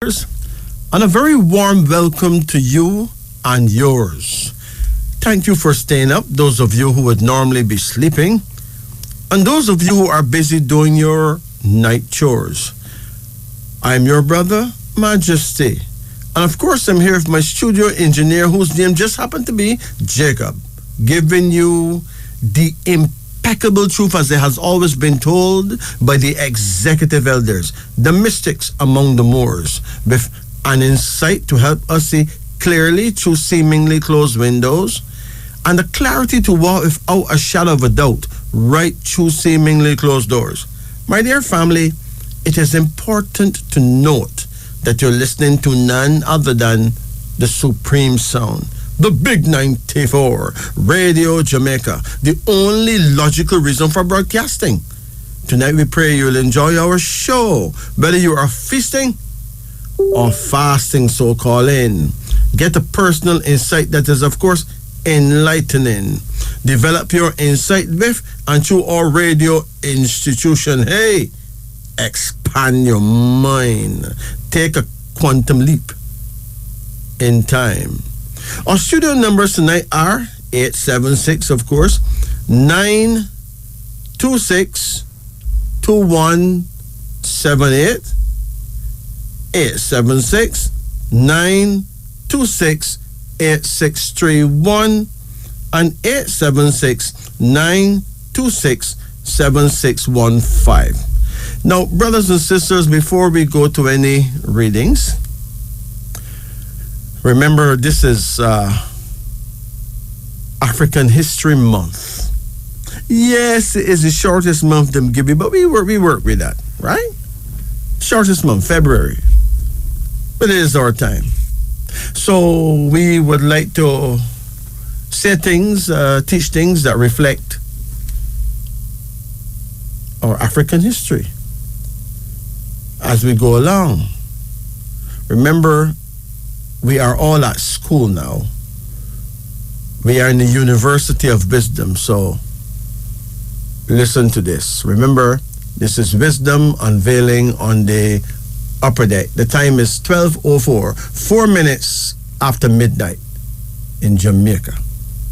and a very warm welcome to you and yours. Thank you for staying up, those of you who would normally be sleeping, and those of you who are busy doing your night chores. I'm your brother, Majesty, and of course I'm here with my studio engineer whose name just happened to be Jacob, giving you the impeccable truth as it has always been told by the executive elders, the mystics among the Moors, with an insight to help us see clearly through seemingly closed windows, and the clarity to walk without a shadow of a doubt right through seemingly closed doors. My dear family, it is important to note that you're listening to none other than the supreme sound, the Big 94, Radio Jamaica, the only logical reason for broadcasting. Tonight we pray you'll enjoy our show, whether you are feasting or fasting, so call in. Get a personal insight that is, of course, enlightening. Develop your insight with and through our radio institution. Hey, expand your mind. Take a quantum leap in time. Our studio numbers tonight are 876, of course, 926 2178, 876 926 8631, and 876 926 7615. Now, brothers and sisters, before we go to any readings, remember, this is African History Month. Yes, it is the shortest month them give you, but we work with that, right? Shortest month, February. But it is our time. So we would like to say things, teach things that reflect our African history as we go along. Remember, we are all at school now. We are in the University of Wisdom, so listen to this. Remember, this is Wisdom Unveiling on the upper deck. The time is 12:04, 4 minutes after midnight in Jamaica.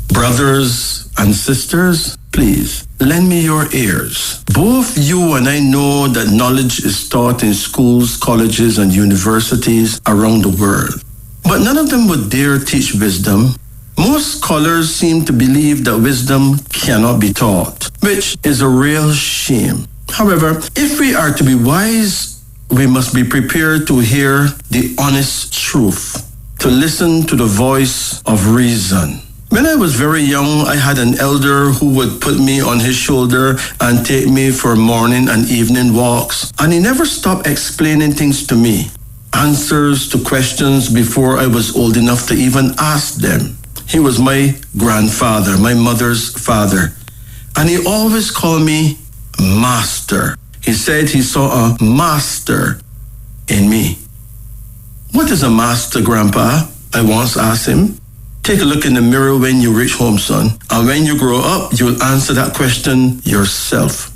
Brothers and sisters, please, lend me your ears. Both you and I know that knowledge is taught in schools, colleges, and universities around the world. But none of them would dare teach wisdom. Most scholars seem to believe that wisdom cannot be taught, which is a real shame. However, if we are to be wise, we must be prepared to hear the honest truth, to listen to the voice of reason. When I was very young, I had an elder who would put me on his shoulder and take me for morning and evening walks, and he never stopped explaining things to me, answers to questions before I was old enough to even ask them. He was my grandfather, my mother's father, and he always called me Master. He said he saw a master in me. What is a master, Grandpa? I once asked him. Take a look in the mirror when you reach home, son, and when you grow up, you'll answer that question yourself.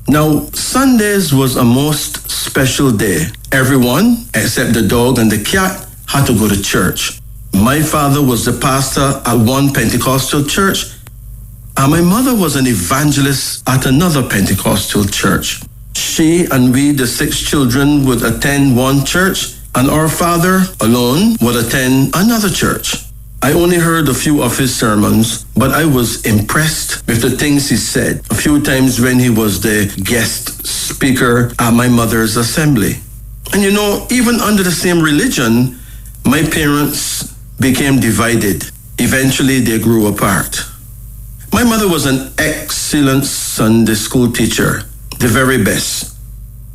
Now, Sundays was a most special day. Everyone, except the dog and the cat, had to go to church. My father was the pastor at one Pentecostal church, and my mother was an evangelist at another Pentecostal church. She and we, the 6 children, would attend one church, and our father alone would attend another church. I only heard a few of his sermons, but I was impressed with the things he said a few times when he was the guest speaker at my mother's assembly. And you know, even under the same religion, my parents became divided. Eventually, they grew apart. My mother was an excellent Sunday school teacher, the very best.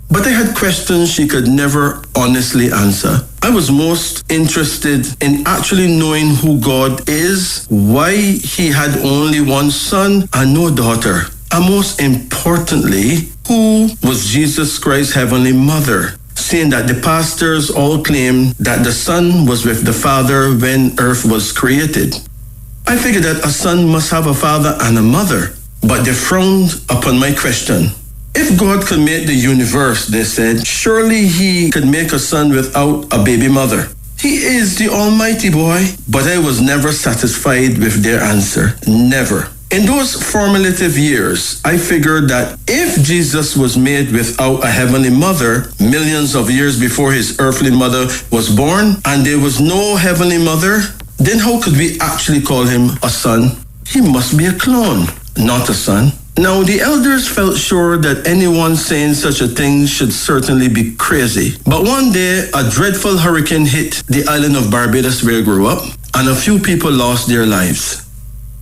But I had questions she could never honestly answer. I was most interested in actually knowing who God is, why he had only one son and no daughter, and most importantly, who was Jesus Christ's heavenly mother, seeing that the pastors all claim that the son was with the father when earth was created. I figured that a son must have a father and a mother, but they frowned upon my question. If God could make the universe, they said, surely he could make a son without a baby mother. He is the Almighty, boy. But I was never satisfied with their answer. Never. In those formative years, I figured that if Jesus was made without a heavenly mother, millions of years before his earthly mother was born, and there was no heavenly mother, then how could we actually call him a son? He must be a clone, not a son. Now, the elders felt sure that anyone saying such a thing should certainly be crazy. But one day, a dreadful hurricane hit the island of Barbados where I grew up, and a few people lost their lives.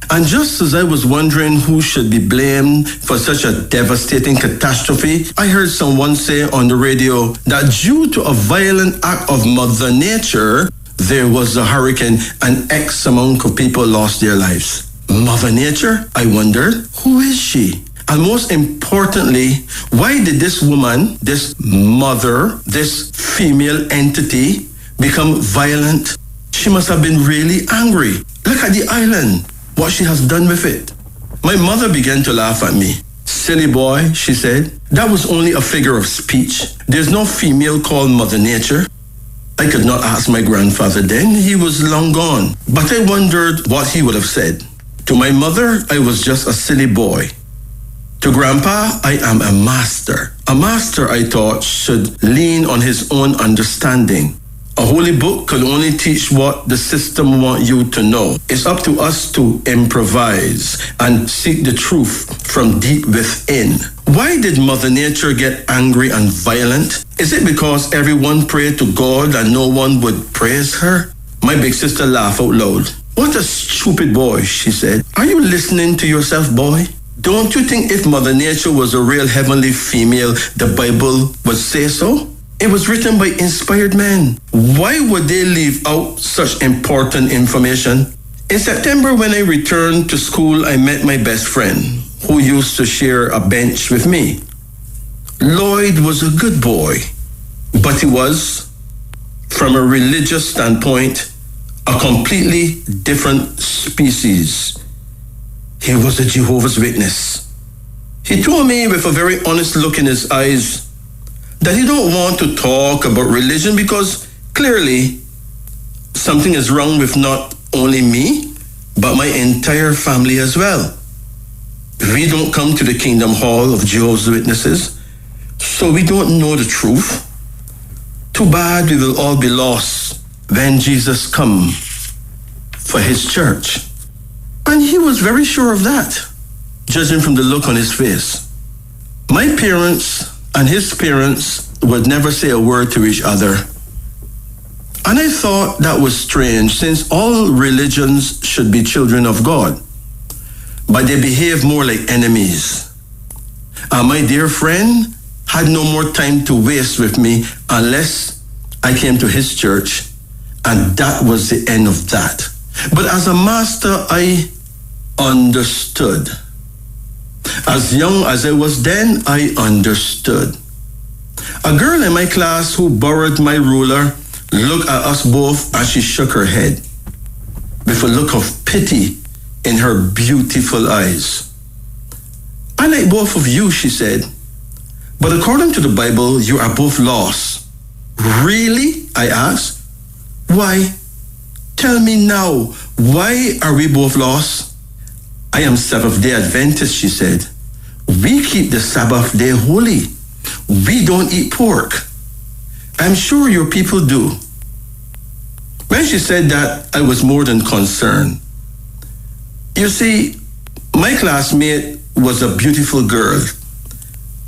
And just as I was wondering who should be blamed for such a devastating catastrophe, I heard someone say on the radio that due to a violent act of Mother Nature, there was a hurricane and X amount of people lost their lives. Mother Nature? I wondered, who is she? And most importantly, why did this woman, this mother, this female entity become violent? She must have been really angry. Look at the island, what she has done with it. My mother began to laugh at me. Silly boy, she said. That was only a figure of speech. There's no female called Mother Nature. I could not ask my grandfather then. He was long gone. But I wondered what he would have said. To my mother, I was just a silly boy. To Grandpa, I am a master. A master, I thought, should lean on his own understanding. A holy book could only teach what the system wants you to know. It's up to us to improvise and seek the truth from deep within. Why did Mother Nature get angry and violent? Is it because everyone prayed to God and no one would praise her? My big sister laughed out loud. What a stupid boy, she said. Are you listening to yourself, boy? Don't you think if Mother Nature was a real heavenly female, the Bible would say so? It was written by inspired men. Why would they leave out such important information? In September, when I returned to school, I met my best friend, who used to share a bench with me. Lloyd was a good boy, but he was, from a religious standpoint, a completely different species. He was a Jehovah's Witness. He told me with a very honest look in his eyes that he don't want to talk about religion because clearly something is wrong with not only me, but my entire family as well. We don't come to the Kingdom Hall of Jehovah's Witnesses, so we don't know the truth. Too bad we will all be lost when Jesus come for his church. And he was very sure of that, judging from the look on his face. My parents and his parents would never say a word to each other. And I thought that was strange, since all religions should be children of God, but they behave more like enemies. And my dear friend had no more time to waste with me unless I came to his church, and that was the end of that. But as a master, I understood. As young as I was then, I understood. A girl in my class who borrowed my ruler looked at us both as she shook her head, with a look of pity in her beautiful eyes. I like both of you, she said, but according to the Bible, you are both lost. Really? I asked. Why? Tell me now, why are we both lost? I am Seventh-day Adventist, she said. We keep the Sabbath day holy. We don't eat pork. I'm sure your people do. When she said that, I was more than concerned. You see, my classmate was a beautiful girl.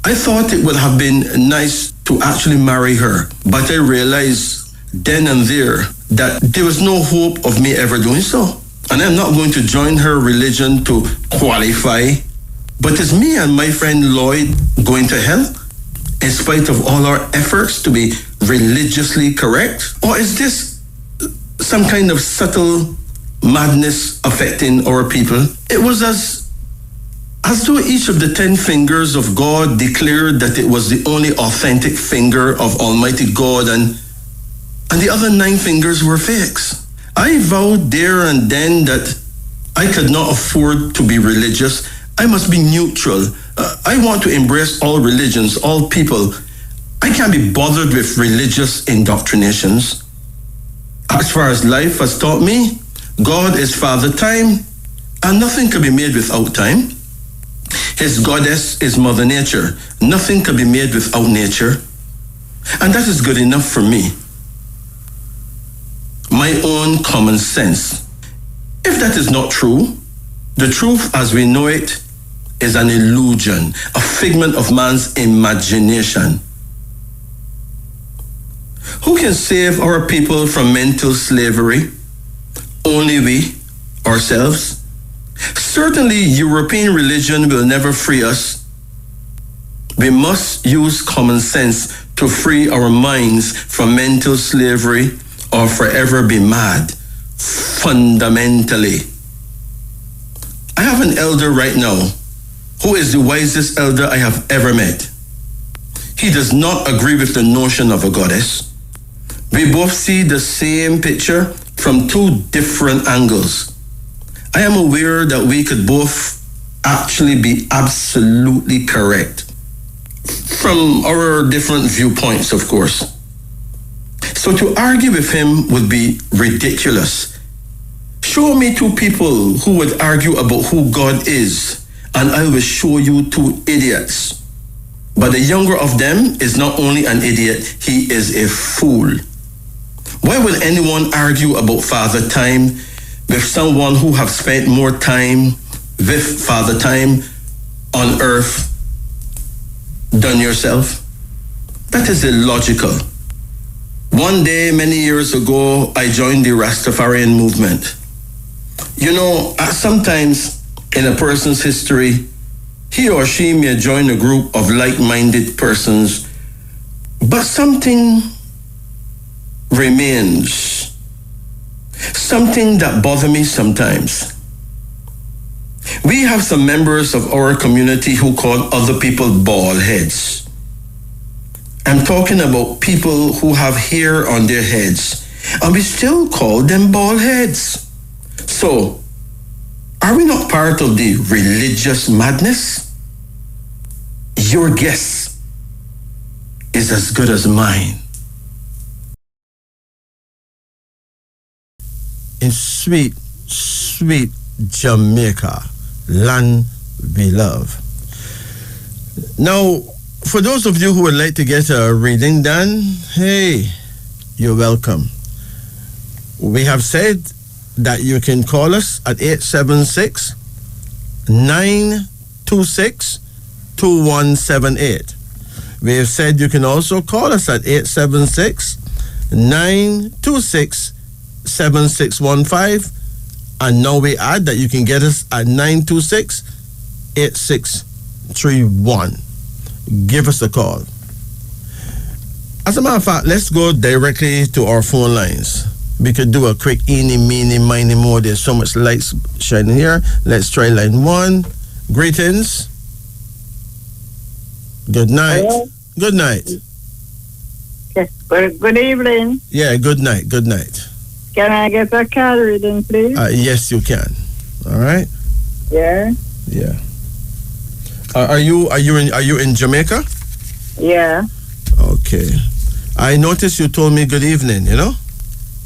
I thought it would have been nice to actually marry her, but I realized then and there that there was no hope of me ever doing so. And I'm not going to join her religion to qualify. But is me and my friend Lloyd going to hell, in spite of all our efforts to be religiously correct? Or is this some kind of subtle madness affecting our people? It was as though each of the 10 fingers of God declared that it was the only authentic finger of Almighty God, and the other 9 fingers were fakes. I vowed there and then that I could not afford to be religious. I must be neutral, I want to embrace all religions, all people. I can't be bothered with religious indoctrinations. As far as life has taught me, God is Father Time, and nothing can be made without time. His goddess is Mother Nature. Nothing can be made without nature. And that is good enough for me. My own common sense. If that is not true, the truth as we know it is an illusion, a figment of man's imagination. Who can save our people from mental slavery? Only we, ourselves. Certainly, European religion will never free us. We must use common sense to free our minds from mental slavery or forever be mad, fundamentally. I have an elder right now who is the wisest elder I have ever met. He does not agree with the notion of a goddess. We both see the same picture from two different angles. I am aware that we could both actually be absolutely correct from our different viewpoints, of course. So to argue with him would be ridiculous. Show me two people who would argue about who God is, and I will show you two idiots. But the younger of them is not only an idiot, he is a fool. Why would anyone argue about Father Time with someone who have spent more time with Father Time on earth than yourself? That is illogical. One day, many years ago, I joined the Rastafarian movement. You know, sometimes in a person's history, he or she may join a group of like-minded persons, but something remains. Something that bothers me sometimes. We have some members of our community who call other people bald heads. I'm talking about people who have hair on their heads, and we still call them bald heads. So, are we not part of the religious madness? Your guess is as good as mine. In sweet, sweet Jamaica, land we love. Now, for those of you who would like to get a reading done, hey, you're welcome. We have said that you can call us at 876-926-2178. We have said you can also call us at 876-926-7615. And now we add that you can get us at 926-8631. Give us a call. As a matter of fact, let's go directly to our phone lines. We could do a quick eeny, meeny, miny, mo. There's so much lights shining here. Let's try line 1. Greetings. Good night. Hello? Good night. Yes. Good evening. Yeah, good night. Good night. Can I get a card reading, please? Yes, you can. All right. Yeah. Yeah. Are you in Jamaica? Yeah. Okay. I noticed you told me good evening. You know.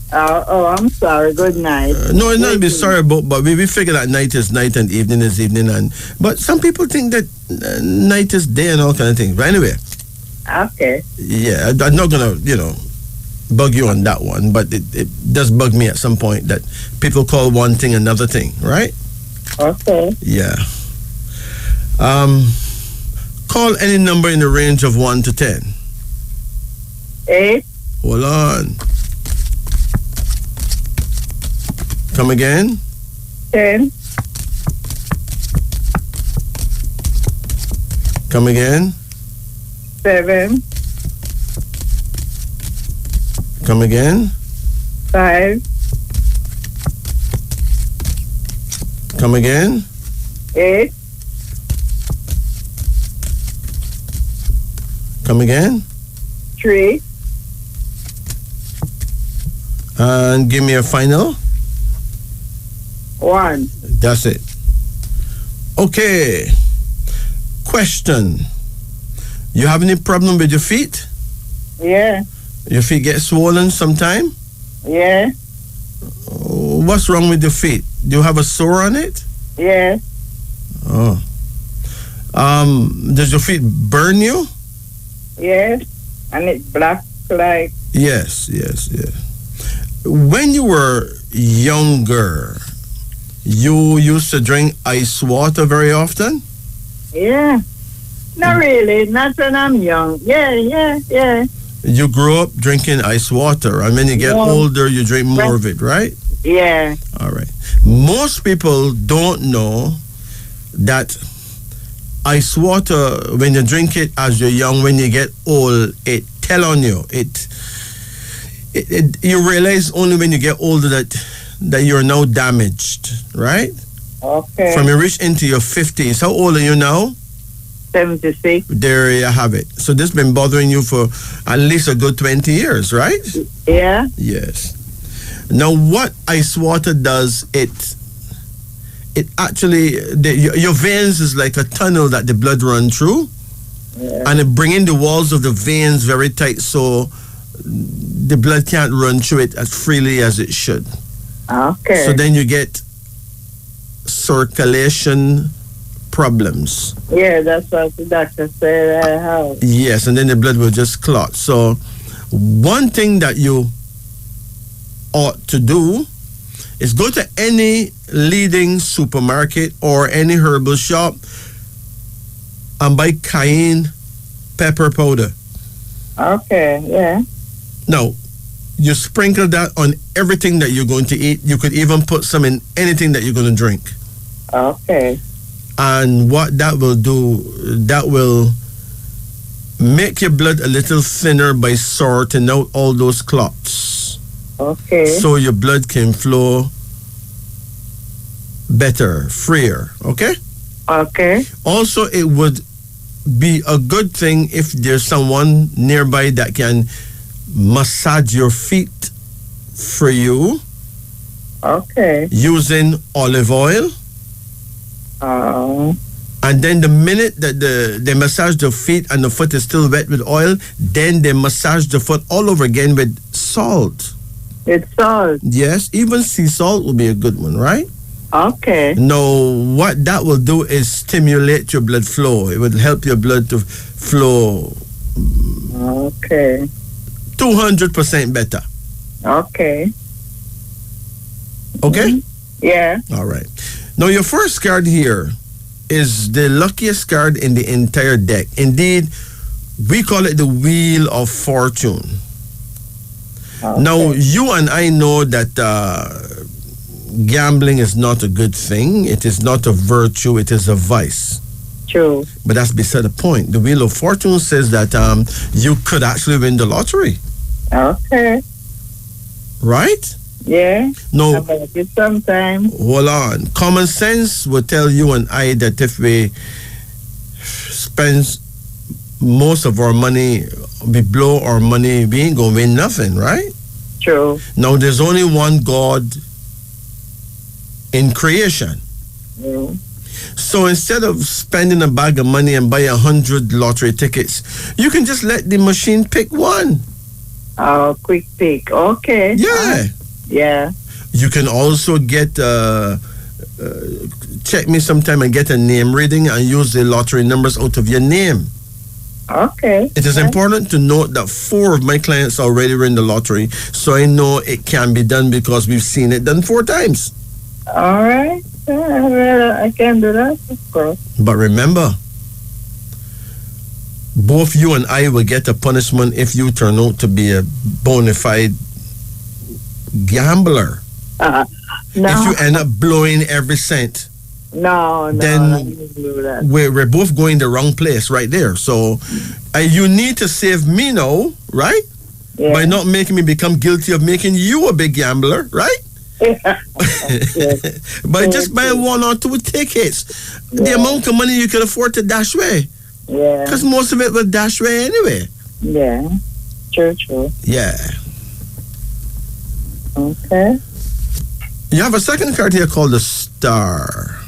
I'm sorry. Good night. No, not be sorry about, but we figure that night is night and evening is evening, but some people think that night is day and all kind of things. But anyway. Okay. Yeah, I'm not gonna bug you on that one, but it does bug me at some point that people call one thing another thing, right? Okay. Yeah. Call any number in the range of 1 to 10. 8. Hold on. Come again? 10. Come again? 7. Come again? 5. Come again? 8. Come again? 3. And give me a final. 1. That's it. Okay. Question. You have any problem with your feet? Yeah. Your feet get swollen sometime? Yeah. What's wrong with your feet? Do you have a sore on it? Yeah. Oh. Does your feet burn you? Yes. And it's black like. Yes. When you were younger, you used to drink ice water very often? Yeah. Not really. Not when I'm young. Yeah. You grew up drinking ice water, and when you get older, you drink more of it, right? Yeah. All right. Most people don't know that ice water, when you drink it as you're young, when you get old, it tell on you. You realize only when you get older that you're now damaged, right? Okay. From you reach into your 50s. How old are you now? 76. There you have it. So this has been bothering you for at least a good 20 years, right? Yeah. Yes. Now, what ice water does, it actually, your veins is like a tunnel that the blood runs through, and it bring in the walls of the veins very tight, so the blood can't run through it as freely as it should. Okay. So then you get circulation problems. Yeah, that's what the doctor said I have. Yes, and then the blood will just clot. So one thing that you ought to do is go to any leading supermarket or any herbal shop and buy cayenne pepper powder. Okay, yeah. Now, you sprinkle that on everything that you're going to eat. You could even put some in anything that you're going to drink. Okay. And what that will do, that will make your blood a little thinner by sorting out all those clots. Okay. So your blood can flow better, freer, okay? Okay. Also, it would be a good thing if there's someone nearby that can massage your feet for you. Okay. Using olive oil. And then the minute that they massage the feet and the foot is still wet with oil, then they massage the foot all over again with salt. With salt? Yes, even sea salt will be a good one, right? Okay. Now, what that will do is stimulate your blood flow. It will help your blood to flow. Okay. 200% better. Okay. Okay? Yeah. All right. Now, your first card here is the luckiest card in the entire deck. Indeed, we call it the Wheel of Fortune. Okay. Now, you and I know that gambling is not a good thing. It is not a virtue. It is a vice. True. But that's beside the point. The Wheel of Fortune says that you could actually win the lottery. Okay. Right? Yeah. No. About it sometime. Hold on. Common sense will tell you and I that if we spend most of our money, we blow our money, we ain't gonna win nothing, right? True. Now, there's only one God in creation. Yeah. So instead of spending a bag of money and buy 100 lottery tickets, you can just let the machine pick one. Oh, quick pick. Okay. Yeah. Yeah. You can also get, check me sometime and get a name reading and use the lottery numbers out of your name. Okay. It is important to note that 4 of my clients already were in the lottery, so I know it can be done because we've seen it done 4 times. All right. Well, I can do that, of course. But remember, both you and I will get a punishment if you turn out to be a bona fide gambler. No. If you end up blowing every cent. No, then I didn't do that. We're both going the wrong place right there. So you need to save me now, right? Yeah. By not making me become guilty of making you a big gambler, right? By just buying 1 or 2 tickets. The amount of money you can afford to dash away. Yeah. Because most of it will dash away anyway. Yeah. True. Yeah. Okay. You have a second card here called the Star.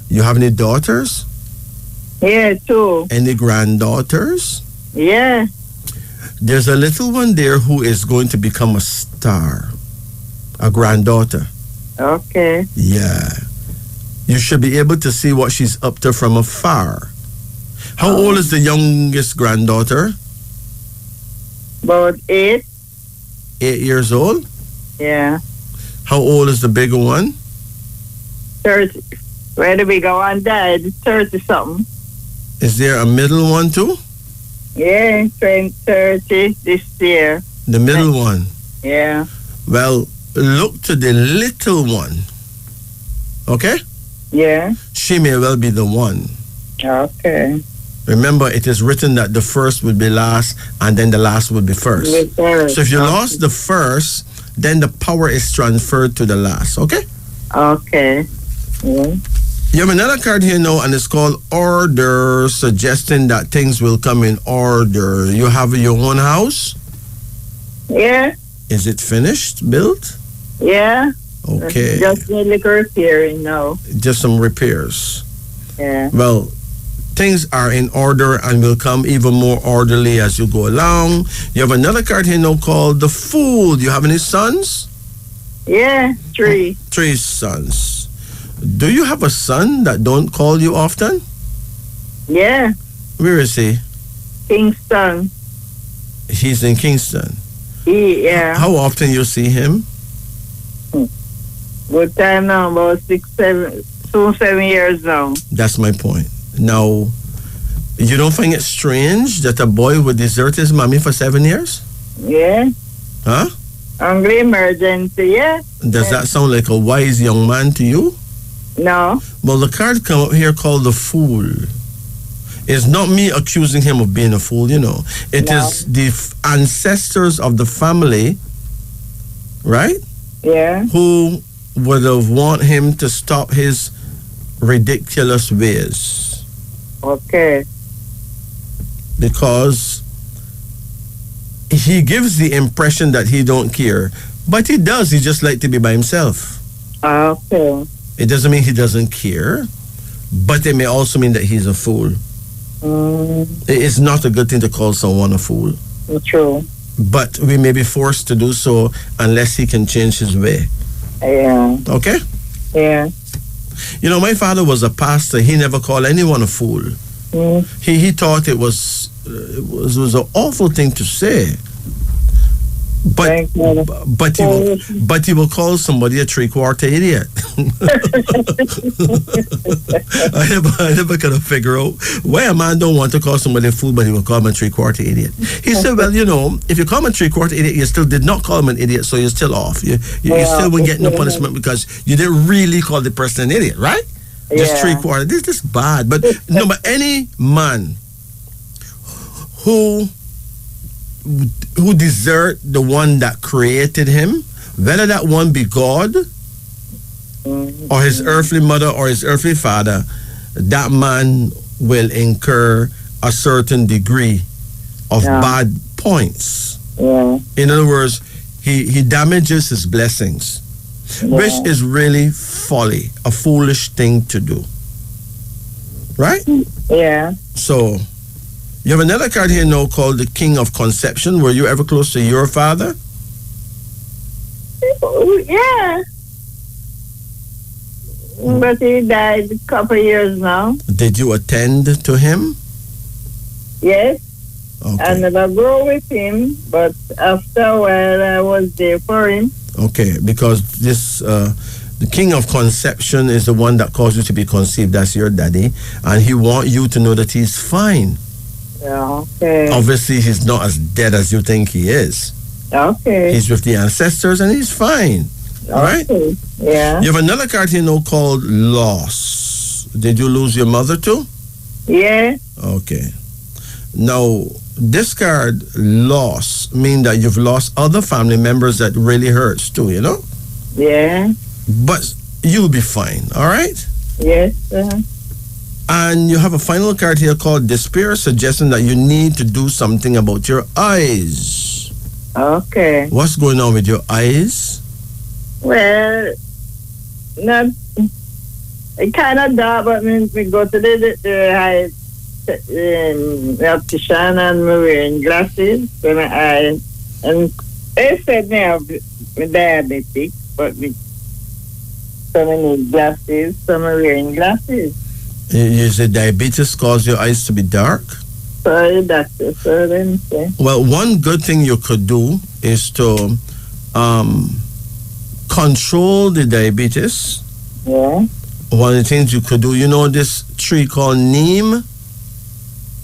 You have any daughters? Yeah, two. Any granddaughters? Yeah. There's a little one there who is going to become a star. A granddaughter. Okay. Yeah. You should be able to see what she's up to from afar. How old is the youngest granddaughter? About 8. 8 years old? Yeah. How old is the bigger one? 30. Where the bigger one died? 30 something. Is there a middle one too? Yeah, 30 this year. The middle one? Yeah. Well, look to the little one. Okay? Yeah. She may well be the one. Okay. Remember, it is written that the first would be last and then the last would be first. So if you lost the first, then the power is transferred to the last. Okay? Okay. Yeah. You have another card here now, and it's called order, suggesting that things will come in order. You have your own house? Yeah. Is it finished, built? Yeah. Okay. Just need little repairing now. Just some repairs. Yeah. Well, things are in order and will come even more orderly as you go along. You have another card here now called the Fool. Do you have any sons? Yeah, 3. 3 sons. Do you have a son that don't call you often? Yeah. Where is he? Kingston. He's in Kingston. Yeah. How often you see him? Good time now, about 6, 7, soon 7 years now. That's my point. Now, you don't find it strange that a boy would desert his mommy for 7 years? Yeah. Huh? Hungry emergency, yeah. Does that sound like a wise young man to you? No. Well, the card come up here called the Fool. It's not me accusing him of being a fool, you know. It is the ancestors of the family, right? Yeah. Who would have want him to stop his ridiculous ways. Okay. Because he gives the impression that he don't care, but he does. He just like to be by himself. Okay. It doesn't mean he doesn't care, but it may also mean that he's a fool. It's not a good thing to call someone a fool. True. But we may be forced to do so unless he can change his way. Yeah. Okay? Yeah. You know, my father was a pastor. He never called anyone a fool. He thought it was an awful thing to say. But he will call somebody a 3/4 idiot. I never kind of figure out why a man don't want to call somebody a fool, but he will call him a 3/4 idiot. He said, well, you know, if you call him a 3/4 idiot, you still did not call him an idiot, so you're still off. You still won't get no punishment because you didn't really call the person an idiot, right? Just 3/4. This is bad. But no, but any man who desert the one that created him, whether that one be God or his earthly mother or his earthly father, that man will incur a certain degree of bad points. In other words, he damages his blessings, which is really folly, a foolish thing to do. Right? Yeah. So you have another card here now called the King of Conception. Were you ever close to your father? Yeah. But he died a couple of years now. Did you attend to him? Yes. Okay. I never grew with him, but after a while I was there for him. Okay, because this the King of Conception is the one that caused you to be conceived. That's your daddy, and he want you to know that he's fine. Yeah, okay. Obviously, he's not as dead as you think he is. Okay. He's with the ancestors, and he's fine. All right? Yeah. You have another card here now called Loss. Did you lose your mother too? Yeah. Okay. Now, this card, loss, mean that you've lost other family members that really hurts too, you know? Yeah. But you'll be fine, all right? Yes. And you have a final card here called Despair, suggesting that you need to do something about your eyes. Okay. What's going on with your eyes? Well, not. It kind of dark, but me go to the optician and me wearing glasses when I and they said me have me diabetic, but me so I need glasses, so I'm wearing glasses. You say diabetes cause your eyes to be dark? Sorry, doctor, so then say. Well, one good thing you could do is to control the diabetes. Yeah. One of the things you could do, you know this tree called neem?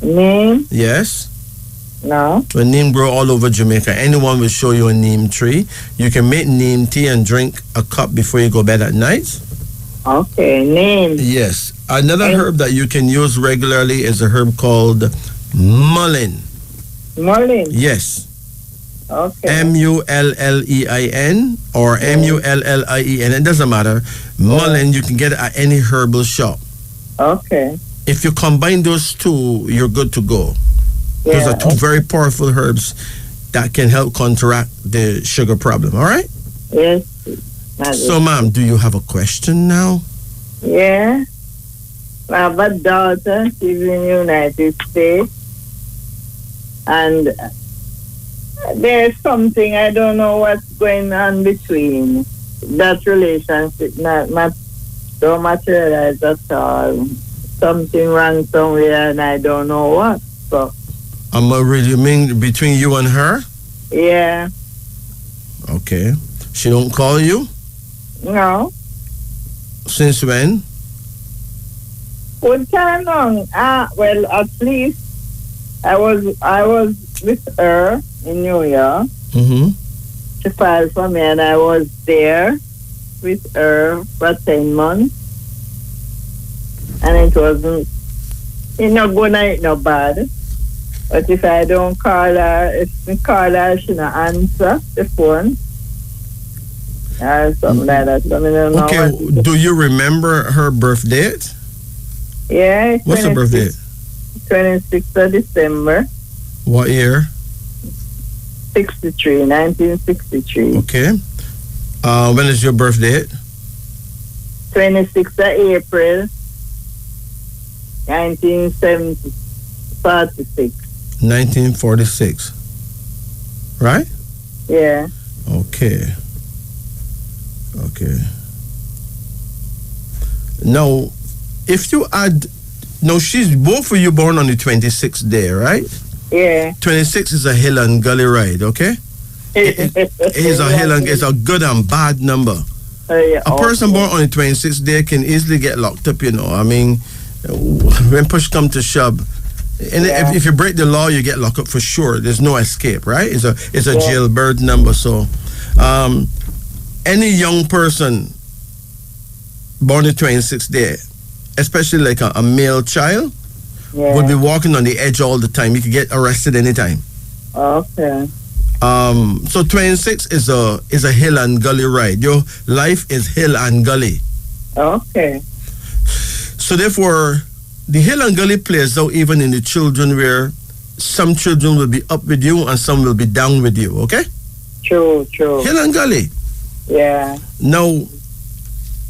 Neem? Yes. No. When neem grow all over Jamaica, anyone will show you a neem tree. You can make neem tea and drink a cup before you go bed at night. Okay, neem. Yes. Another herb that you can use regularly is a herb called mullein. Mullein? Yes. Okay. Mullein or Mullien. It doesn't matter. Mullein, you can get it at any herbal shop. Okay. If you combine those two, you're good to go. Those are two very powerful herbs that can help counteract the sugar problem. All right? Yes. So, ma'am, do you have a question now? Yeah. I have a daughter. She's in the United States. And there's something, I don't know what's going on between that relationship. Don't materialize at all. Something wrong somewhere and I don't know what. So. You mean between you and her? Yeah. Okay. She don't call you? No. Since when? Good time long. Well, at least I was with her in New York. Mm-hmm. She filed for me and I was there with her for 10 months. And it wasn't, good night, no bad. But if I don't call her, if I call her, she don't answer the phone. Or something like that. So I don't know. Okay, do you remember her birth date? Yeah. What's her birth date? 26th of December. What year? 1963. Okay. When is your birth date? 26th of April, 1946. 1946. Right? Yeah. Okay. Now, if you add, she's both of you born on the 26th day, right? Yeah. 26 is a hill and gully ride, okay? It is a hill and it's a good and bad number. Yeah, a person born on the 26th day can easily get locked up, I mean, when push come to shove, and if you break the law, you get locked up for sure. There's no escape, right? It's a jailbird number. So, any young person born the 26th day, especially like a male child, would be walking on the edge all the time. You could get arrested anytime. Okay. So 26 is a hill and gully ride. Your life is hill and gully. Okay. So therefore, the hill and gully plays out even in the children, where some children will be up with you and some will be down with you, okay? True. Hill and gully. Yeah. Now,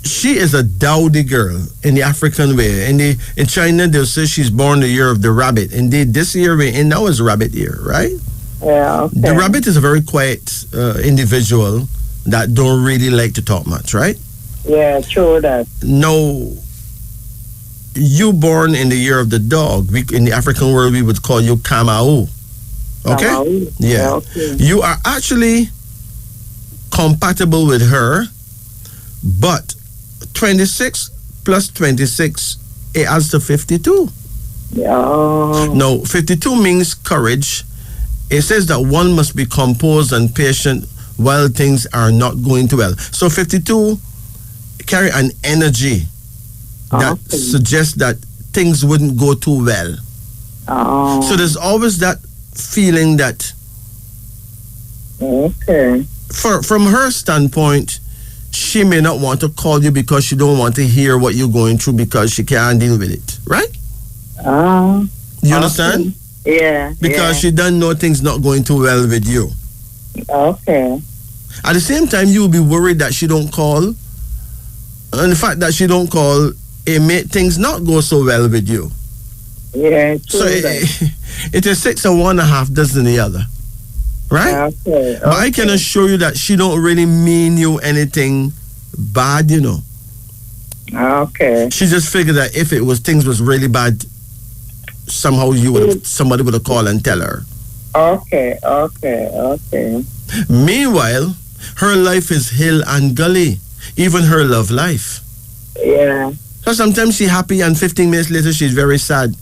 she is a dowdy girl in the African way. In China, they'll say she's born the year of the rabbit. Indeed, this year we're in now is rabbit year, right? Yeah, okay. The rabbit is a very quiet individual that don't really like to talk much, right? Yeah, true that. No, you born in the year of the dog. In the African world, we would call you Kamau. Okay? Kamau? Yeah. Okay. You are actually compatible with her, but 26 plus 26, it adds to 52. Yeah. No, 52 means courage. It says that one must be composed and patient while things are not going too well. So 52 carry an energy that suggests that things wouldn't go too well. Oh. So there's always that feeling that from her standpoint, she may not want to call you because she don't want to hear what you're going through because she can't deal with it, right? You understand? Yeah. Because she doesn't know things not going too well with you. Okay. At the same time, you will be worried that she don't call. And the fact that she don't call, it made things not go so well with you. Yeah, So true that. it is 6 of one and a half dozen the other. Right? Okay. But I can assure you that she don't really mean you anything bad, you know. Okay. She just figured that if it was things was really bad, somehow somebody would have called and tell her. Okay. Okay. Meanwhile, her life is hill and gully, even her love life. Yeah. So sometimes she's happy and 15 minutes later she's very sad.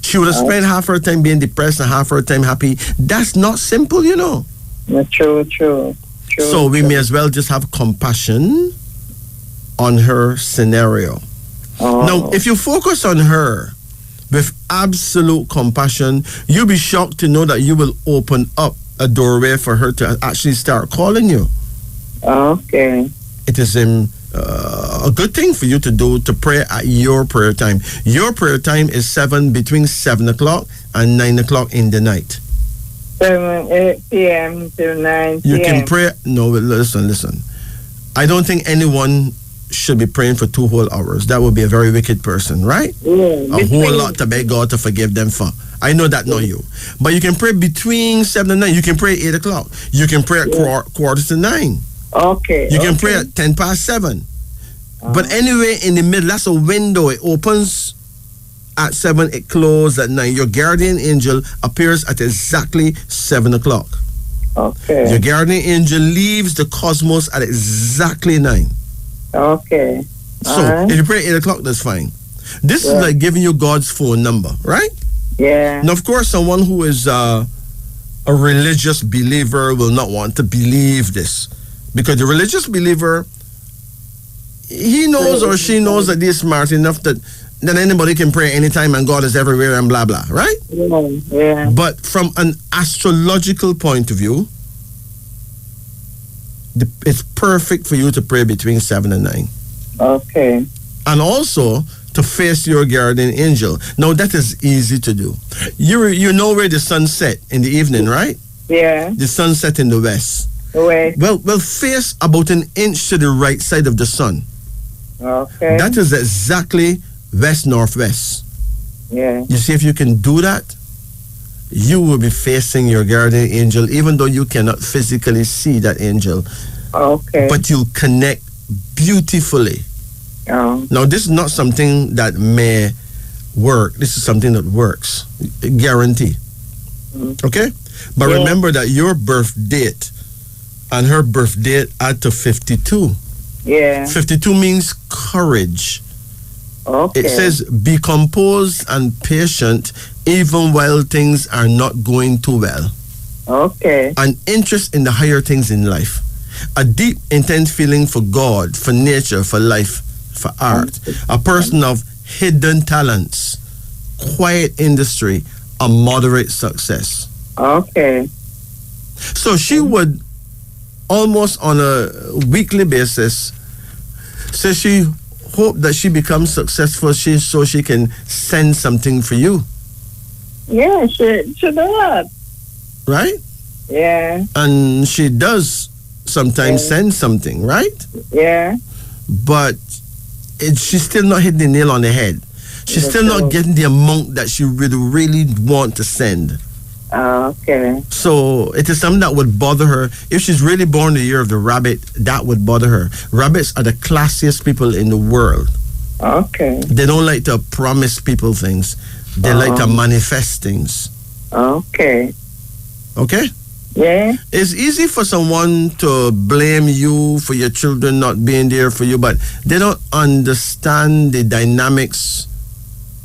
She would have spent half her time being depressed and half her time happy. That's not simple, you know. True. So we may as well just have compassion on her scenario. Now, if you focus on her with absolute compassion, you'll be shocked to know that you will open up a doorway for her to actually start calling you. Okay. It is a good thing for you to do, to pray at your prayer time. Your prayer time is between 7 o'clock and 9 o'clock in the night. 8 p.m. to 9 p.m. You can pray. No, listen. I don't think anyone should be praying for 2 whole hours. That would be a very wicked person, right? Yeah, a whole lot to beg God to forgive them for. I know that, not you. But you can pray between 7 and 9. You can pray 8 o'clock. You can pray at quarter to 9. Okay. You can pray at 10 past 7. But anyway, in the middle, that's a window. It opens at 7, it closes at 9. Your guardian angel appears at exactly 7 o'clock. Okay. Your guardian angel leaves the cosmos at exactly 9. Okay. So if you pray 8 o'clock, that's fine. This is like giving you God's phone number, right? Yeah. Now, of course, someone who is a religious believer will not want to believe this, because the religious believer, he knows or she knows that they're smart enough that anybody can pray anytime and God is everywhere and blah, blah, right? Yeah. But from an astrological point of view, it's perfect for you to pray between 7 and 9. Okay. And also to face your guardian angel. Now, that is easy to do. You know where the sun set in the evening, right? Yeah. The sun set in the west. West. Well, face about an inch to the right side of the sun. Okay. That is exactly west-northwest. Yeah. You see, if you can do that, you will be facing your guardian angel, even though you cannot physically see that angel. Okay. But you'll connect beautifully. Oh. Now, this is not something that may work. This is something that works. Guarantee. Okay? But remember that your birth date and her birth date add to 52. Yeah. 52 means courage. Okay. It says, be composed and patient even while things are not going too well. Okay. An interest in the higher things in life. A deep, intense feeling for God, for nature, for life, for art. A person of hidden talents, quiet industry, a moderate success. Okay. So she would almost on a weekly basis say she hope that she becomes successful so she can send something for you. Yeah, she does. Right? Yeah. And she does sometimes send something, right? Yeah. But she's still not hitting the nail on the head. She's still not getting the amount that she really want to send. Okay. So it is something that would bother her. If she's really born the year of the rabbit, that would bother her. Rabbits are the classiest people in the world. Okay. They don't like to promise people things. They like to manifest things. Okay. Okay? Yeah. It's easy for someone to blame you for your children not being there for you, but they don't understand the dynamics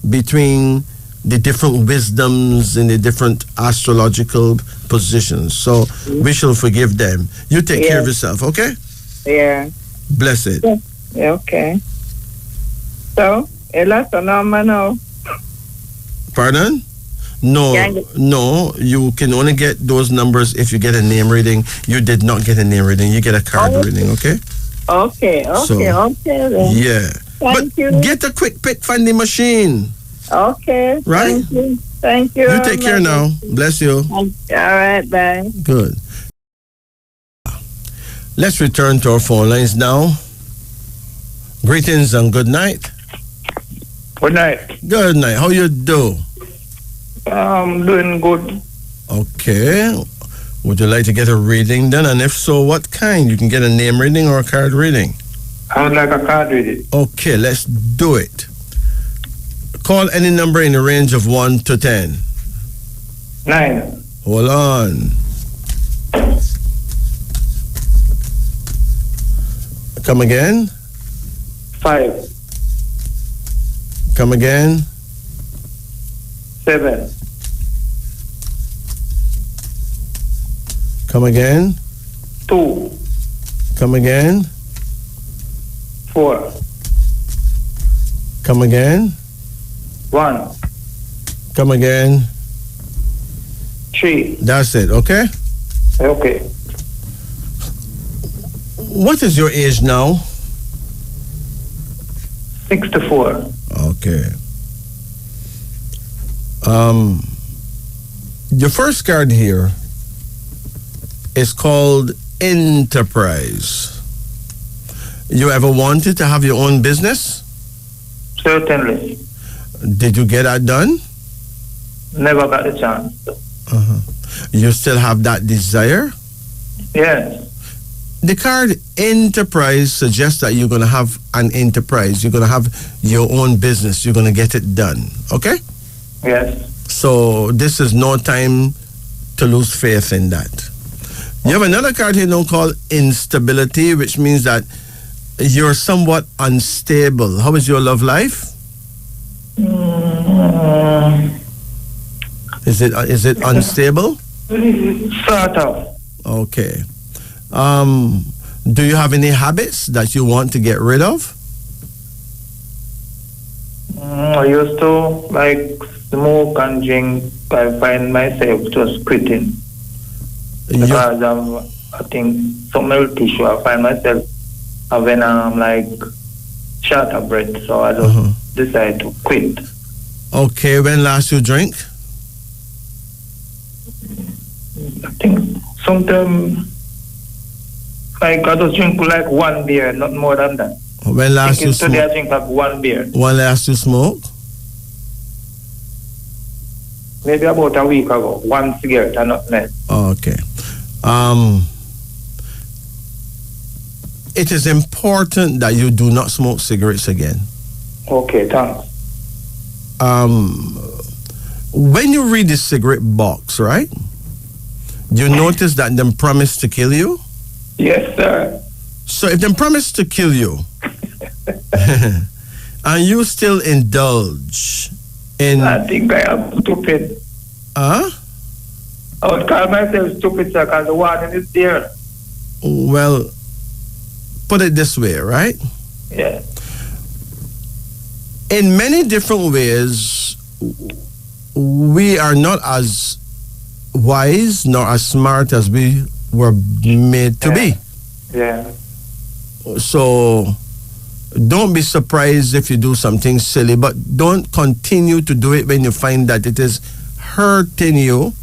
between the different wisdoms and the different astrological positions. So we shall forgive them. You take care of yourself, okay? Yeah. Blessed. Yeah, okay. So, Ella Sonoma now. Pardon? No, you can only get those numbers if you get a name reading. You did not get a name reading. You get a card reading, okay? Okay. Then. Yeah. Thank you. Get a quick pick from the machine. Okay. Right? Thank you. You take care now. Bless you. All right, bye. Good. Let's return to our phone lines now. Greetings and good night. Good night. Good night. How you do? I'm doing good. Okay. Would you like to get a reading then? And if so, what kind? You can get a name reading or a card reading. I would like a card reading. Okay, let's do it. Call any number in the range of 1 to 10. 9. Hold on. Come again. 5. Come again. 7. Come again. 2. Come again. 4. Come again. 1. Come again. 3. That's it, okay? Okay. What is your age now? 64. Okay. Your first card here is called Enterprise. You ever wanted to have your own business? Certainly. Did you get that done? Never got the chance. You still have that desire? Yes. The card Enterprise suggests that you're going to have an enterprise. You're going to have your own business. You're going to get it done. Okay? Yes. So this is no time to lose faith in that. You have another card here now called Instability, which means that you're somewhat unstable. How is your love life? Is it unstable? Sort of. Okay. Do you have any habits that you want to get rid of? I used to like smoke and drink. I find myself just quitting because of, I think, some health issue. I find myself having like short of breath, so I just decide to quit. Okay, when last you drink? I think sometime like I just drink like one beer, not more than that. When last you today I smoke? drink like one beer. When last you smoke? Maybe about a week ago. One cigarette and not less. Okay. It is important that you do not smoke cigarettes again. Okay, thanks. When you read the cigarette box, right? You notice that them promise to kill you? Yes, sir. So if them promise to kill you, and you still indulge in... I think I am stupid. Huh? I would call myself stupid, sir, because the warning is there. Well, put it this way, right? Yeah. In many different ways, we are not as wise nor as smart as we were made to be. Yeah. So don't be surprised if you do something silly, but don't continue to do it when you find that it is hurting you,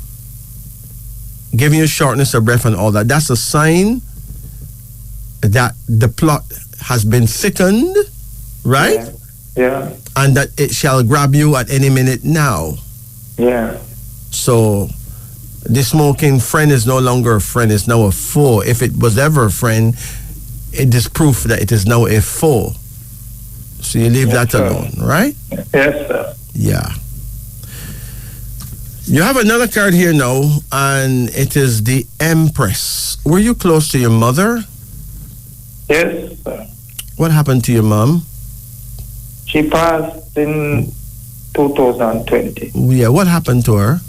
giving you shortness of breath and all that. That's a sign that the plot has been thickened, right? Yeah. And that it shall grab you at any minute now. Yeah. So the smoking friend is no longer a friend, it's now a foe. If it was ever a friend, it is proof that it is now a foe. So you leave that alone, right? Yes, sir. Yeah. You have another card here now, and it is the Empress. Were you close to your mother? Yes, sir. What happened to your mom? She passed in 2020. Yeah, what happened to her?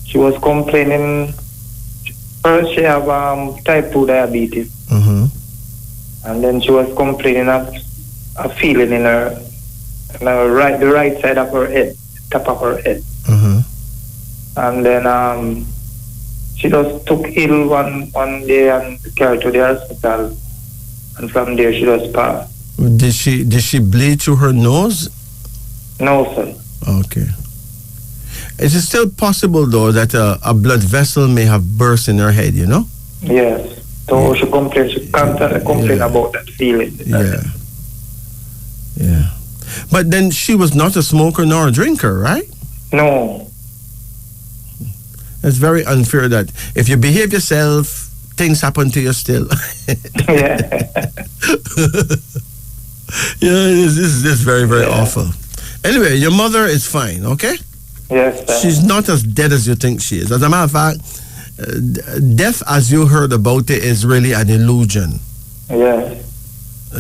She was complaining. First, she have type 2 diabetes. And then she was complaining of a feeling in her, the right side of her head, top of her head. And then she just took ill one day and carried to the hospital. And from there, she just passed. Did she bleed through her nose? No, sir. Okay. Is it still possible, though, that a blood vessel may have burst in her head, you know? Yes. So she constantly complained about that feeling. Yeah. But then she was not a smoker nor a drinker, right? No. It's very unfair that if you behave yourself, things happen to you still. Yeah. Yeah, this is very, very awful. Anyway, your mother is fine, okay? Yes, sir. She's not as dead as you think she is. As a matter of fact, death, as you heard about it, is really an illusion. Yes.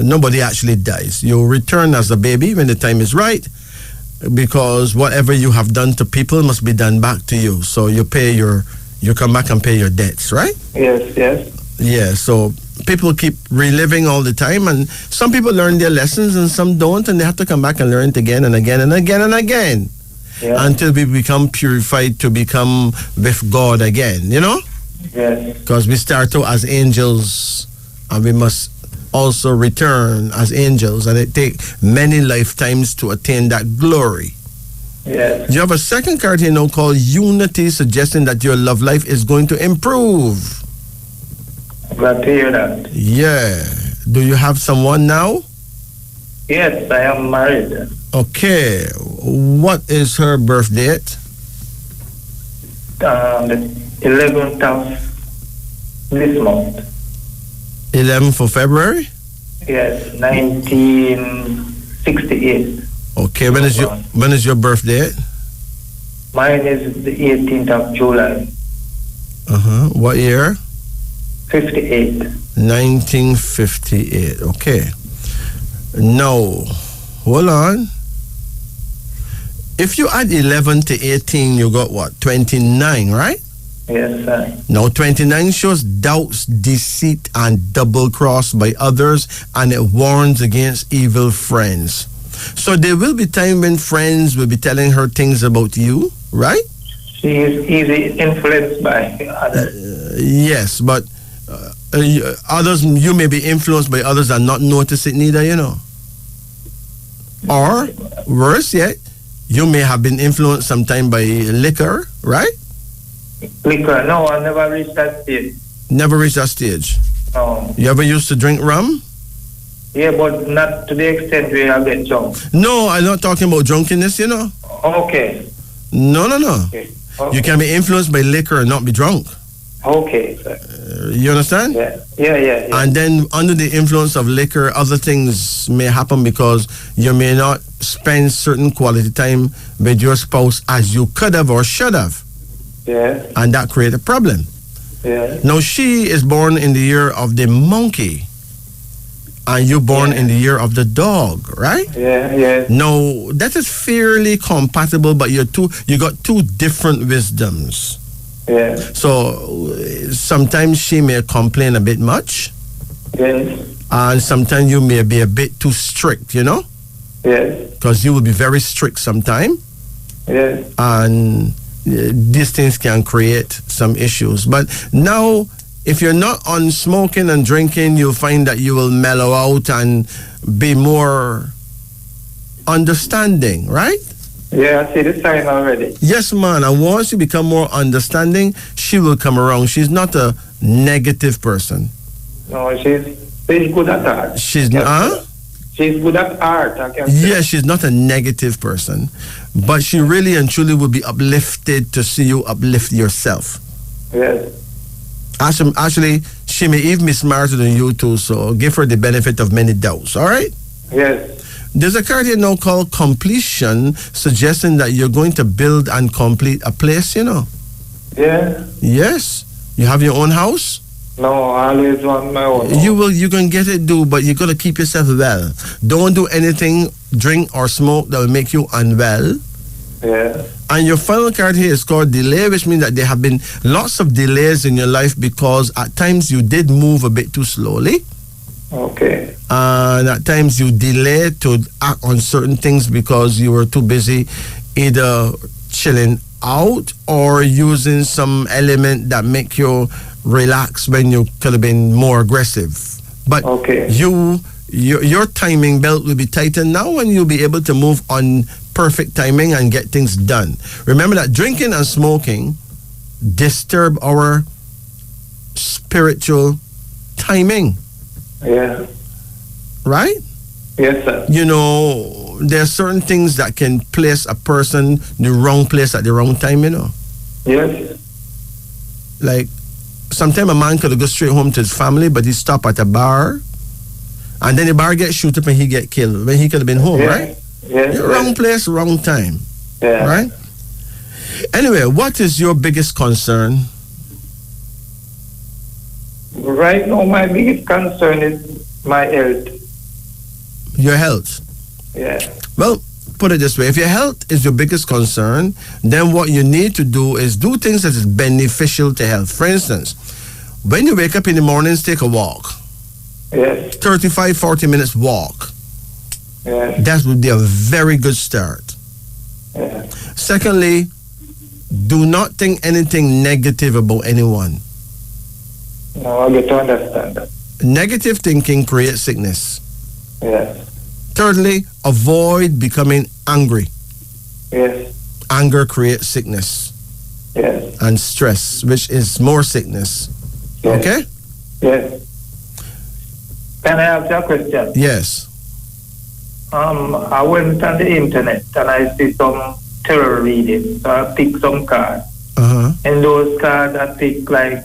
Nobody actually dies. You return as a baby when the time is right, because whatever you have done to people must be done back to you. So you come back and pay your debts, right? Yes, yes. Yeah, so people keep reliving all the time, and some people learn their lessons and some don't, and they have to come back and learn it again and again and again and again. Yeah. Until we become purified to become with God again, you know? Yes. Because we start out as angels and we must also return as angels, and it takes many lifetimes to attain that glory. Yes. You have a second card here now called Unity, suggesting that your love life is going to improve. Glad to hear that. Yeah. Do you have someone now? Yes, I am married. Okay. What is her birth date? The 11th of this month. 11th of February? Yes, 1968. Okay. When is your birth date? Mine is the 18th of July. What year? 58. 1958. Okay. Now, hold on. If you add 11 to 18, you got what? 29, right? Yes, sir. Now, 29 shows doubts, deceit, and double cross by others, and it warns against evil friends. So there will be time when friends will be telling her things about you, right? She is easily influenced by others. Yes, but others, you may be influenced by others and not notice it neither, you know. Or, worse yet, you may have been influenced sometime by liquor, right? Liquor? No, I never reached that stage. Never reached that stage. No. You ever used to drink rum? Yeah, but not to the extent where I get drunk. No, I'm not talking about drunkenness, you know. Okay. No. Okay. Okay. You can be influenced by liquor and not be drunk. Okay, sir. You understand? Yeah. And then under the influence of liquor, other things may happen because you may not spend certain quality time with your spouse as you could have or should have. Yeah. And that create a problem. Yeah. Now, she is born in the year of the monkey, and you born in the year of the dog, right? Yeah. Now, that is fairly compatible, but you got two different wisdoms. Yeah. So sometimes she may complain a bit much. Yes. And sometimes you may be a bit too strict, you know? Yes. Because you will be very strict sometimes. Yes. And these things can create some issues. But now, if you're not on smoking and drinking, you'll find that you will mellow out and be more understanding, right? Yeah, I see the sign already. Yes, man. And once you become more understanding, she will come around. She's not a negative person. No, she's good at art. She's good at art. I can say. Yes, she's not a negative person, but she really and truly will be uplifted to see you uplift yourself. Yes. Actually, she may even be smarter than you too, so give her the benefit of many doubts, all right? Yes. There's a card here now called completion, suggesting that you're going to build and complete a place, you know? Yeah. Yes. You have your own house? No, I always want my own. You can get it, but you got to keep yourself well. Don't do anything, drink or smoke that will make you unwell. Yeah. And your final card here is called delay, which means that there have been lots of delays in your life because at times you did move a bit too slowly. Okay. And at times you delayed to act on certain things because you were too busy either chilling out or using some element that make you relax when you could have been more aggressive. But your timing belt will be tightened now and you'll be able to move on perfect timing and get things done. Remember that drinking and smoking disturb our spiritual timing. Yeah. Right? Yes, sir. You know, there are certain things that can place a person the wrong place at the wrong time, you know. Yes. Like, sometimes a man could go straight home to his family, but he stop at a bar, and then the bar gets shoot up and he get killed when he could have been home, right? Yes. Wrong place, wrong time. Yeah. Right? Anyway, what is your biggest concern? Right now, my biggest concern is my health. Your health. Yeah. Well, put it this way. If your health is your biggest concern, then what you need to do is do things that is beneficial to health. For instance, when you wake up in the mornings, take a walk. Yes. 35, 40 minutes walk. Yes. That would be a very good start. Yeah. Secondly, do not think anything negative about anyone. No, I get to understand that. Negative thinking creates sickness. Yes. Thirdly, avoid becoming angry. Yes. Anger creates sickness Yes. and stress, which is more sickness. Yes. Okay? Yes. Can I ask you a question? Yes. I went on the internet and I see some tarot readings. So I picked some cards. Uh-huh. And those cards I picked like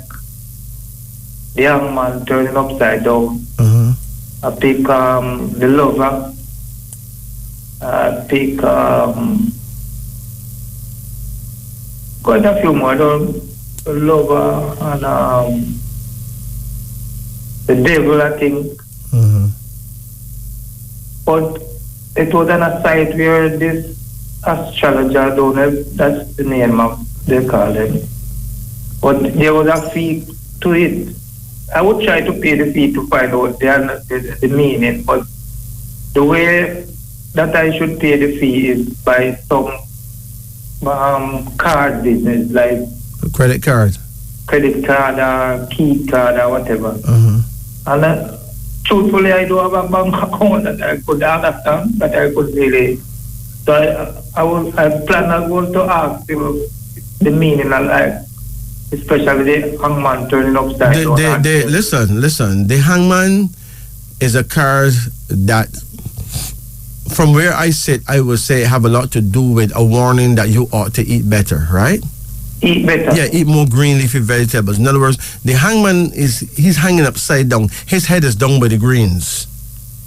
the young man turning upside down. Uh-huh. I pick the lover. I pick quite a few more. The lover and the devil, I think. Uh-huh. But it was on a site where this astrologer, I don't know if that's the name of they call him. But there was a fee to it. I would try to pay the fee to find out the meaning, but the way that I should pay the fee is by some card business, like Credit card. credit card or key card or whatever. Uh-huh. And truthfully, I do have a bank account that I could understand, that I could really. So I plan on going to ask you the meaning of like, especially the hangman turning upside down. Listen. The hangman is a card that, from where I sit, I would say have a lot to do with a warning that you ought to eat better, right? Eat better. Yeah, eat more green leafy vegetables. In other words, the hangman he's hanging upside down. His head is down by the greens.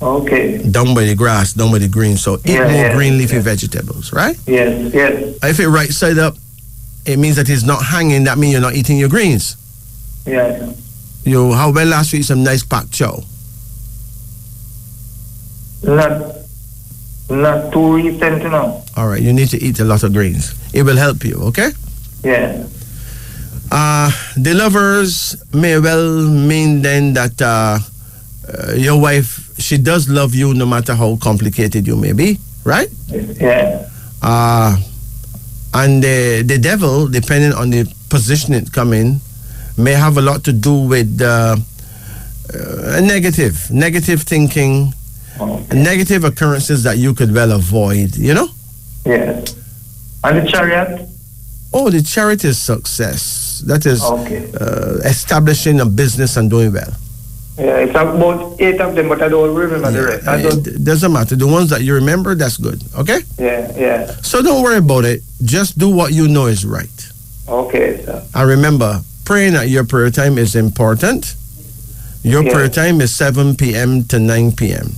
Okay. Down by the grass, down by the greens. So eat more green leafy vegetables, right? Yes. If it right side up, it means that he's not hanging. That means you're not eating your greens. Yes. You how well last week some nice pak chow? Not too recent now. All right, you need to eat a lot of greens. It will help you, okay? Yeah. The lovers may well mean then that your wife, she does love you no matter how complicated you may be, right? Yeah. And the devil, depending on the position it come in, may have a lot to do with negative thinking, negative occurrences that you could well avoid, you know? Yes. And the chariot? Oh, the chariot is success. That is establishing a business and doing well. Yeah, it's about 8 of them, but I don't remember the rest. It doesn't matter. The ones that you remember, that's good. Okay? Yeah. So don't worry about it. Just do what you know is right. Okay, sir. And remember, praying at your prayer time is important. Your prayer time is 7 p.m. to 9 p.m.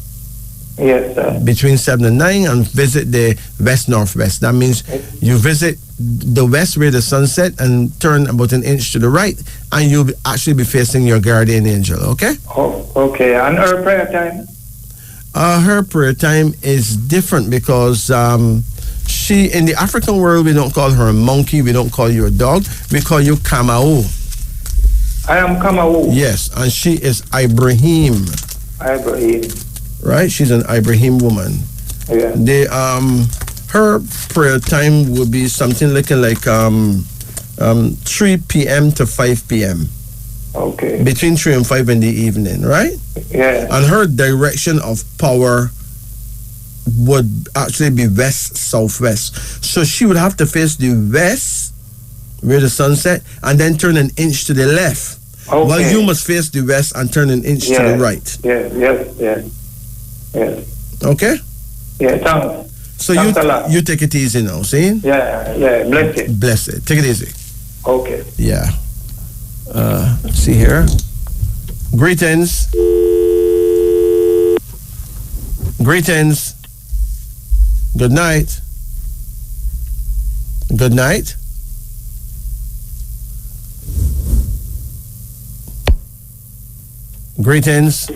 Yes, sir. Between 7 and 9, and visit the west-northwest. That means you visit the west where the sun set and turn about an inch to the right, and you'll actually be facing your guardian angel, okay? Oh, okay. And her prayer time? Her prayer time is different because she, in the African world, we don't call her a monkey, we don't call you a dog, we call you Kamau. I am Kamau. Yes, and she is Ibrahim. Right? She's an Ibrahim woman. Yeah. Her prayer time would be something like 3 p.m. to 5 p.m. Okay. Between 3 and 5 in the evening, right? Yeah. And her direction of power would actually be west-southwest. So she would have to face the west, where the sun set, and then turn an inch to the left. Okay. Well, you must face the west and turn an inch to the right. Yes. Okay? Yeah, thanks. So Thanks a lot. you take it easy now, see? Yeah, bless it. Bless it. Take it easy. Okay. Yeah. See here. Greetings. Greetings. Good night. Good night. Greetings.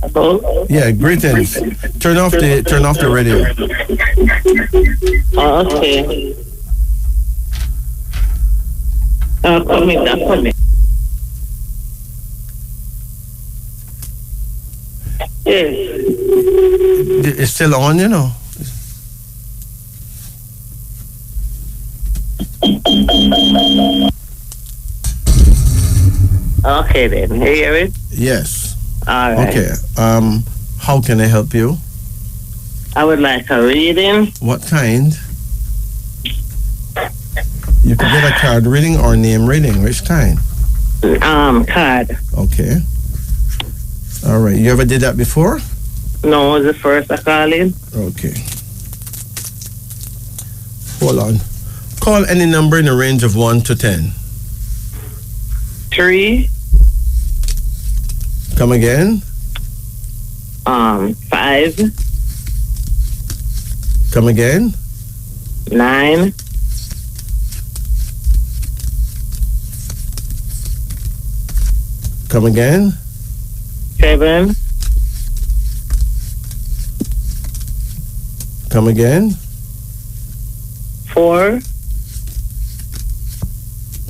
Hello? Yeah, greetings. Turn off the radio. Oh, okay. Come in. Yes. It's still on, you know. Okay then. You hear it? Yes. All right. Okay. How can I help you? I would like a reading. What kind? You can get a card reading or name reading. Which kind? Card. Okay. All right. You ever did that before? No, it's the first I call in. Okay. Hold on. Call any number in a range of 1 to 10. 3. Come again. 5. Come again. 9. Come again. 7. Come again. 4.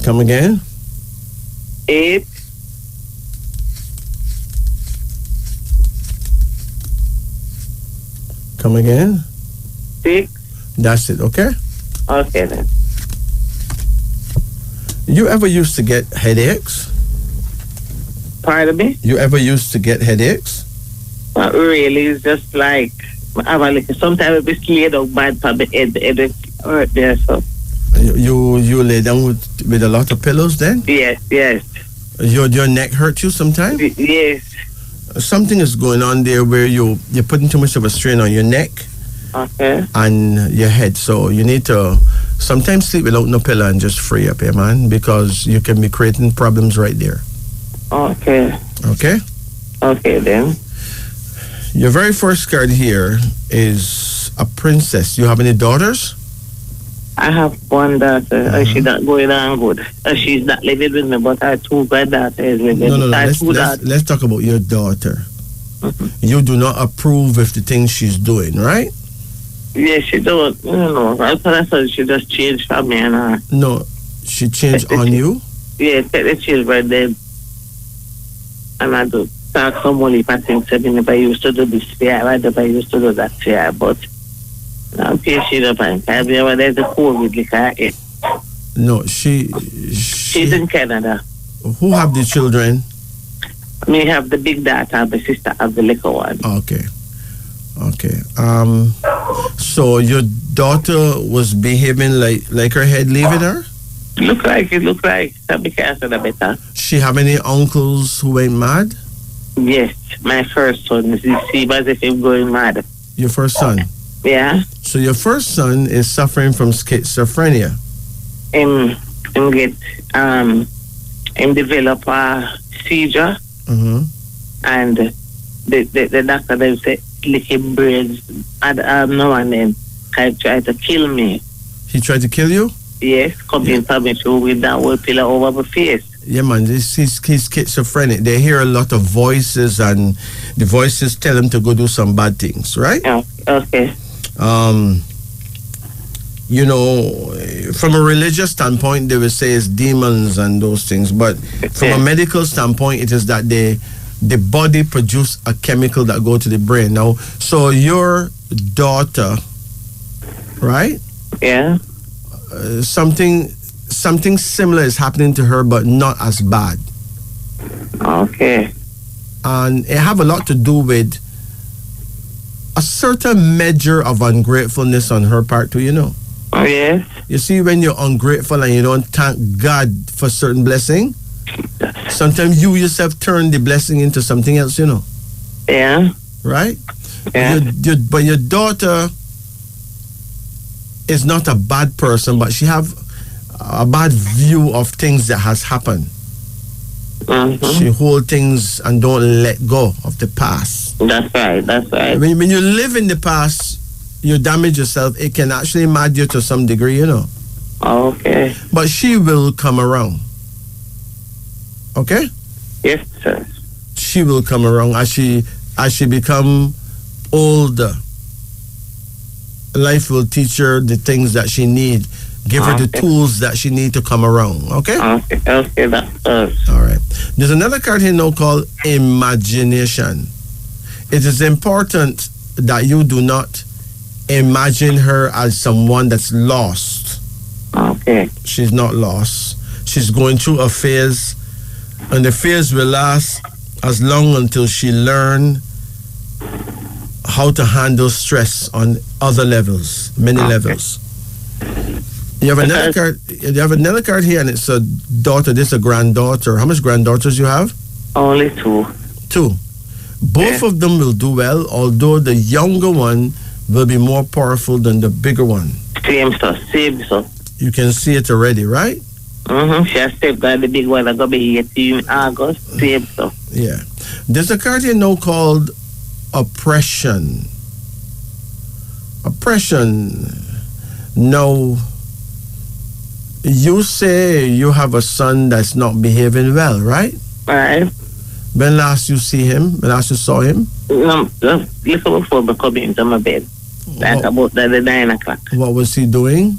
Come again. 8. Come again. 6. That's it, okay? Okay then. You ever used to get headaches? Pardon me? You ever used to get headaches? Not really. It's just like I have a little. Sometimes it be laid out bad for the head. The head hurt there. So You lay down with a lot of pillows then? yes. Your neck hurt you sometimes? Yes. Something is going on there where you're putting too much of a strain on your neck Okay. and your head. So you need to sometimes sleep without no pillow and just free up, yeah, man, because you can be creating problems right there. Okay. Okay? Okay then. Your very first card here is a princess. You have any daughters? I have one daughter. She's not going on good. She's not living with me, but I have 2 granddaughters with me. No. Let's talk about your daughter. Mm-hmm. You do not approve of the things she's doing, right? Yes, she don't. I thought she just changed from me and No, she changed on you? yeah, take the children then. And I do talk some money if I think something if I used to do this fair, I used to do that fair, but now patient up and can't be over there the COVID like No, she's in Canada. Who have the children? Me have the big daughter, and my sister have the little one. Okay. So your daughter was behaving like her head leaving her? Look like that because of the better. She have any uncles who went mad? Yes, my first son. He seems as if he's going mad. Your first son? Yeah. So your first son is suffering from schizophrenia. Him develop a seizure. Mm-hmm. And the doctor then say lick him brains and now and then try to kill me. He tried to kill you? Yes, come in for me too with that whole pillar over my face. Yeah, man, he's schizophrenic. They hear a lot of voices and the voices tell him to go do some bad things, right? Oh, okay. You know, from a religious standpoint, they will say it's demons and those things. But from a medical standpoint, it is that the body produce a chemical that go to the brain. Now, so your daughter, right? Yeah. Something similar is happening to her, but not as bad. Okay. And it have a lot to do with a certain measure of ungratefulness on her part too, you know. Oh, yes. You see, when you're ungrateful and you don't thank God for certain blessing, sometimes you yourself turn the blessing into something else, you know. Yeah. Right? Yeah. But your daughter is not a bad person, but she have a bad view of things that has happened. She hold things and don't let go of the past. That's right. When you live in the past, you damage yourself. It can actually mad you to some degree, you know. Okay. But she will come around. Okay? Yes, sir. She will come around as she become older. Life will teach her the things that she need. Give her the tools that she need to come around. Okay? Okay, that's all right. There's another card here now called imagination. It is important that you do not imagine her as someone that's lost. Okay. She's not lost. She's going through a phase, and the phase will last as long until she learn how to handle stress on other levels, many levels. You have another card. You have another card here, and it's a daughter. This is a granddaughter. How much granddaughters you have? Only 2. 2. Both of them will do well, although the younger one will be more powerful than the bigger one. Same stuff. You can see it already, right? She has safeguard the big one that gonna be here in August. Same stuff. Yeah. There's a card here now called oppression. Oppression. Now, you say you have a son that's not behaving well, right? Right. When last you see him? When last you saw him? No, just little before I come into my bed. Like about the 9 o'clock. What was he doing?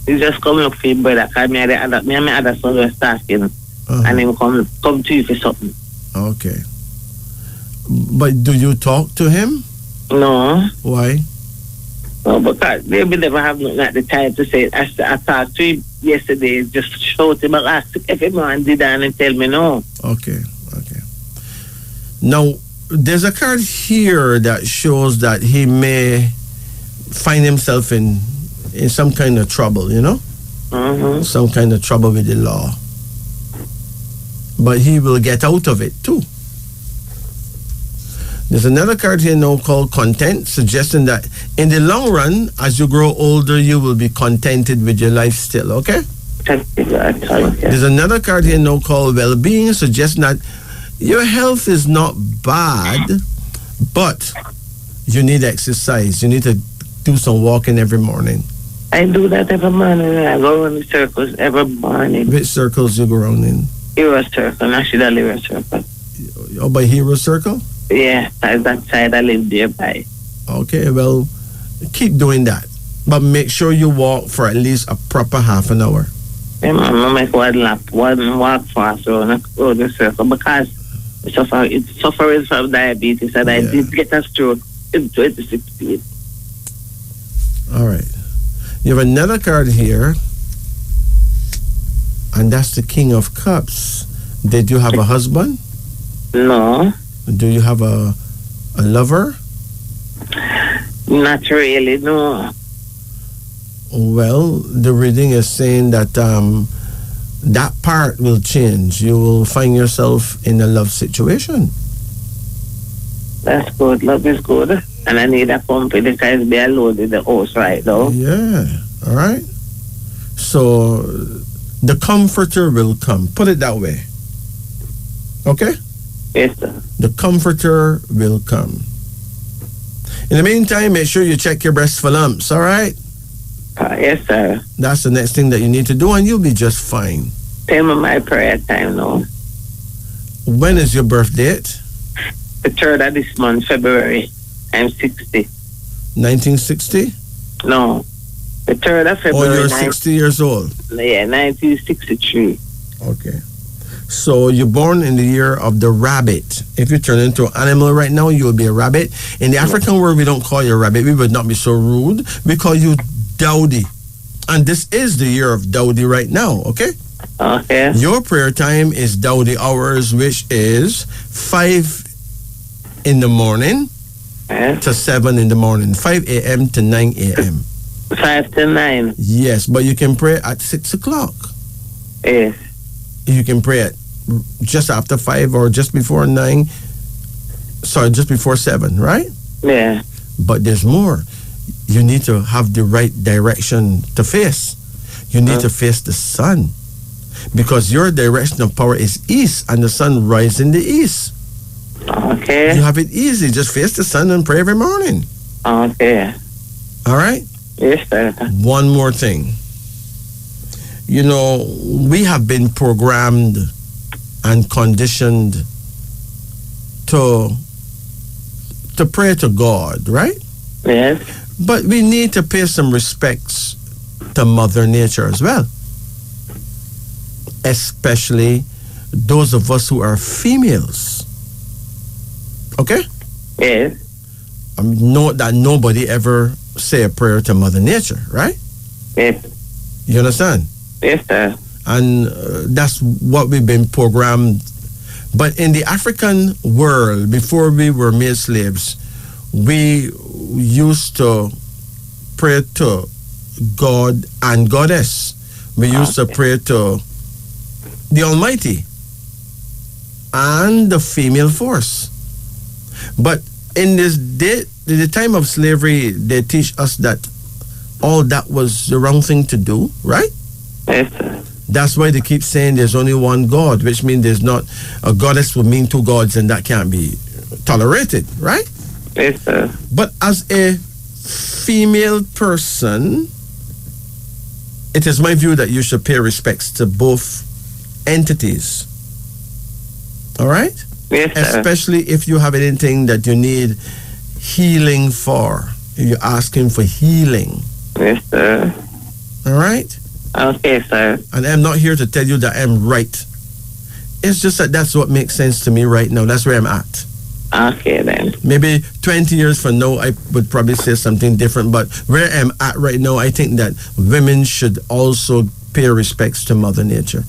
He just come look for his brother. Cause me and my other son were starting. And him come to you for something. Okay. But do you talk to him? No. Why? No, because they will never have nothing at the time to say. I talked to him yesterday, just shout him and ask if everyone did that and tell me no. Okay. Now, there's a card here that shows that he may find himself in some kind of trouble, you know? Some kind of trouble with the law. But he will get out of it too. There's another card here now called content, suggesting that in the long run, as you grow older, you will be contented with your life still, okay? There's another card here now called well-being, suggesting that your health is not bad, but you need exercise. You need to do some walking every morning. I do that every morning. I go around the circles every morning. Which circles you go around in? Hero Circle, National Hero Circle. Oh, by Hero Circle? Yeah, that side I live nearby. Okay, well, keep doing that. But make sure you walk for at least a proper half an hour. Yeah, man, I make one walk fast around the circle because it's suffering from diabetes and I did get a stroke in 2016. All right. You have another card here, and that's the King of Cups. Did you have a husband? No. Do you have a lover? Not really, no. Well, the reading is saying that that part will change. You will find yourself in a love situation. That's good. Love is good. And I need a company because be alone in the house right now. Yeah. All right. So the comforter will come. Put it that way. Okay? Yes, sir. The comforter will come. In the meantime, make sure you check your breast for lumps, all right? Yes, sir. That's the next thing that you need to do, and you'll be just fine. Tell me my prayer time now. When is your birth date? The 3rd of this month, February. I'm 60. 1960? No. The 3rd of February. Oh, you're 60 years old? Yeah, 1963. Okay. So you're born in the year of the rabbit. If you turn into an animal right now, you will be a rabbit. In the African world, we don't call you a rabbit. We would not be so rude. We call you Dowdy. And this is the year of Dowdy right now, okay? Okay. Your prayer time is Dowdy hours, which is 5 in the morning to 7 in the morning. 5 a.m. to 9 a.m. 5 to 9? Yes, but you can pray at 6 o'clock. Yes. You can pray at just after 5 or just before 9. Sorry, just before 7, right? Yeah. But there's more. You need to have the right direction to face. You need to face the sun. Because your direction of power is east and the sun rises in the east. Okay. You have it easy. Just face the sun and pray every morning. Okay. All right? Yes, sir. One more thing. You know, we have been programmed and conditioned to pray to God, right? Yes. But we need to pay some respects to Mother Nature as well. Especially those of us who are females. Okay? Yes. Note that nobody ever say a prayer to Mother Nature, right? Yes. You understand? Yes, sir. And that's what we've been programmed. But in the African world, before we were made slaves, we used to pray to God and Goddess. We used to pray to the Almighty and the female force. But in this day, the time of slavery, they teach us that all that was the wrong thing to do, right? Yes, sir. That's why they keep saying there's only one God, which means there's not a goddess would mean two gods, and that can't be tolerated, right? Yes, sir. But as a female person, it is my view that you should pay respects to both entities. All right? Yes, sir. Especially if you have anything that you need healing for. If you're asking for healing. Yes, sir. All right? Okay, sir. And I'm not here to tell you that I'm right. It's just that that's what makes sense to me right now. That's where I'm at. Okay, then. Maybe 20 years from now, I would probably say something different. But where I'm at right now, I think that women should also pay respects to Mother Nature.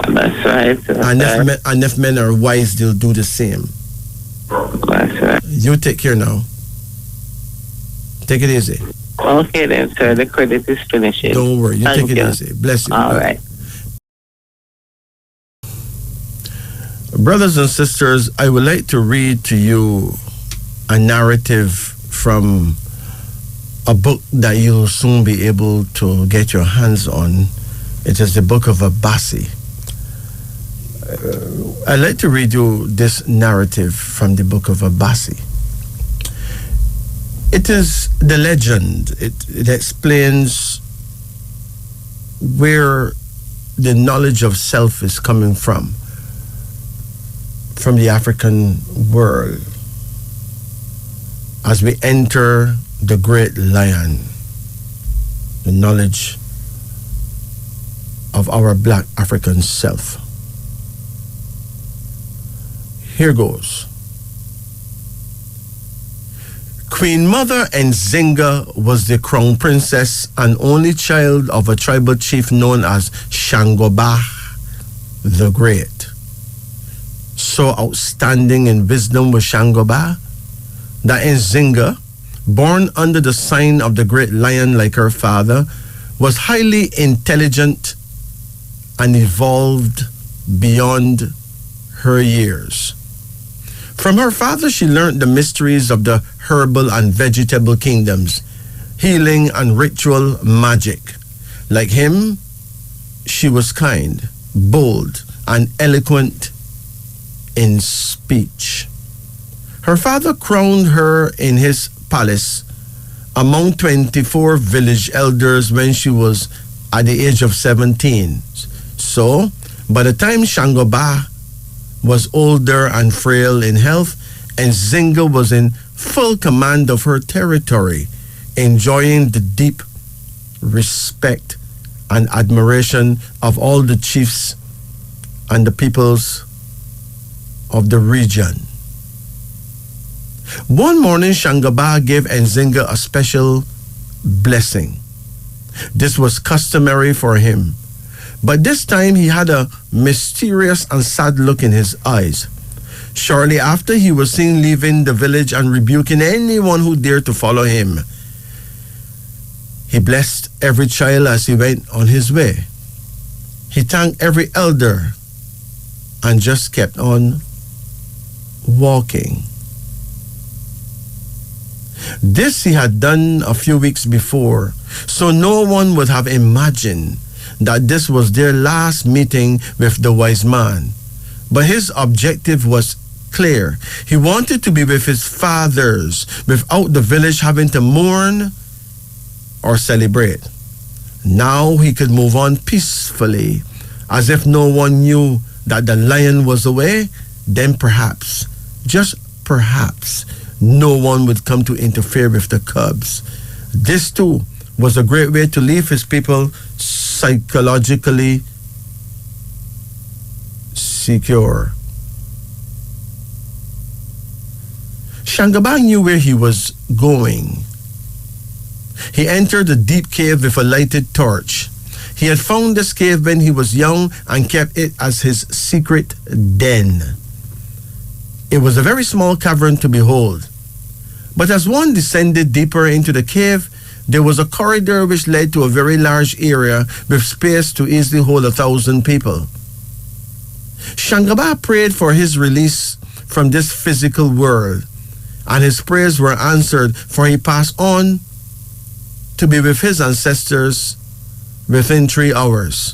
That's right, sir. And if men are wise, they'll do the same. That's right. You take care now. Take it easy. Okay, then, sir. The credit is finishing. Don't worry. You Thank take it you. easy. Bless you. All Bye. right. Brothers and sisters, I would like to read to you a narrative from a book that you'll soon be able to get your hands on. It is the book of Abasi. I'd like to read you this narrative from the book of Abasi. It is the legend. It explains where the knowledge of self is coming from the African world as we enter the great lion, the knowledge of our black African self. Here goes. Queen Mother Nzinga was the crown princess and only child of a tribal chief known as Shangoba the Great. So outstanding in wisdom was Shangoba that Nzinga, born under the sign of the great lion like her father, was highly intelligent and evolved beyond her years. From her father, she learned the mysteries of the herbal and vegetable kingdoms, healing and ritual magic. Like him, she was kind, bold, and eloquent in speech. Her father crowned her in his palace among 24 village elders when she was at the age of 17. So, by the time Shangoba was older and frail in health, and Nzinga was in full command of her territory, enjoying the deep respect and admiration of all the chiefs and the peoples of the region. One morning, Shangoba gave Nzinga a special blessing. This was customary for him, but this time he had a mysterious and sad look in his eyes. Shortly after, he was seen leaving the village and rebuking anyone who dared to follow him. He blessed every child as he went on his way. He thanked every elder and just kept on walking. This he had done a few weeks before, so no one would have imagined that this was their last meeting with the wise man. But his objective was clear. He wanted to be with his fathers without the village having to mourn or celebrate. Now he could move on peacefully, as if no one knew that the lion was away. Then perhaps, just perhaps, no one would come to interfere with the cubs. This too was a great way to leave his people psychologically secure. Shangaba knew where he was going. He entered a deep cave with a lighted torch. He had found this cave when he was young and kept it as his secret den. It was a very small cavern to behold. But as one descended deeper into the cave, there was a corridor which led to a very large area with space to easily hold 1,000 people. Shangaba prayed for his release from this physical world, and his prayers were answered, for he passed on to be with his ancestors within 3 hours.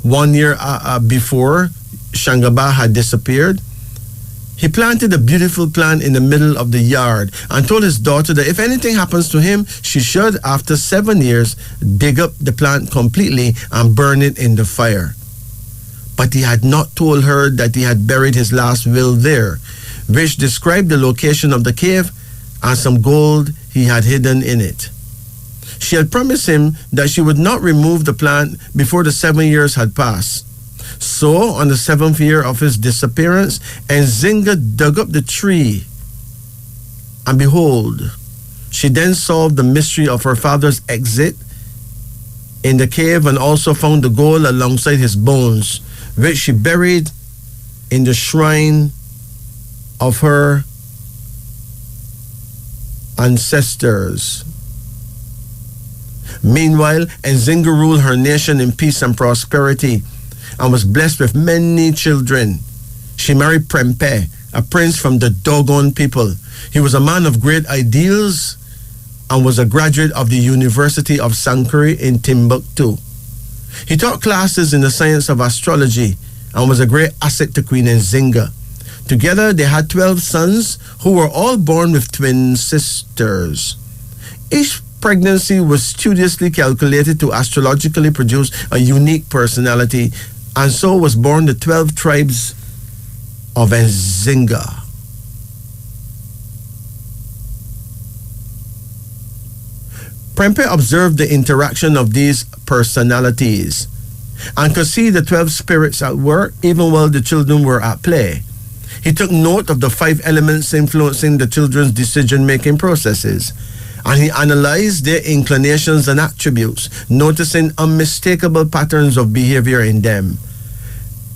1 year before Shangaba had disappeared, he planted a beautiful plant in the middle of the yard and told his daughter that if anything happens to him, she should, after 7 years, dig up the plant completely and burn it in the fire. But he had not told her that he had buried his last will there, which described the location of the cave and some gold he had hidden in it. She had promised him that she would not remove the plant before the 7 years had passed. So, on the 7th year of his disappearance, Nzinga dug up the tree, and behold, she then solved the mystery of her father's exit in the cave and also found the gold alongside his bones, which she buried in the shrine of her ancestors. Meanwhile, Nzinga ruled her nation in peace and prosperity and was blessed with many children. She married Prempe, a prince from the Dogon people. He was a man of great ideals and was a graduate of the University of Sankore in Timbuktu. He taught classes in the science of astrology and was a great asset to Queen Nzinga. Together, they had 12 sons who were all born with twin sisters. Each pregnancy was studiously calculated to astrologically produce a unique personality, and so was born the 12 tribes of Nzinga. Prempe observed the interaction of these personalities and could see the 12 spirits at work even while the children were at play. He took note of the 5 elements influencing the children's decision-making processes, and he analyzed their inclinations and attributes, noticing unmistakable patterns of behavior in them.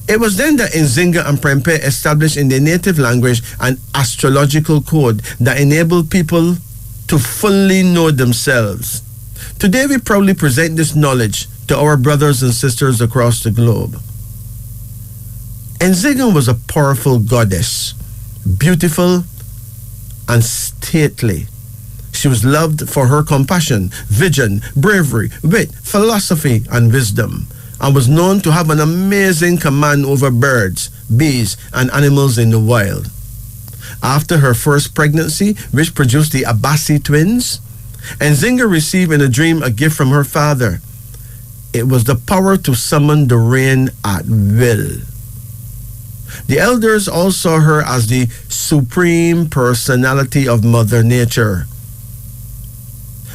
It was then that Nzinga and Prempe established in their native language an astrological code that enabled people to fully know themselves. Today we proudly present this knowledge to our brothers and sisters across the globe. Nzinga was a powerful goddess, beautiful and stately. She was loved for her compassion, vision, bravery, wit, philosophy, and wisdom, and was known to have an amazing command over birds, bees, and animals in the wild. After her first pregnancy, which produced the Abasi twins, Nzinga received in a dream a gift from her father. It was the power to summon the rain at will. The elders all saw her as the supreme personality of Mother Nature.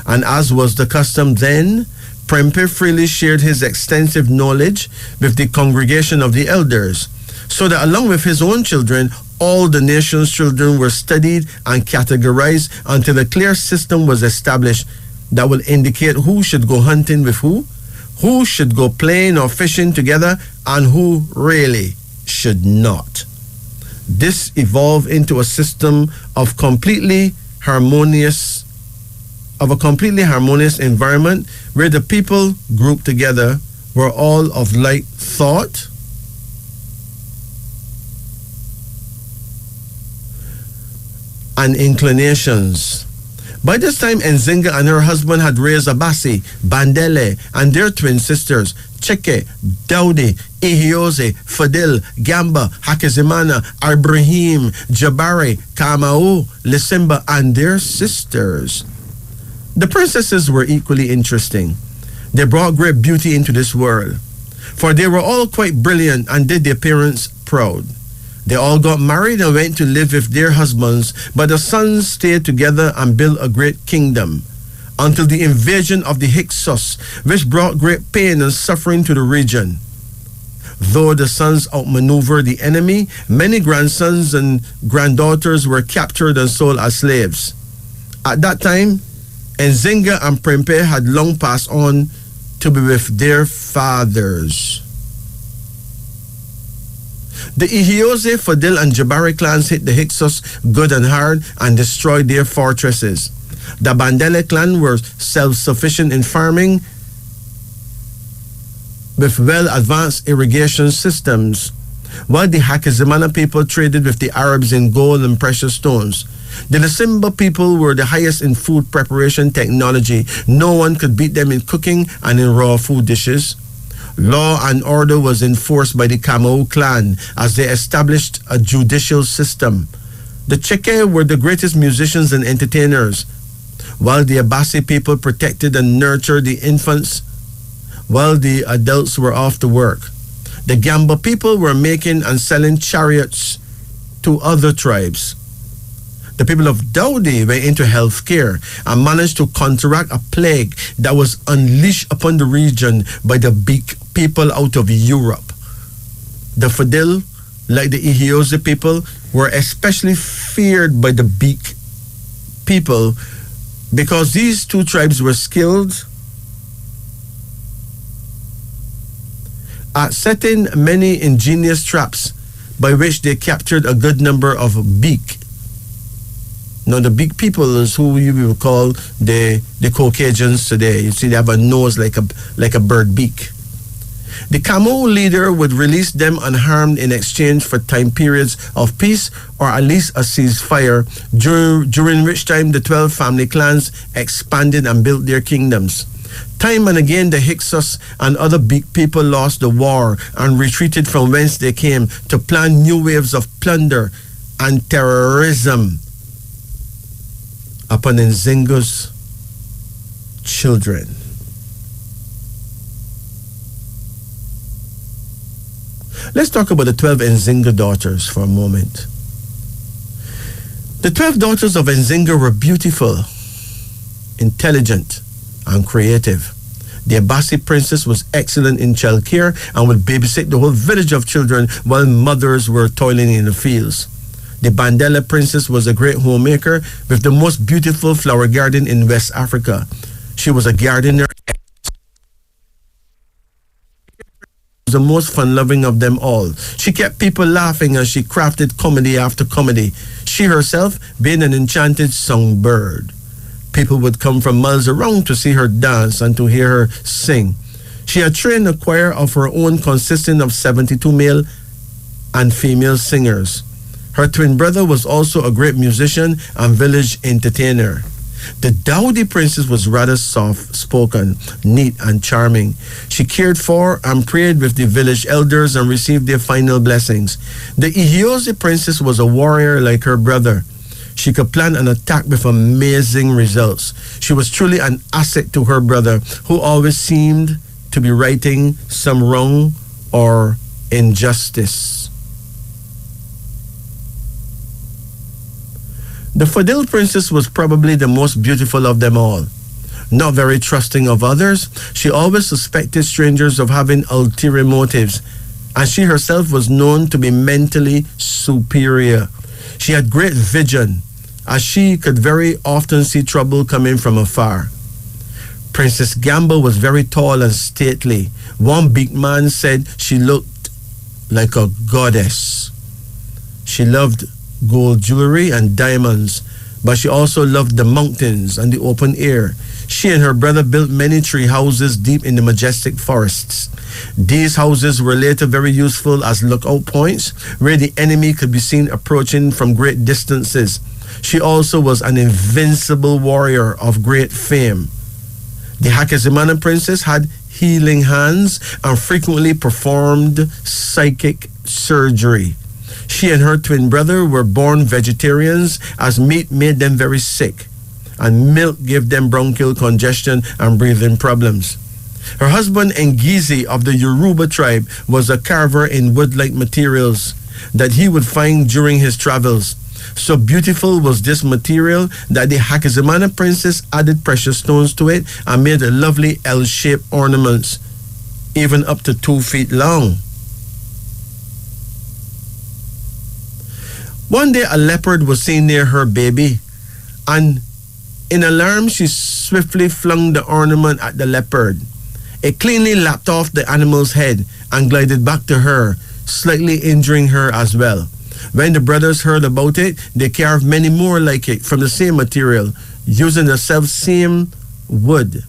And as was the custom then, Prempe freely shared his extensive knowledge with the congregation of the elders, so that along with his own children, all the nation's children were studied and categorized until a clear system was established that will indicate who should go hunting with who should go playing or fishing together, and who really should not. This evolved into a system of a completely harmonious environment where the people grouped together were all of like thought, and inclinations. By this time, Nzinga and her husband had raised Abasi, Bandele, and their twin sisters, Cheke, Daudi, Ihiose, Fadil, Gamba, Hakizimana, Ibrahim, Jabari, Kamau, Lisimba, and their sisters. The princesses were equally interesting. They brought great beauty into this world, for they were all quite brilliant and did their parents proud. They all got married and went to live with their husbands, but the sons stayed together and built a great kingdom until the invasion of the Hyksos, which brought great pain and suffering to the region. Though the sons outmaneuvered the enemy, many grandsons and granddaughters were captured and sold as slaves. At that time, Nzinga and Prempe had long passed on to be with their fathers. The Ihiose, Fadil, and Jabari clans hit the Hyksos good and hard and destroyed their fortresses. The Bandele clan were self-sufficient in farming with well-advanced irrigation systems, while the Hakizimana people traded with the Arabs in gold and precious stones. The Lisimba people were the highest in food preparation technology. No one could beat them in cooking and in raw food dishes. Law and order was enforced by the Kamau clan as they established a judicial system. The Cheke were the greatest musicians and entertainers, while the Abasi people protected and nurtured the infants while the adults were off to work. The Gamba people were making and selling chariots to other tribes. The people of Daudi went into healthcare and managed to counteract a plague that was unleashed upon the region by the big people out of Europe. The Fadil, like the Ihiose people, were especially feared by the big people because these two tribes were skilled at setting many ingenious traps by which they captured a good number of beak. Now, the big people is who you will call the Caucasians today. You see, they have a nose like a bird beak. The Kamau leader would release them unharmed in exchange for time periods of peace or at least a ceasefire, during which time the 12 family clans expanded and built their kingdoms. Time and again, the Hyksos and other big people lost the war and retreated from whence they came to plan new waves of plunder and terrorism upon Nzinga's children. Let's talk about the 12 Nzinga daughters for a moment. The 12 daughters of Nzinga were beautiful, intelligent, and creative. The Abasi princess was excellent in child care and would babysit the whole village of children while mothers were toiling in the fields. The Bandele princess was a great homemaker with the most beautiful flower garden in West Africa. She was a gardener. Was the most fun-loving of them all. She kept people laughing as she crafted comedy after comedy. She herself being an enchanted songbird. People would come from miles around to see her dance and to hear her sing. She had trained a choir of her own consisting of 72 male and female singers. Her twin brother was also a great musician and village entertainer. The Daudi princess was rather soft-spoken, neat, and charming. She cared for and prayed with the village elders and received their final blessings. The Ihiose princess was a warrior like her brother. She could plan an attack with amazing results. She was truly an asset to her brother, who always seemed to be righting some wrong or injustice. The Fadil princess was probably the most beautiful of them all. Not very trusting of others, she always suspected strangers of having ulterior motives, and she herself was known to be mentally superior. She had great vision, as she could very often see trouble coming from afar. Princess Gamba was very tall and stately. One big man said she looked like a goddess. She loved gold jewelry and diamonds, but she also loved the mountains and the open air. She and her brother built many tree houses deep in the majestic forests. These houses were later very useful as lookout points where the enemy could be seen approaching from great distances. She also was an invincible warrior of great fame. The Hakizimana princess had healing hands and frequently performed psychic surgery. She and her twin brother were born vegetarians, as meat made them very sick, and milk gave them bronchial congestion and breathing problems. Her husband Ngizi of the Yoruba tribe was a carver in wood-like materials that he would find during his travels. So beautiful was this material that the Hakizimana princess added precious stones to it and made lovely L-shaped ornaments, even up to 2 feet long. One day a leopard was seen near her baby, and in alarm she swiftly flung the ornament at the leopard. It cleanly lapped off the animal's head and glided back to her, slightly injuring her as well. When the brothers heard about it, they carved many more like it from the same material, using the self-same wood,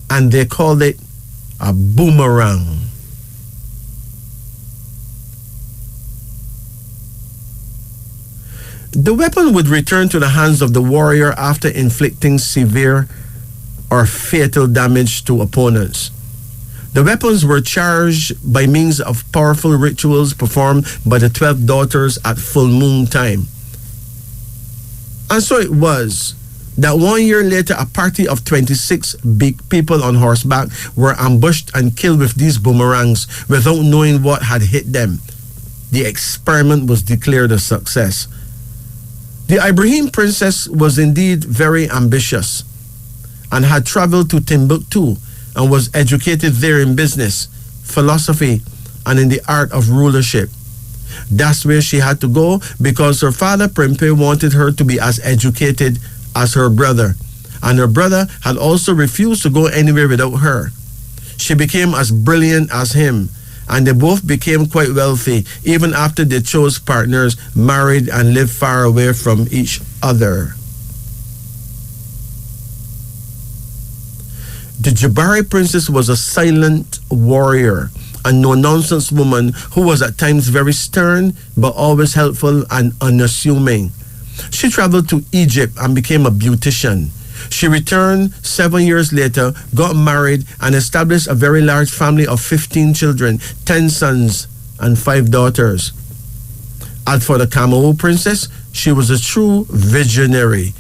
and they called it a boomerang. The weapon would return to the hands of the warrior after inflicting severe or fatal damage to opponents. The weapons were charged by means of powerful rituals performed by the 12 daughters at full moon time. And so it was that 1 year later, a party of 26 big people on horseback were ambushed and killed with these boomerangs without knowing what had hit them. The experiment was declared a success. The Ibrahim princess was indeed very ambitious and had traveled to Timbuktu and was educated there in business, philosophy, and in the art of rulership. That's where she had to go because her father Prempe wanted her to be as educated as her brother, and her brother had also refused to go anywhere without her. She became as brilliant as him, and they both became quite wealthy even after they chose partners, married, and lived far away from each other. The Jabari princess was a silent warrior, a no-nonsense woman who was at times very stern but always helpful and unassuming. She traveled to Egypt and became a beautician. She returned 7 years later, got married, and established a very large family of 15 children, 10 sons and 5 daughters. As for the Kamau princess, she was a true visionary.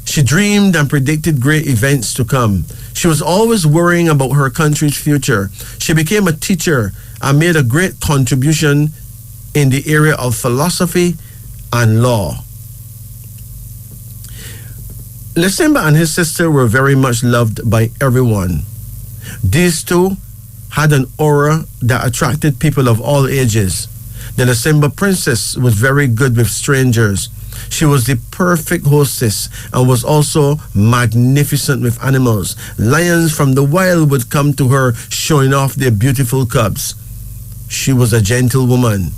She dreamed and predicted great events to come. She was always worrying about her country's future. She became a teacher and made a great contribution in the area of philosophy and law. Lesimba and his sister were very much loved by everyone. These two had an aura that attracted people of all ages. The Lesimba princess was very good with strangers. She was the perfect hostess and was also magnificent with animals. Lions from the wild would come to her, showing off their beautiful cubs. She was a gentle woman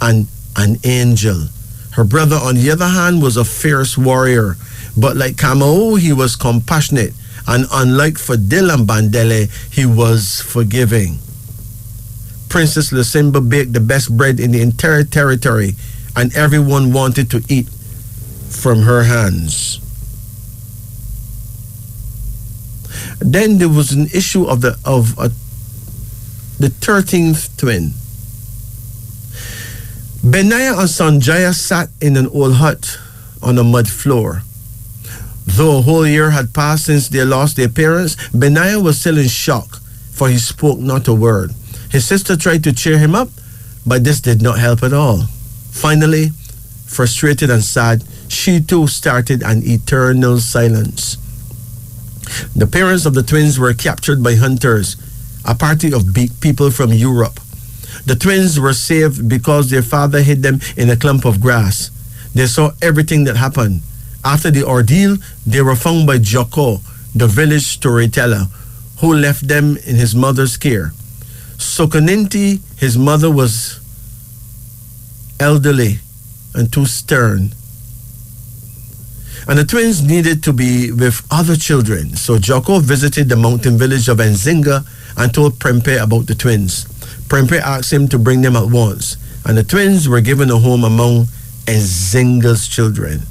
and an angel. Her brother, on the other hand, was a fierce warrior. But like Kamau, he was compassionate, and unlike Fadil and Bandele, he was forgiving. Princess Lesimba baked the best bread in the entire territory, and everyone wanted to eat from her hands. Then there was an issue of the 13th twin. Benaya and Sanjaya sat in an old hut on a mud floor. Though a whole year had passed since they lost their parents, Benaya was still in shock, for he spoke not a word. His sister tried to cheer him up, but this did not help at all. Finally, frustrated and sad, she too started an eternal silence. The parents of the twins were captured by hunters, a party of big people from Europe. The twins were saved because their father hid them in a clump of grass. They saw everything that happened. After the ordeal, they were found by Joko, the village storyteller, who left them in his mother's care. Sokoninti, his mother, was elderly and too stern, and the twins needed to be with other children. So Joko visited the mountain village of Nzinga and told Prempe about the twins. Prempe asked him to bring them at once, and the twins were given a home among Nzinga's children.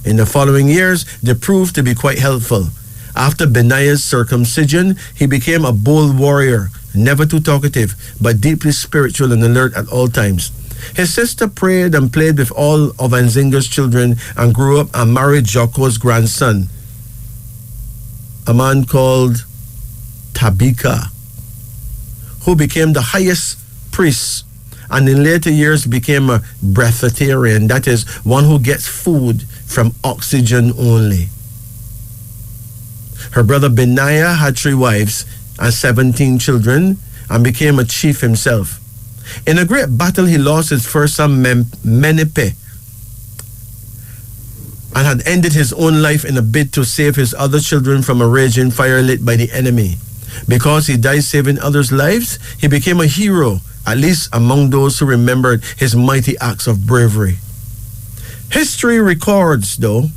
In the following years, they proved to be quite helpful. After Benaiah's circumcision, he became a bold warrior, never too talkative, but deeply spiritual and alert at all times. His sister prayed and played with all of Nzinga's children and grew up and married Joko's grandson, a man called Tabika, who became the highest priest and in later years became a breatharian, that is, one who gets food from oxygen only. Her brother Benaiah had 3 wives and 17 children and became a chief himself. In a great battle, he lost his first son Menepe and had ended his own life in a bid to save his other children from a raging fire lit by the enemy. Because he died saving others' lives, he became a hero, at least among those who remembered his mighty acts of bravery. History records, though,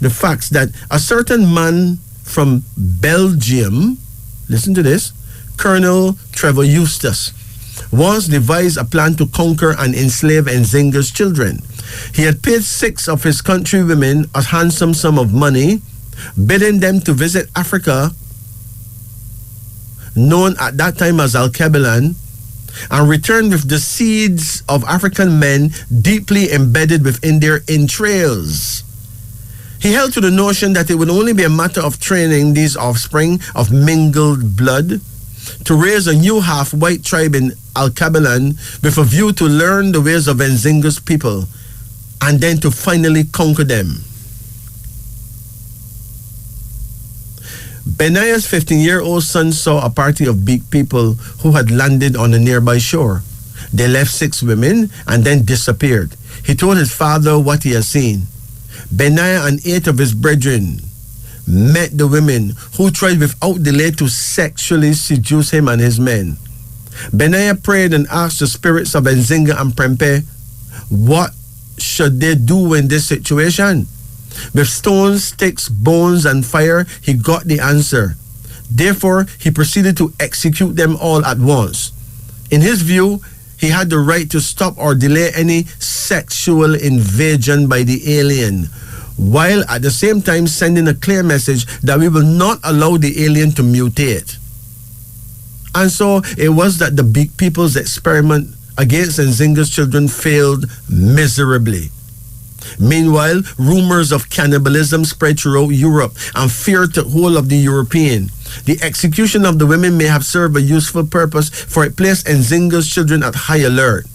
the facts that a certain man from Belgium, listen to this, Colonel Trevor Eustace, once devised a plan to conquer and enslave Nzinga's children. He had paid 6 of his countrywomen a handsome sum of money, bidding them to visit Africa, known at that time as Alkebulan, and return with the seeds of African men deeply embedded within their entrails. He held to the notion that it would only be a matter of training these offspring of mingled blood to raise a new half-white tribe in Alkebulan with a view to learn the ways of Nzinga's people and then to finally conquer them. Benaiah's 15-year-old son saw a party of big people who had landed on a nearby shore. They left 6 women and then disappeared. He told his father what he had seen. Benaiah and 8 of his brethren met the women, who tried without delay to sexually seduce him and his men. Benaiah prayed and asked the spirits of Nzinga and Prempeh what should they do in this situation. With stones, sticks, bones, and fire, he got the answer. Therefore, he proceeded to execute them all at once. In his view, he had the right to stop or delay any sexual invasion by the alien, while at the same time sending a clear message that we will not allow the alien to mutate. And so it was that the big people's experiment against Nzinga's children failed miserably. Meanwhile, rumors of cannibalism spread throughout Europe and fear took hold of the European. The execution of the women may have served a useful purpose, for it placed Nzinga's children at high alert.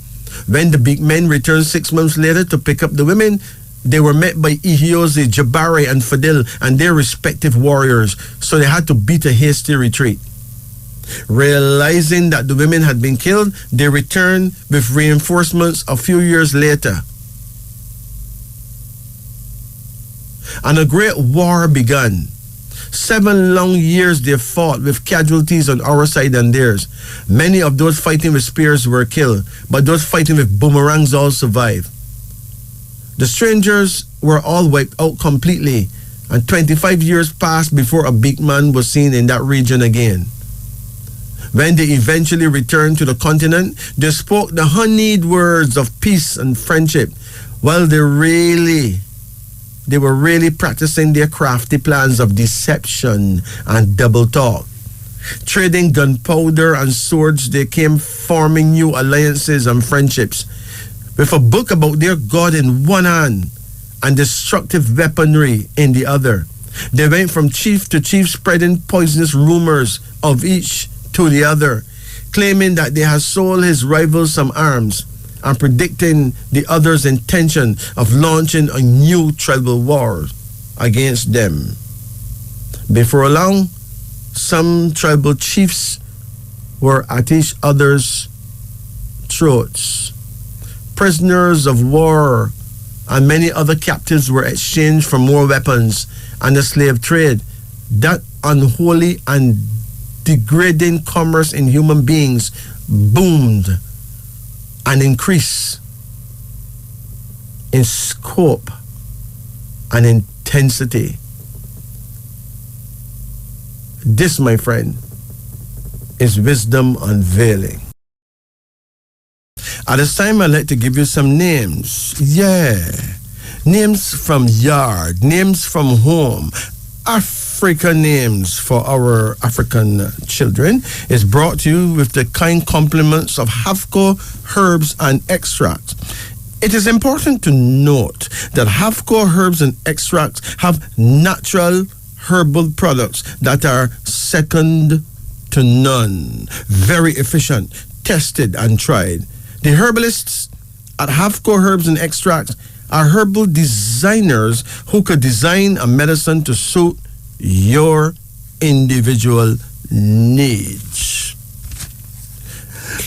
When the big men returned 6 months later to pick up the women, they were met by Ihiozi, Jabari, and Fadil and their respective warriors, so they had to beat a hasty retreat. Realizing that the women had been killed, they returned with reinforcements a few years later. And a great war began. 7 long years they fought, with casualties on our side and theirs. Many of those fighting with spears were killed, but those fighting with boomerangs all survived. The strangers were all wiped out completely, and 25 years passed before a big man was seen in that region again. When they eventually returned to the continent, they spoke the honeyed words of peace and friendship, while they were really practicing their crafty plans of deception and double talk. Trading gunpowder and swords, they came forming new alliances and friendships. With a book about their God in one hand and destructive weaponry in the other, they went from chief to chief, spreading poisonous rumors of each to the other, claiming that they had sold his rivals some arms and predicting the other's intention of launching a new tribal war against them. Before long, some tribal chiefs were at each other's throats. Prisoners of war and many other captives were exchanged for more weapons, and the slave trade, that unholy and degrading commerce in human beings, boomed and increased in scope and intensity. This, my friend, is wisdom unveiling. At this time, I'd like to give you some names. Yeah. names from yard, names from home, African names for our African children is brought to you with the kind compliments of Havco Herbs and Extracts. It is important to note that Havco Herbs and Extracts have natural herbal products that are second to none. Very efficient, tested and tried. The herbalists at Havco Herbs and Extracts are herbal designers who could design a medicine to suit your individual needs.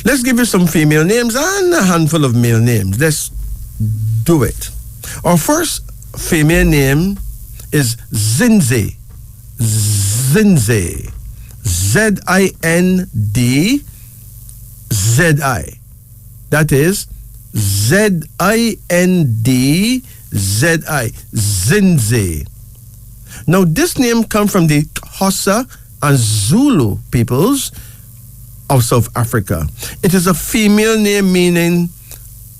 Let's give you some female names and a handful of male names. Let's do it. Our first female name is Zinzi. Zinzi. Z-I-N-D-Z-I. That is Z-I-N-D-Z-I. Zinzi. Now, this name comes from the Xhosa and Zulu peoples of South Africa. It is a female name meaning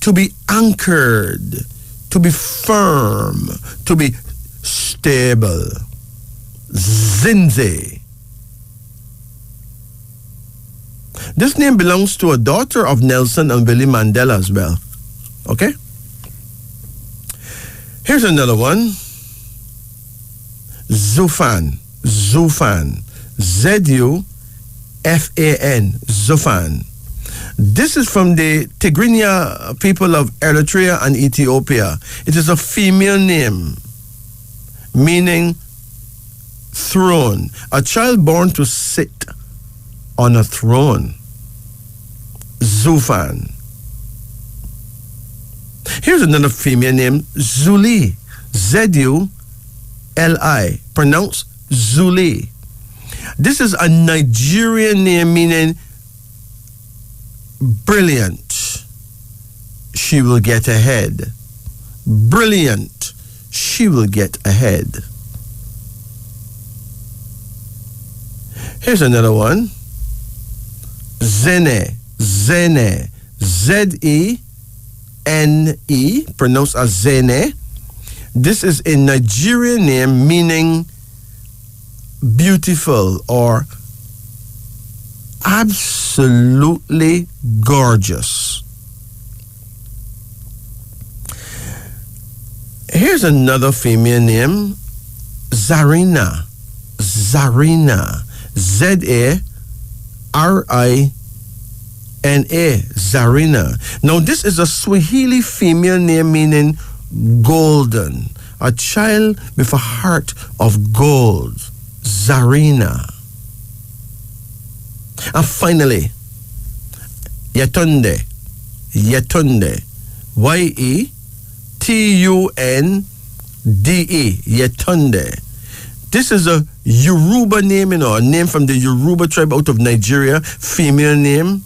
to be anchored, to be firm, to be stable. Zinzi. This name belongs to a daughter of Nelson and Winnie Mandela as well. Okay? Here's another one. Zufan. Zufan. Z-U-F-A-N. Zufan. This is from the Tigrinya people of Eritrea and Ethiopia. It is a female name meaning throne. A child born to sit on a throne. Zufan. Here's another female name, Zuli. Z-U-L-I. Pronounced Zuli. This is a Nigerian name meaning brilliant. She will get ahead. Brilliant. She will get ahead. Here's another one. Zene. Zene. Z-E-N-E. Pronounced as Zene. This is a Nigerian name meaning beautiful or absolutely gorgeous. Here's another female name, Zarina. Zarina. Z-A-R-I-N-A. Zarina. Now, this is a Swahili female name meaning golden. A child with a heart of gold. Zarina. And finally, Yetunde. Yetunde. Y-E-T-U-N-D-E. Yetunde. This is a Yoruba name, a name from the Yoruba tribe out of Nigeria, female name,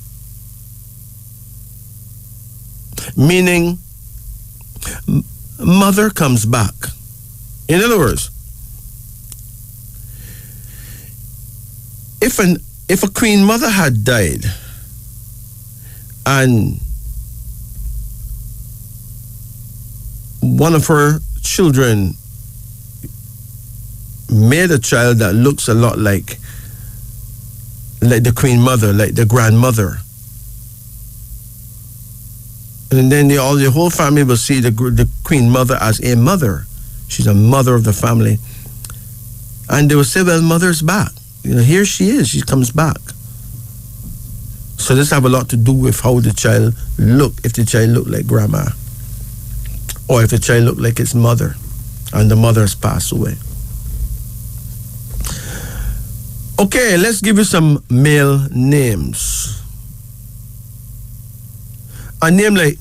meaning mother comes back. In other words, if a queen mother had died and one of her children made a child that looks a lot like the queen mother, like the grandmother, and then the whole family will see the queen mother as a mother. She's a mother of the family, and they will say, "Well, mother's back. Here she is. She comes back." So this have a lot to do with how the child look. If the child look like grandma, or if the child look like his mother, and the mother has passed away. Okay, let's give you some male names. A name like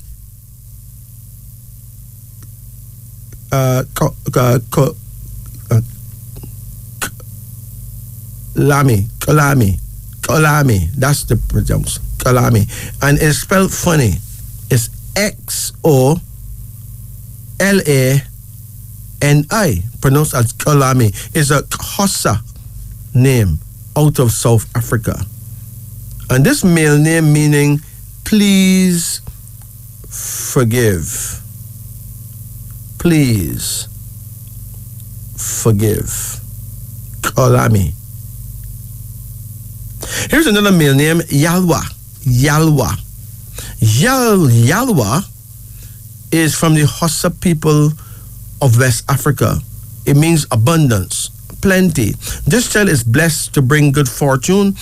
Kalami. That's the pronounce. Kalami. And it's spelled funny. It's X-O-L-A-N-I. Pronounced as Kalami. It's a Xhosa name out of South Africa. And this male name meaning please forgive. please forgive. Kalami. Here's another male name, Yalwa. Yalwa. Yalwa is from the Hausa people of West Africa. It means abundance, plenty. This child is blessed to bring good fortune,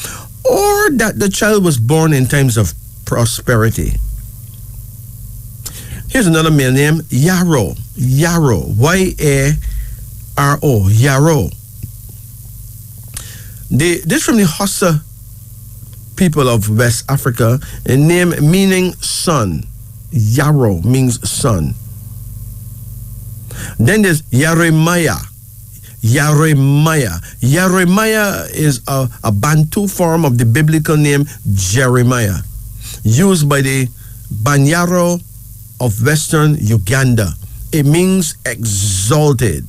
or that the child was born in times of prosperity. Here's another male name, Yaro. Yaro. Y-A-R-O. Yaro. This from the Hausa people of West Africa, a name meaning son. Yaro means son. Then there's Yeremiah. Yeremiah. Yeremiah is a Bantu form of the biblical name Jeremiah, used by the Banyaro of Western Uganda. It means exalted.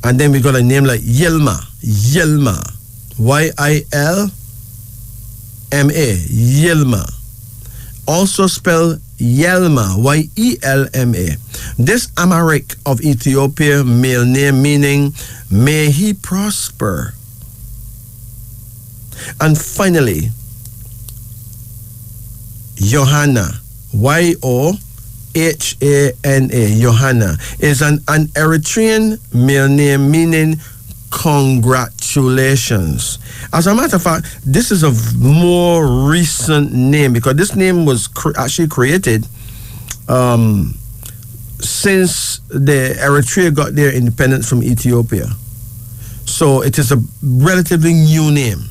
And then we got a name like Yelma. Yelma. Y-I-L-M-A. Yelma. Also spelled Yelma. Y-E-L-M-A. This Amharic of Ethiopia male name meaning may he prosper. And finally, Johanna. Y-O-H-A-N-A. Johanna is an Eritrean male name meaning congratulations. As a matter of fact, this is a more recent name because this name was actually created since the Eritrea got their independence from Ethiopia. So it is a relatively new name.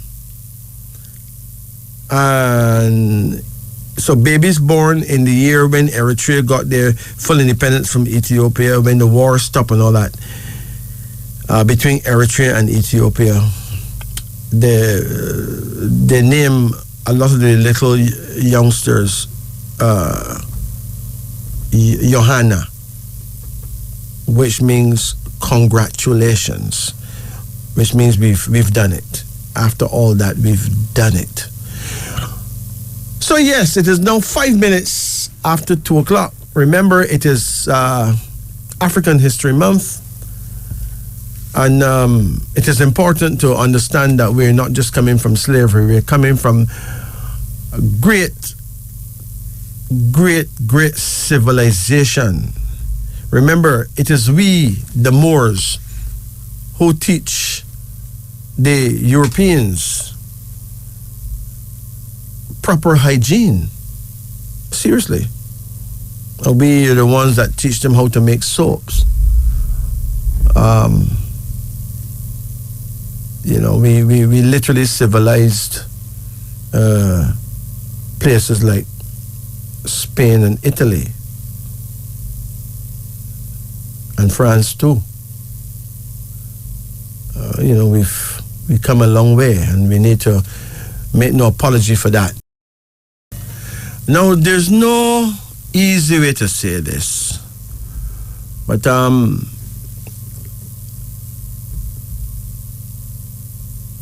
And so babies born in the year when Eritrea got their full independence from Ethiopia, when the war stopped and all that, between Eritrea and Ethiopia, they name a lot of the little youngsters Johanna, which means congratulations, which means we've done it. After all that, we've done it. So yes, it is now 5 minutes after 2 o'clock. Remember, it is African History Month. And it is important to understand that we're not just coming from slavery, we're coming from a great civilization. Remember, it is we, the Moors, who teach the Europeans proper hygiene. Seriously. We are the ones that teach them how to make soaps. We literally civilized places like Spain and Italy and France too. We've come a long way, and we need to make no apology for that. Now, there's no easy way to say this, but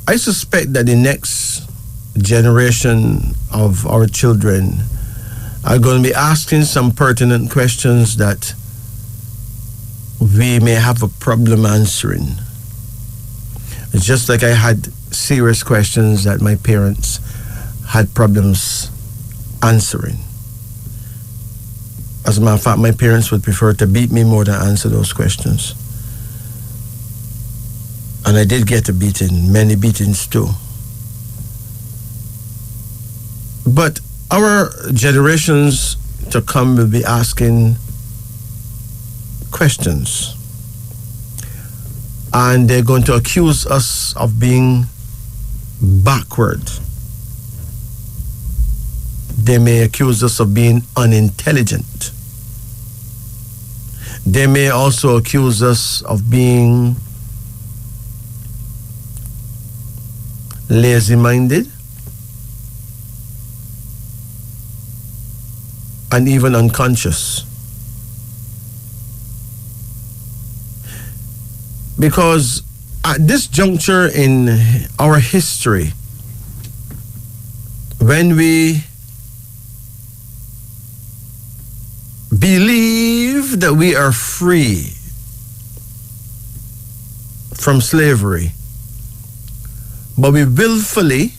I suspect that the next generation of our children are going to be asking some pertinent questions that we may have a problem answering. It's just like I had serious questions that my parents had problems answering. As a matter of fact, my parents would prefer to beat me more than answer those questions. And I did get a beating, many beatings too. But our generations to come will be asking questions. And they're going to accuse us of being backward. They may accuse us of being unintelligent. They may also accuse us of being lazy-minded and even unconscious. Because at this juncture in our history, when we believe believe that we are free from slavery, but we willfully,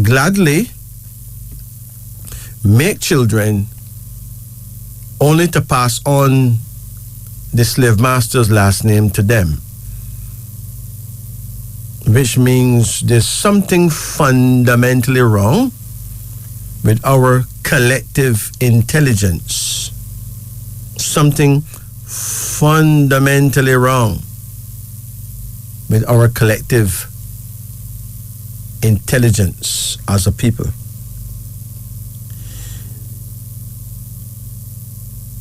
gladly make children only to pass on the slave master's last name to them, which means there's something fundamentally wrong with our collective intelligence. Something fundamentally wrong with our collective intelligence as a people.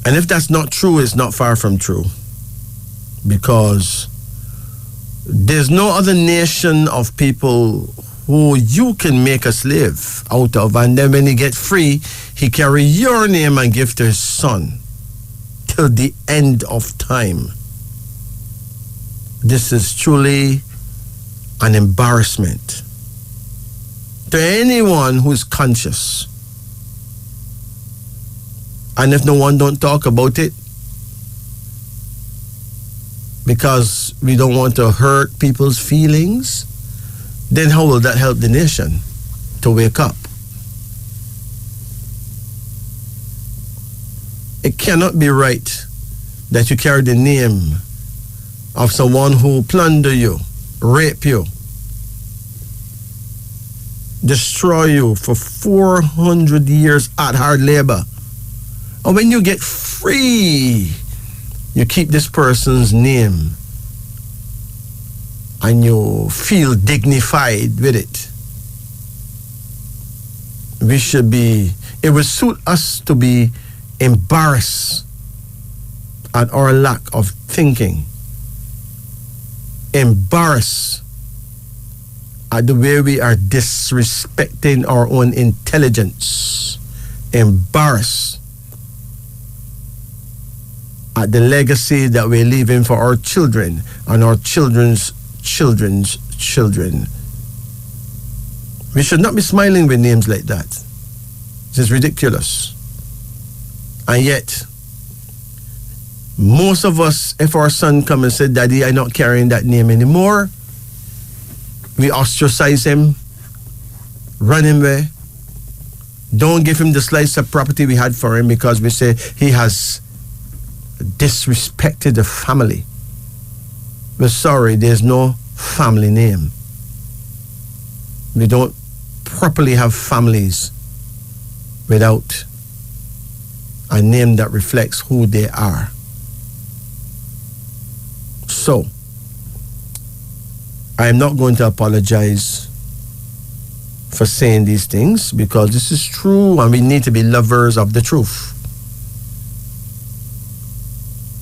And if that's not true, it's not far from true, because there's no other nation of people who you can make a slave out of, and then when he gets free, he carry your name and give to his son till the end of time. This is truly an embarrassment to anyone who is conscious. And if no one don't talk about it, because we don't want to hurt people's feelings, then how will that help the nation to wake up? It cannot be right that you carry the name of someone who plunder you, rape you, destroy you for 400 years at hard labor. And when you get free, you keep this person's name and you feel dignified with it. It would suit us to be embarrassed at our lack of thinking, embarrassed at the way we are disrespecting our own intelligence, embarrassed at the legacy that we're leaving for our children and our children's children's children. We should not be smiling with names like that. This is ridiculous. And yet, most of us, if our son come and say, "Daddy, I'm not carrying that name anymore," we ostracize him, run him away, don't give him the slice of property we had for him because we say he has disrespected the family. We're sorry, there's no family name. We don't properly have families without a name that reflects who they are. So, I'm not going to apologize for saying these things because this is true and we need to be lovers of the truth.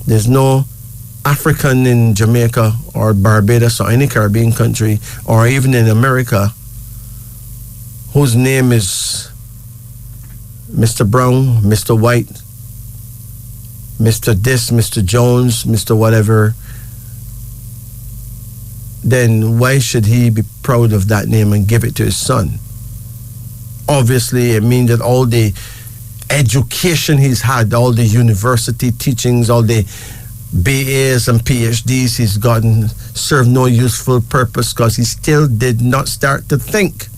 There's no African in Jamaica or Barbados or any Caribbean country or even in America whose name is Mr. Brown, Mr. White, Mr. This, Mr. Jones, Mr. whatever. Then why should he be proud of that name and give it to his son? Obviously, it means that all the education he's had, all the university teachings, all the BAs and PhDs he's gotten serve no useful purpose because he still did not start to think.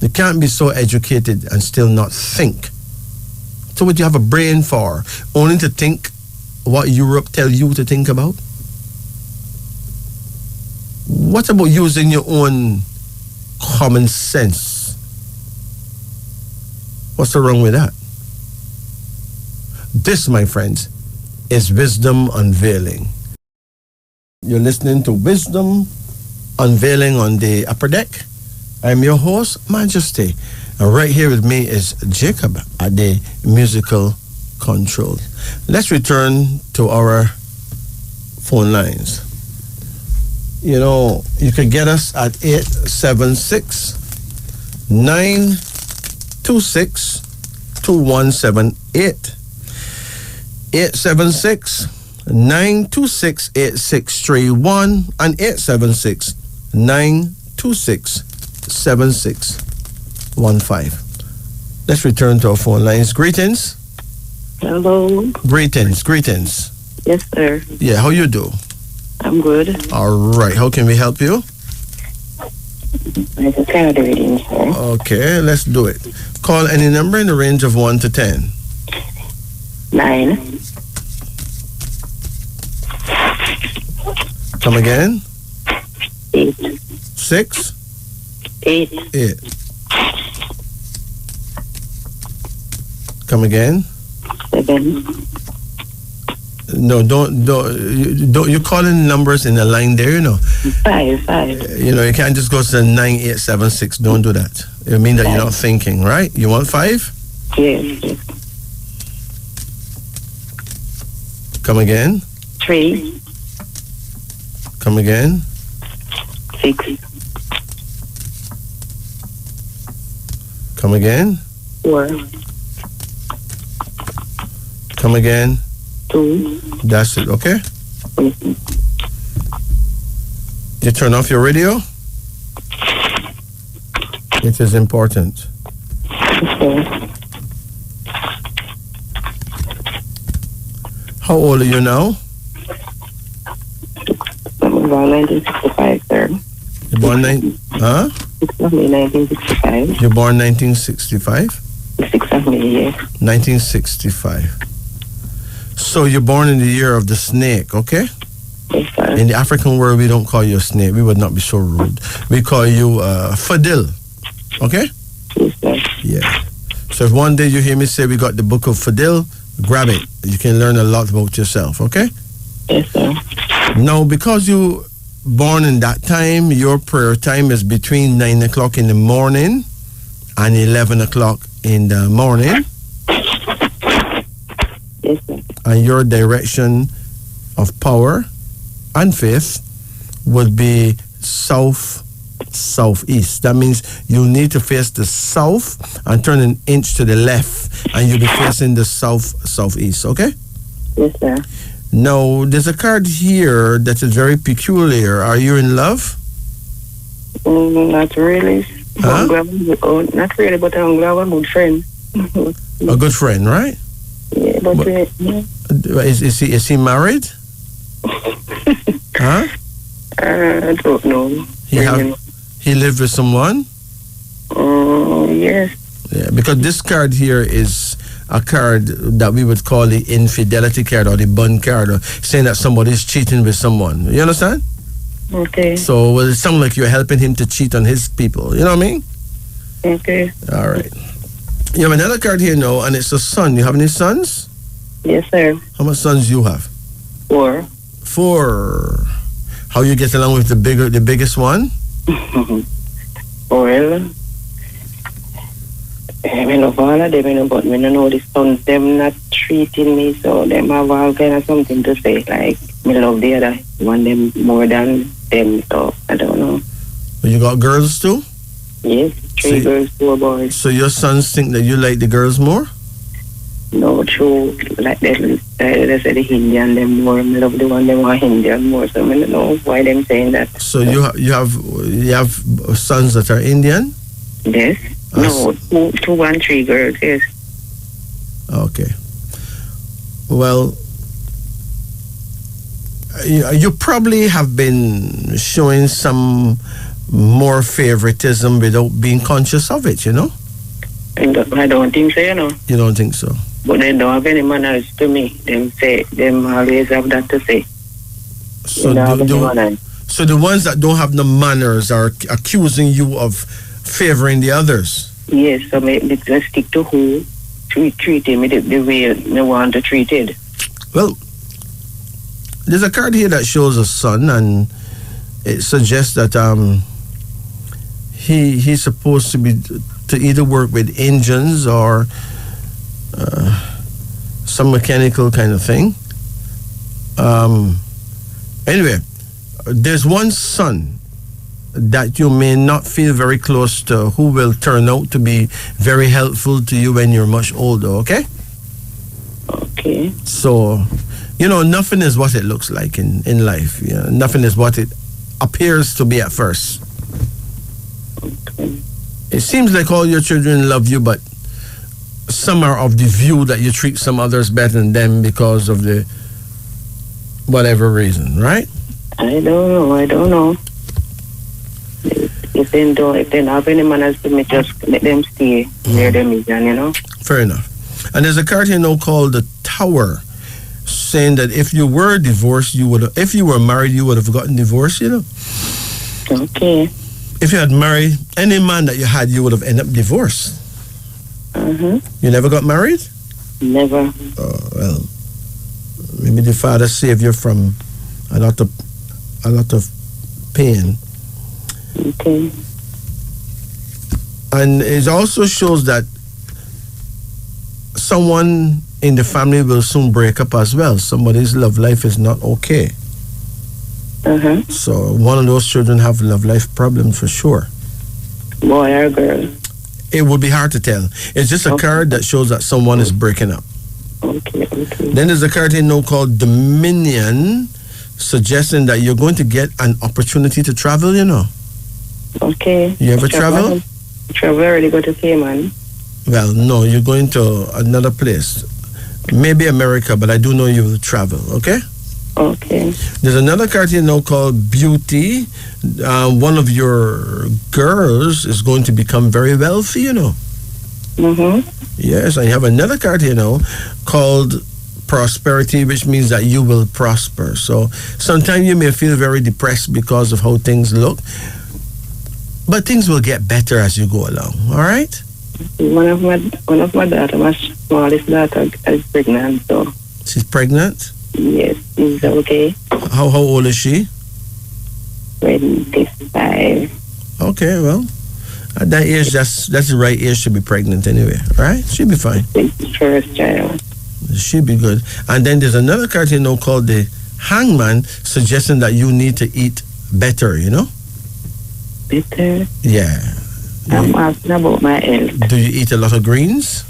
You can't be so educated and still not think. So what do you have a brain for? Only to think what Europe tell you to think about? What about using your own common sense? What's so wrong with that? This, my friends, is Wisdom Unveiling. You're listening to Wisdom Unveiling on the Upper Deck. I'm your host, Majesty. And right here with me is Jacob at the musical control. Let's return to our phone lines. You know, you can get us at 876-926-2178. 876-926-8631 and 876-926-7615. 7615. Let's return to our phone lines. Greetings. Hello. Greetings. Yes, sir. Yeah, how you do? I'm good. All right. How can we help you? It's a card reading, sir. Okay, let's do it. Call any number in the range of 1 to 10. 9. Come again? 8. 6? 8. 8. Come again? 7. No, don't. You call in numbers in the line there, 5. You can't just go to 9876. Don't do that. It means that you're not thinking, right? You want 5? Yes. Come again? 3. Come again? 6. Come again? 4. Come again? 2. That's it, okay? Mm-hmm. You turn off your radio? It is important. Okay. How old are you now? I'm born 1965, sir. You're born 1965. You're born 1965? 6 of me, yes. 1965. So you're born in the year of the snake, okay? Yes, sir. In the African world, we don't call you a snake. We would not be so rude. We call you Fadil, okay? Yes, sir. Yeah. So if one day you hear me say we got the book of Fadil, grab it. You can learn a lot about yourself, okay? Yes, sir. Now, because you born in that time, your prayer time is between 9 o'clock in the morning and 11 o'clock in the morning. Yes, sir. And your direction of power and faith would be southeast. That means you need to face the south and turn an inch to the left, and you'll be facing the southeast, okay? Yes, sir. Now, there's a card here that is very peculiar. Are you in love? Not really. Huh? Not really, but I'm glad I'm a good friend. A good friend, right? Yeah, but Is he married? Huh? I don't know. He lived with someone? Yes. Yeah, because this card here is a card that we would call the infidelity card or the bun card, or saying that somebody is cheating with someone. You understand? Okay. So it sounds like you're helping him to cheat on his people. You know what I mean? Okay. All right. You have another card here now, and it's a son. You have any sons? Yes, sir. How much sons do you have? 4. 4. How you get along with the biggest one? Well, I love all of them, but I know the sons, them not treating me, so them have all kind of something to say. Like, I love the other one, them more than them, so I don't know. You got girls too? Yes, 3 girls, 4 boys. So your sons think that you like the girls more? No, true. Like they say the Indian them more. I love the one them want Indian more. So I don't know why them saying that. So you have sons that are Indian? Yes. No, 2 and 3 girls. Yes. Okay. Well, you probably have been showing some more favoritism without being conscious of it, you know? I don't think so, you know. You don't think so? But they don't have any manners to me. Them always have that to say. So the ones that don't have no manners are accusing you of favoring the others? Yes, so maybe just stick to who treat him the way they want to treat it. Well, there's a card here that shows a son, and it suggests that he's supposed to either work with engines or some mechanical kind of thing. Anyway, there's one son that you may not feel very close to, who will turn out to be very helpful to you when you're much older, okay? Okay. So, nothing is what it looks like in life. Nothing is what it appears to be at first. Okay. It seems like all your children love you, but some are of the view that you treat some others better than them because of the whatever reason, right? I don't know. If they don't have any manners, me just let them stay near them, you know. Fair enough. And there's a card here now called the Tower, saying that if you were divorced, if you were married, you would have gotten divorced, you know. Okay. If you had married any man that you had, you would have ended up divorced. You never got married? Never. Oh, well, maybe the Father saved you from a lot of pain. Okay. And it also shows that someone in the family will soon break up as well. Somebody's love life is not okay. So one of those children have love life problems for sure. Boy or girl? It would be hard to tell. It's just a card that shows that someone is breaking up. Okay. Then there's a card here now called Dominion, suggesting that you're going to get an opportunity to travel, you know. Okay. You ever travel? Travel already go to Cayman. Well, no, you're going to another place. Maybe America, but I do know you will travel, okay? Okay. There's another card here now called Beauty. One of your girls is going to become very wealthy, you know. Yes, and you have another card here now called Prosperity, which means that you will prosper. So sometimes you may feel very depressed because of how things look, but things will get better as you go along, all right? One of my daughter, my smallest daughter, is pregnant, so. She's pregnant? Yes, is okay. How old is she? 25. Okay, well, at that age, that's the right age to be pregnant anyway, right? She'll be fine. First child. She'll be good. And then there's another card here now called the Hangman, suggesting that you need to eat better, you know? Better? Yeah. I'm asking about my health. Do you eat a lot of greens?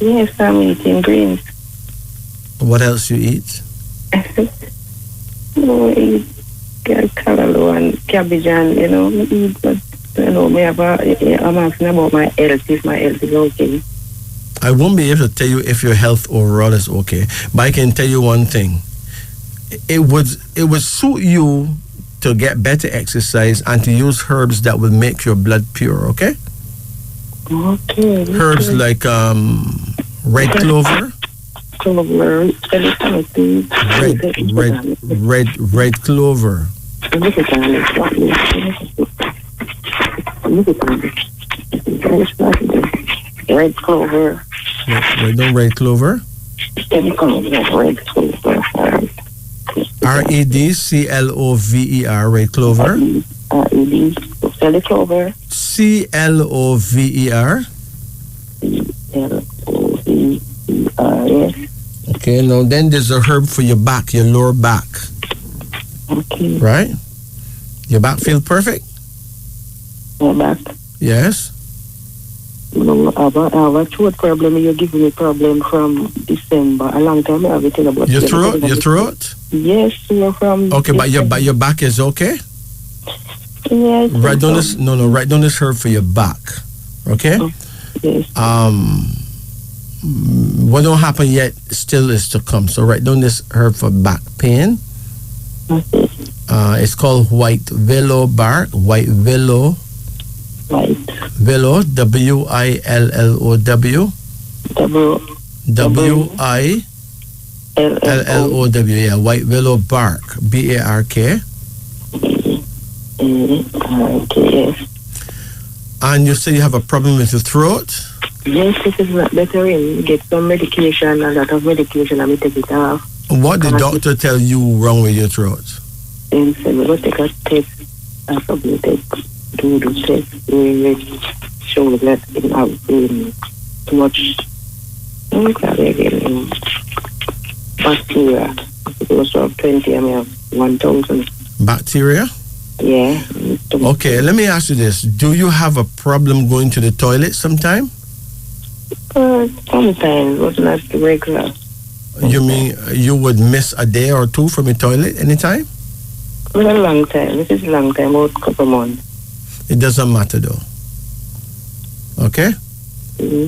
Yes, I'm eating greens. What else you eat? No, I eat callaloo and cabbage and, you know, I eat, but, you know, I'm asking about my health, if my health is okay. I won't be able to tell you if your health overall is okay, but I can tell you one thing. It would suit you to get better exercise and to use herbs that will make your blood pure, okay? Okay. Herbs like red clover. Clover. Red clover. Red clover. Red clover. Red clover. REDCLOVER, red clover. Red clover. CLOVER. CLOVER, yes. Okay, now then there's a herb for your back, your lower back. Okay. Right? Your back feel perfect? My back? Yes. No, I have a throat problem. You give me problem from December. A long time I have it about your throat? Your throat? Yes, you're from. Okay, but your back is okay? Yes. Write down this. No. Write down this herb for your back. Okay. Oh, yes. What don't happen yet still is to come. So write down this herb for back pain. Okay. It's called white willow bark. White willow. White. Willow. WILLOW. WILLOW. Yeah. White willow bark. BARK. Yes. And you say you have a problem with your throat? Yes, this is not better. You get some medication, a lot of medication, and we take it off. What did the doctor tell you wrong with your throat? And so we go take a test, and so we do the test, we show that it has too much bacteria. It was from 20, I mean, 1,000. Bacteria? Yeah. Okay, let me ask you this. Do you have a problem going to the toilet sometime? Sometimes, but not regular. You mean you would miss a day or two from the toilet anytime? For a long time. This is a long time, about a couple months. It doesn't matter though. Okay?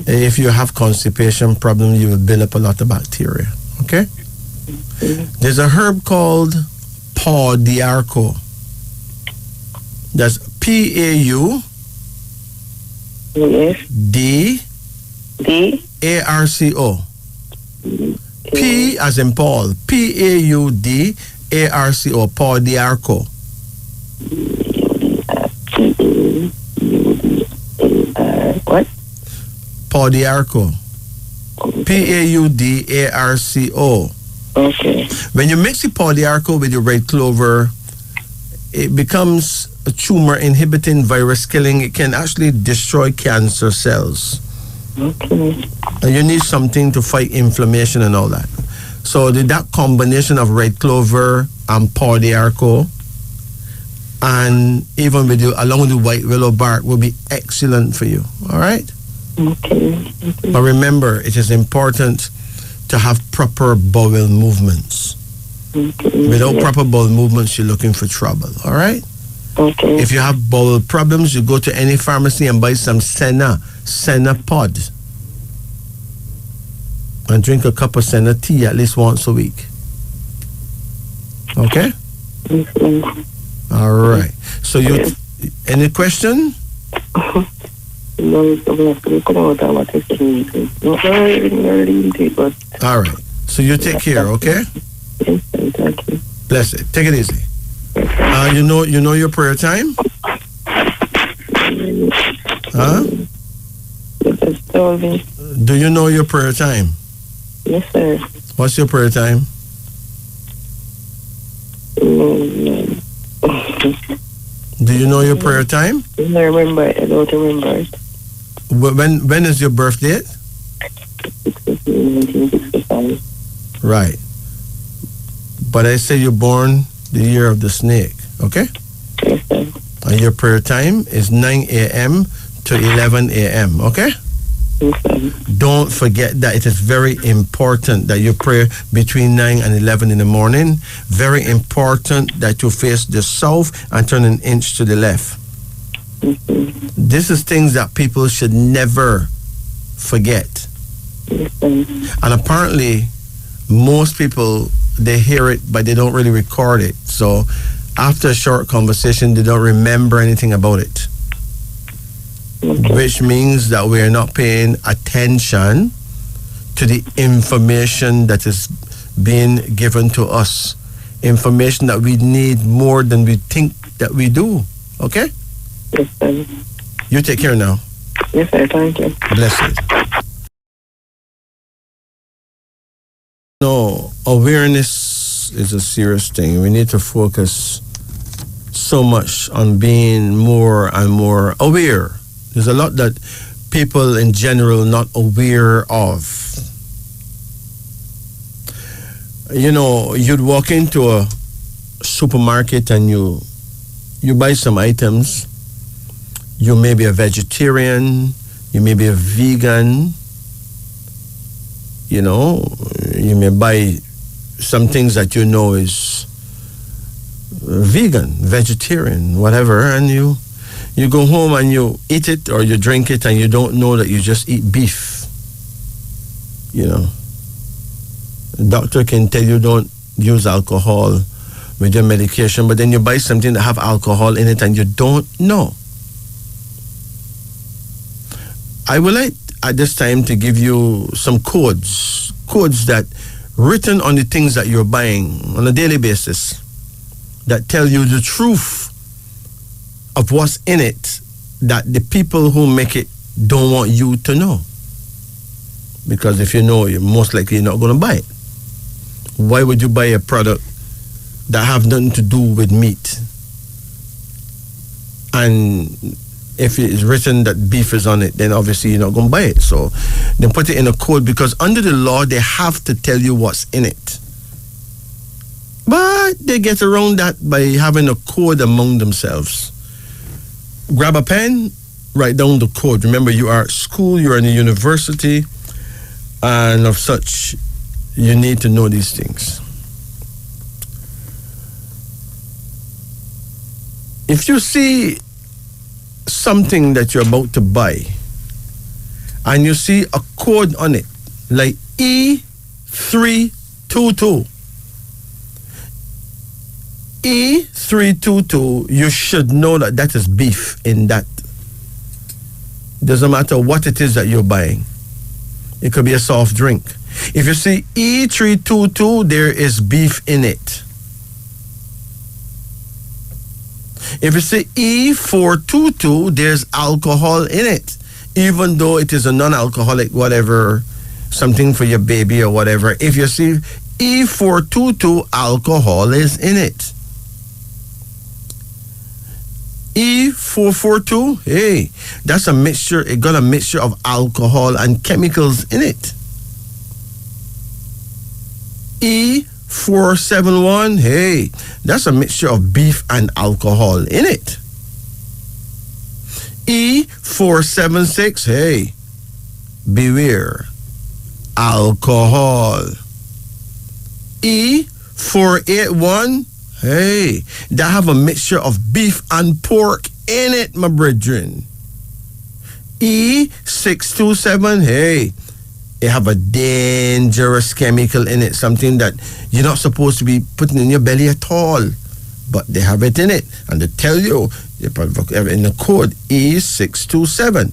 If you have constipation problem, you will build up a lot of bacteria. Okay? There's a herb called Paw Diarco. That's P-A-U D-A-R-C-O. P as in Paul. P-A-U-D-A-R-C-O. Paw Diarco. What? Paw Diarco. P-A-U-D-A-R-C-O. Okay. When you mix the Paw Diarco with the red clover, it becomes a tumor inhibiting, virus killing. It can actually destroy cancer cells. Okay. And you need something to fight inflammation and all that. So that combination of red clover and Paw Diarco, and even with along with the white willow bark, will be excellent for you. All right? Okay. But remember, it is important to have proper bowel movements. Without proper bowel movements, you're looking for trouble. All right? Okay. If you have bowel problems, you go to any pharmacy and buy some Senna pod. And drink a cup of Senna tea at least once a week. Okay? All right. So any question? No, all right. So you take care, okay? Yes, thank you. Bless it. Take it easy. You know your prayer time? Huh? Just told me. Do you know your prayer time? Yes, sir. What's your prayer time? No. Do you know your prayer time? I remember it. I don't remember it. When is your birth date? 1965. Right. But I say you're born the year of the snake, okay? Yes, sir. And your prayer time is 9 a.m. to 11 a.m., okay? Yes, sir. Don't forget that it is very important that you pray between 9 and 11 in the morning. Very important that you face the south and turn an inch to the left. This is things that people should never forget. Yes, sir. And apparently, most people, they hear it, but they don't really record it. So after a short conversation, they don't remember anything about it. Okay. Which means that we are not paying attention to the information that is being given to us. Information that we need more than we think that we do. Okay? Yes, sir. You take care now. Yes, sir. Thank you. Blessed. No, awareness is a serious thing. We need to focus so much on being more and more aware. There's a lot that people in general not aware of. You know, you'd walk into a supermarket and you buy some items. You may be a vegetarian, you may be a vegan, you know, you may buy some things that you know is vegan, vegetarian, whatever, and you go home and you eat it or you drink it and you don't know that you just eat beef. You know, the doctor can tell you don't use alcohol with your medication, but then you buy something that have alcohol in it and you don't know. I would like at this time to give you some codes that written on the things that you're buying on a daily basis that tell you the truth of what's in it that the people who make it don't want you to know. Because if you know, you're most likely not going to buy it. Why would you buy a product that have nothing to do with meat? And if it is written that beef is on it, then obviously you're not going to buy it. So they put it in a code because under the law, they have to tell you what's in it. But they get around that by having a code among themselves. Grab a pen, write down the code. Remember, you are at school, you are in a university, and of such, you need to know these things. If you see something that you're about to buy and you see a code on it, like E322. E322, you should know that that is beef in that. Doesn't matter what it is that you're buying. It could be a soft drink. If you see E322, there is beef in it. If you see E422, there's alcohol in it. Even though it is a non-alcoholic, whatever, something for your baby or whatever. If you see E422, alcohol is in it. E442, hey, that's a mixture. It got a mixture of alcohol and chemicals in it. E471, hey, that's a mixture of beef and alcohol in it. E476, hey, beware, alcohol. E481, hey, that have a mixture of beef and pork in it, my brethren. E627, hey, it have a dangerous chemical in it, something that you're not supposed to be putting in your belly at all. But they have it in it, and they tell you in the code E627.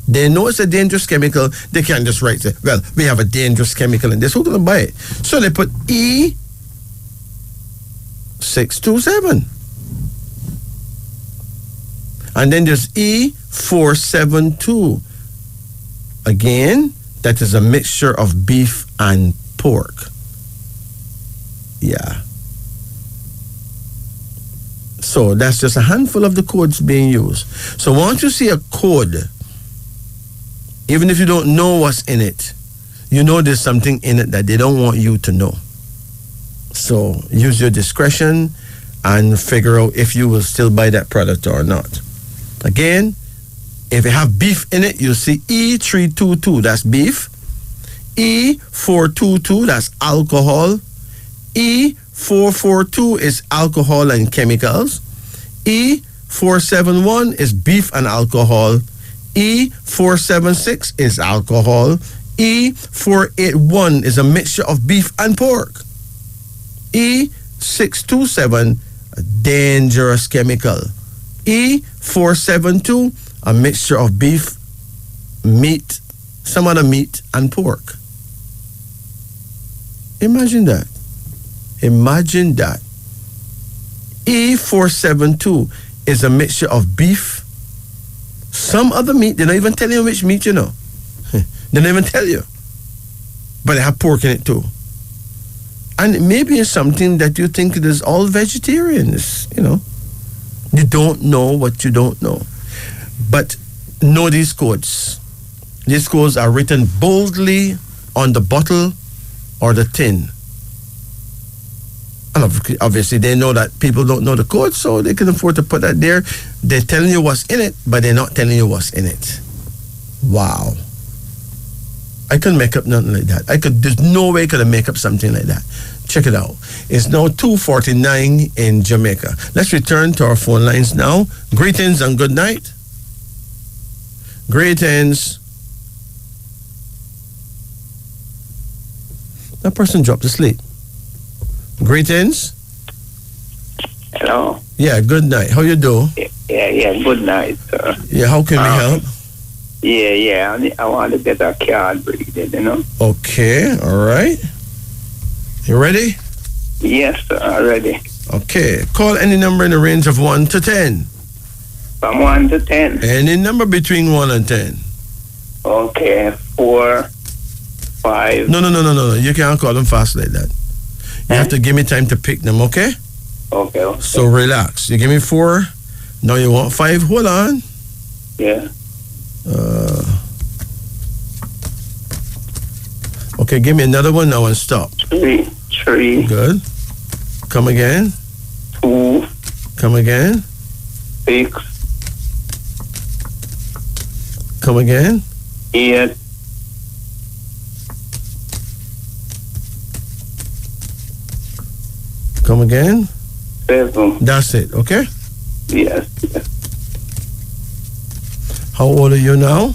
They know it's a dangerous chemical. They can't just write, well, we have a dangerous chemical in this. Who's going to buy it? So they put E627. And then there's E472. Again, that is a mixture of beef and pork. Yeah. So that's just a handful of the codes being used. So once you see a code, even if you don't know what's in it, you know there's something in it that they don't want you to know. So use your discretion and figure out if you will still buy that product or not. Again, if you have beef in it, you'll see E322, that's beef. E422, that's alcohol. E442 is alcohol and chemicals. E471 is beef and alcohol. E476 is alcohol. E481 is a mixture of beef and pork. E627, a dangerous chemical. E472, a mixture of beef, meat, some other meat, and pork. Imagine that. Imagine that. E472 is a mixture of beef, some other meat. They don't even tell you which meat, you know. They don't even tell you. But they have pork in it too. And maybe it's something that you think it is all vegetarians, you know. You don't know what you don't know. But know these codes. These codes are written boldly on the bottle or the tin. And obviously they know that people don't know the code, so they can afford to put that there. They're telling you what's in it, but they're not telling you what's in it. Wow. I couldn't make up nothing like that. There's no way I could have make up something like that. Check it out. It's now 2:49 in Jamaica. Let's return to our phone lines now. Greetings and good night. Greetings. That person dropped asleep. Greetings. Hello. Yeah, good night. How you do? Yeah, good night, sir. Yeah, how can we help? Yeah, I want to get a card reading, you know. Okay, all right. You ready? Yes, sir, I'm ready. Okay, call any number in the range of 1 to 10. From 1 to 10. Any number between 1 and 10. Okay, 4, 5. No. You can't call them fast like that. You have to give me time to pick them, okay? Okay. So relax. You give me 4. Now you want 5. Hold on. Yeah. Okay, give me another one now and stop. 3. Good. Come again. 2. Come again. 6. Come again. 8. Come again. 7. That's it, okay? Yes. How old are you now?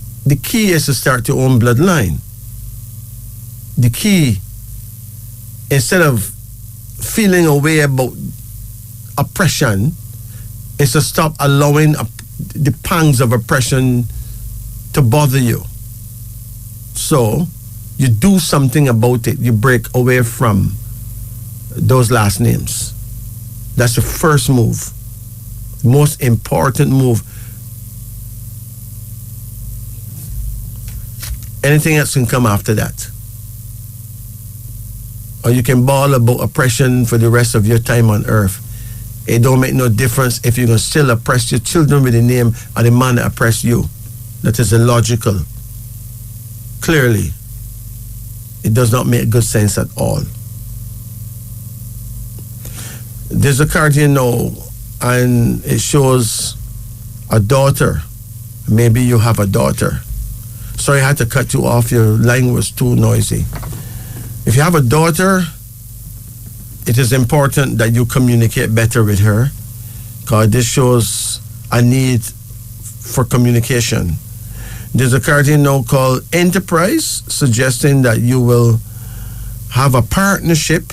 the key is to start your own bloodline. The key, instead of feeling a way about oppression, is to stop allowing the pangs of oppression to bother you. So you do something about it. You break away from those last names. That's the first move. Most important move. Anything else can come after that. Or you can bawl about oppression for the rest of your time on earth. It don't make no difference if you can still oppress your children with the name of the man that oppressed you. That is illogical. Clearly, it does not make good sense at all. There's a card here now, and it shows a daughter. Maybe you have a daughter. Sorry, I had to cut you off. Your line was too noisy. If you have a daughter, it is important that you communicate better with her, because this shows a need for communication. There's a card here now called Enterprise, suggesting that you will have a partnership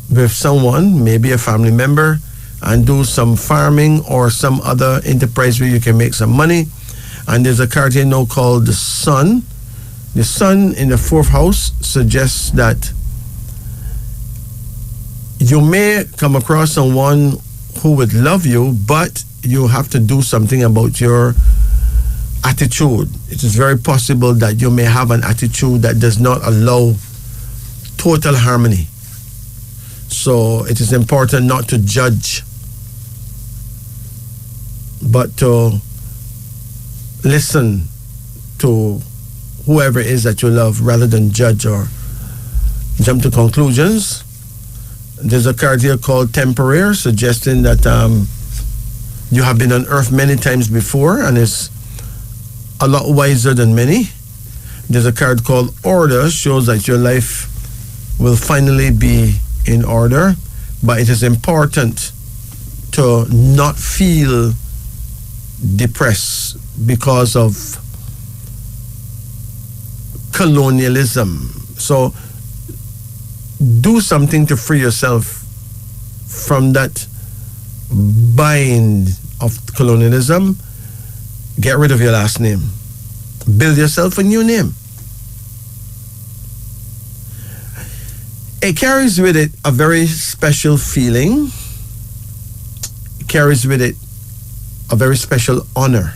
with someone, maybe a family member, and do some farming or some other enterprise where you can make some money. And there's a card here now called the Sun. The Sun in the 4th house suggests that you may come across someone who would love you, but you have to do something about your attitude. It is very possible that you may have an attitude that does not allow total harmony. So it is important not to judge, but to listen to whoever it is that you love rather than judge or jump to conclusions. There's a card here called Temporary, suggesting that you have been on earth many times before and is a lot wiser than many. There's a card called Order, shows that your life will finally be in order, but it is important to not feel depressed because of colonialism. So do something to free yourself from that bind of colonialism. Get rid of your last name. Build yourself a new name. It carries with it a very special feeling. It carries with it a very special honor.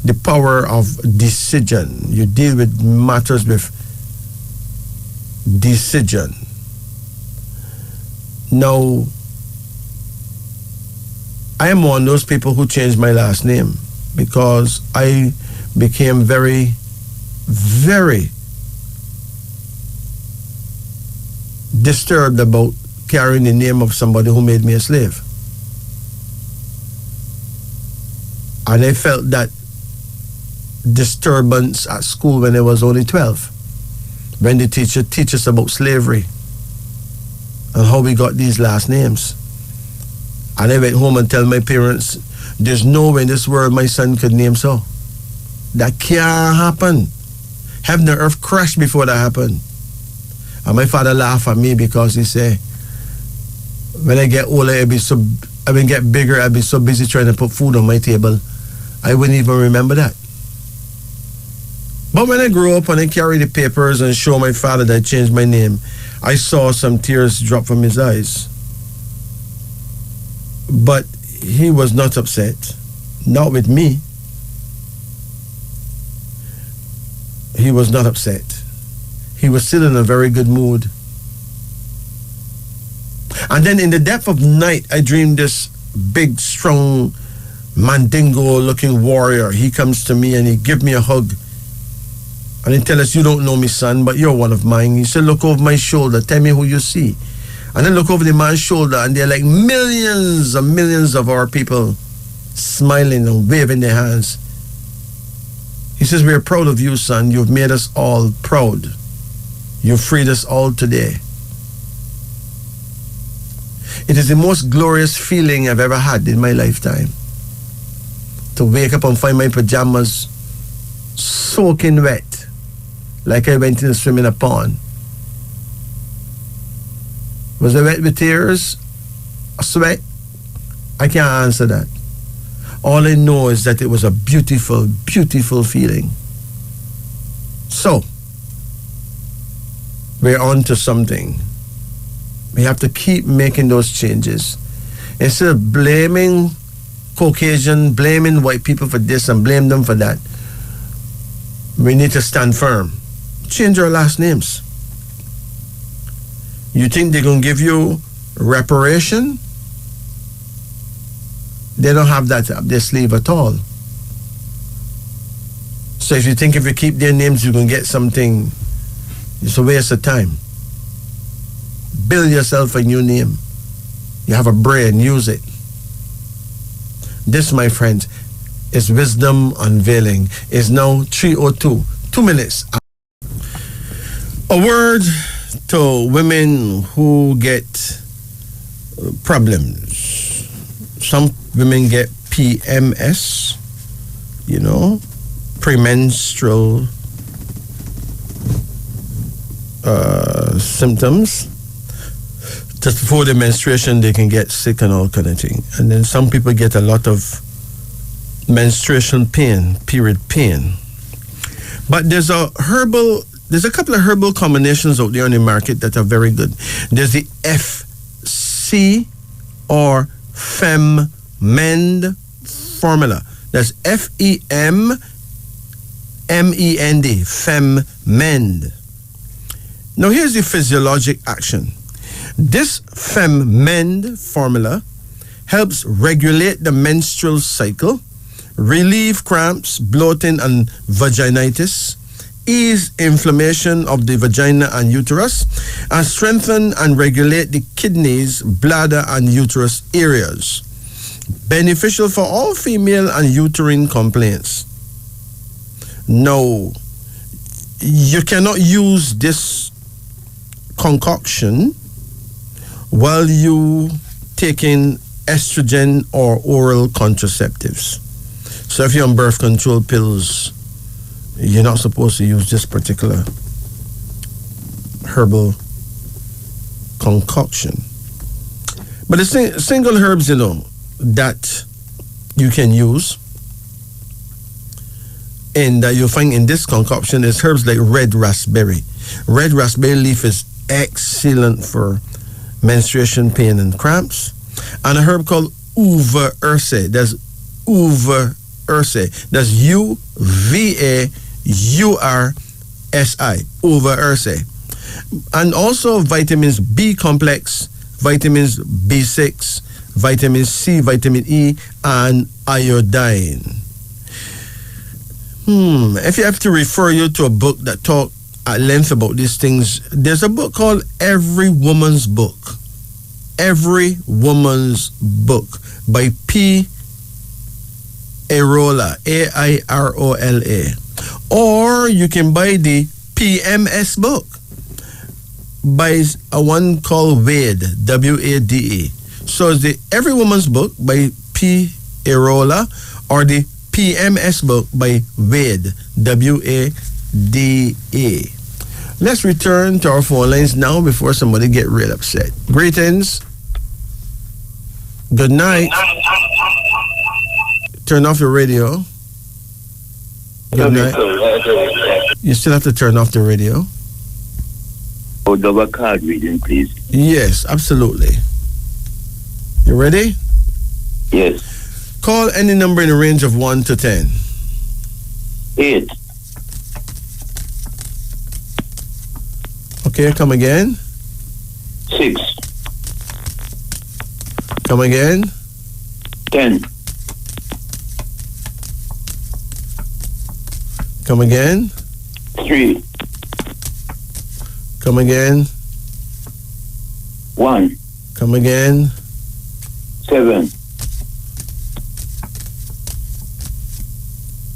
The power of decision. You deal with matters with decision. Now, I am one of those people who changed my last name because I became very, very disturbed about carrying the name of somebody who made me a slave. And I felt that disturbance at school when I was only 12, when the teacher teaches us about slavery and how we got these last names. And I went home and tell my parents, there's no way in this world my son could name so. That can't happen. Heaven and earth crashed before that happened. And my father laughed at me because he said, when I get older, I will get bigger, I'll be so busy trying to put food on my table, I wouldn't even remember that. But when I grew up and I carried the papers and showed my father that I changed my name, I saw some tears drop from his eyes. But he was not upset. Not with me. He was not upset. He was still in a very good mood. And then in the depth of night, I dreamed this big, strong, mandingo-looking warrior. He comes to me and he gives me a hug. And he tells us, you don't know me, son, but you're one of mine. He said, look over my shoulder. Tell me who you see. And then look over the man's shoulder, and there are like millions and millions of our people smiling and waving their hands. He says, we're proud of you, son. You've made us all proud. You've freed us all today. It is the most glorious feeling I've ever had in my lifetime. to wake up and find my pajamas soaking wet, like I went in to swim in a pond. Was I wet with tears? Sweat? I can't answer that. All I know is that it was a beautiful, beautiful feeling. So, we're on to something. We have to keep making those changes. Instead of blaming Caucasian, blaming white people for this and blame them for that, we need to stand firm. Change our last names. You think they're going to give you reparation? They don't have that up their sleeve at all. So if you think if you keep their names, you're going to get something, it's a waste of time. Build yourself a new name. You have a brain, use it. This, my friends, is Wisdom Unveiling. It's now 3:02, 2 minutes. A word to women who get problems. Some women get PMS, premenstrual symptoms. Just before the menstruation, they can get sick and all kind of thing. And then some people get a lot of menstruation pain, period pain. But there's a couple of herbal combinations out there on the market that are very good. There's the FC or FemMend formula. That's FEMMEND, FemMend. Now here's the physiologic action. This FemMend formula helps regulate the menstrual cycle, relieve cramps, bloating, and vaginitis, ease inflammation of the vagina and uterus, and strengthen and regulate the kidneys, bladder, and uterus areas. Beneficial for all female and uterine complaints. No, you cannot use this concoction while you taking estrogen or oral contraceptives. So if you're on birth control pills, you're not supposed to use this particular herbal concoction. But the single herbs, that you can use and that you'll find in this concoction is herbs like red raspberry. Red raspberry leaf is excellent for menstruation pain and cramps. And a herb called uva ursae. That's uva ursae. That's UVAURSI. Uva ursae. And also vitamins B complex, vitamins B6, vitamin C, vitamin E, and iodine. If you have to refer you to a book that talk at length about these things, there's a book called Every Woman's Book. Every Woman's Book by P. Airola, AIROLA. Or you can buy the PMS book by a one called Wade, WADE. So it's the Every Woman's Book by P. Airola or the PMS book by Wade, WADE. Let's return to our phone lines now before somebody get real upset. Greetings. Good night. Turn off your radio. Good night. You still have to turn off the radio. Oh, double card reading, please. Yes, absolutely. You ready? Yes. Call any number in the range of 1 to 10. 8. Okay, come again. 6. Come again. 10. Come again. 3. Come again. 1. Come again. 7.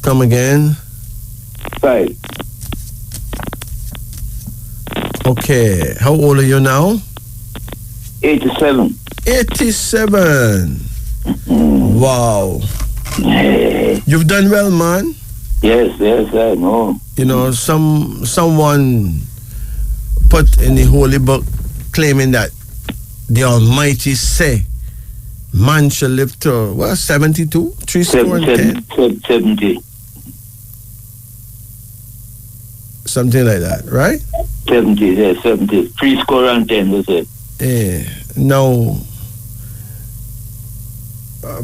Come again. 5. Okay. How old are you now? 87. 87. Wow. You've done well, man. Yes, I know. You know, someone put in the holy book claiming that the Almighty say man shall live to 72, 310? 70. Something like that, right? 70, yes, 70. 310, they said. Yeah. Now,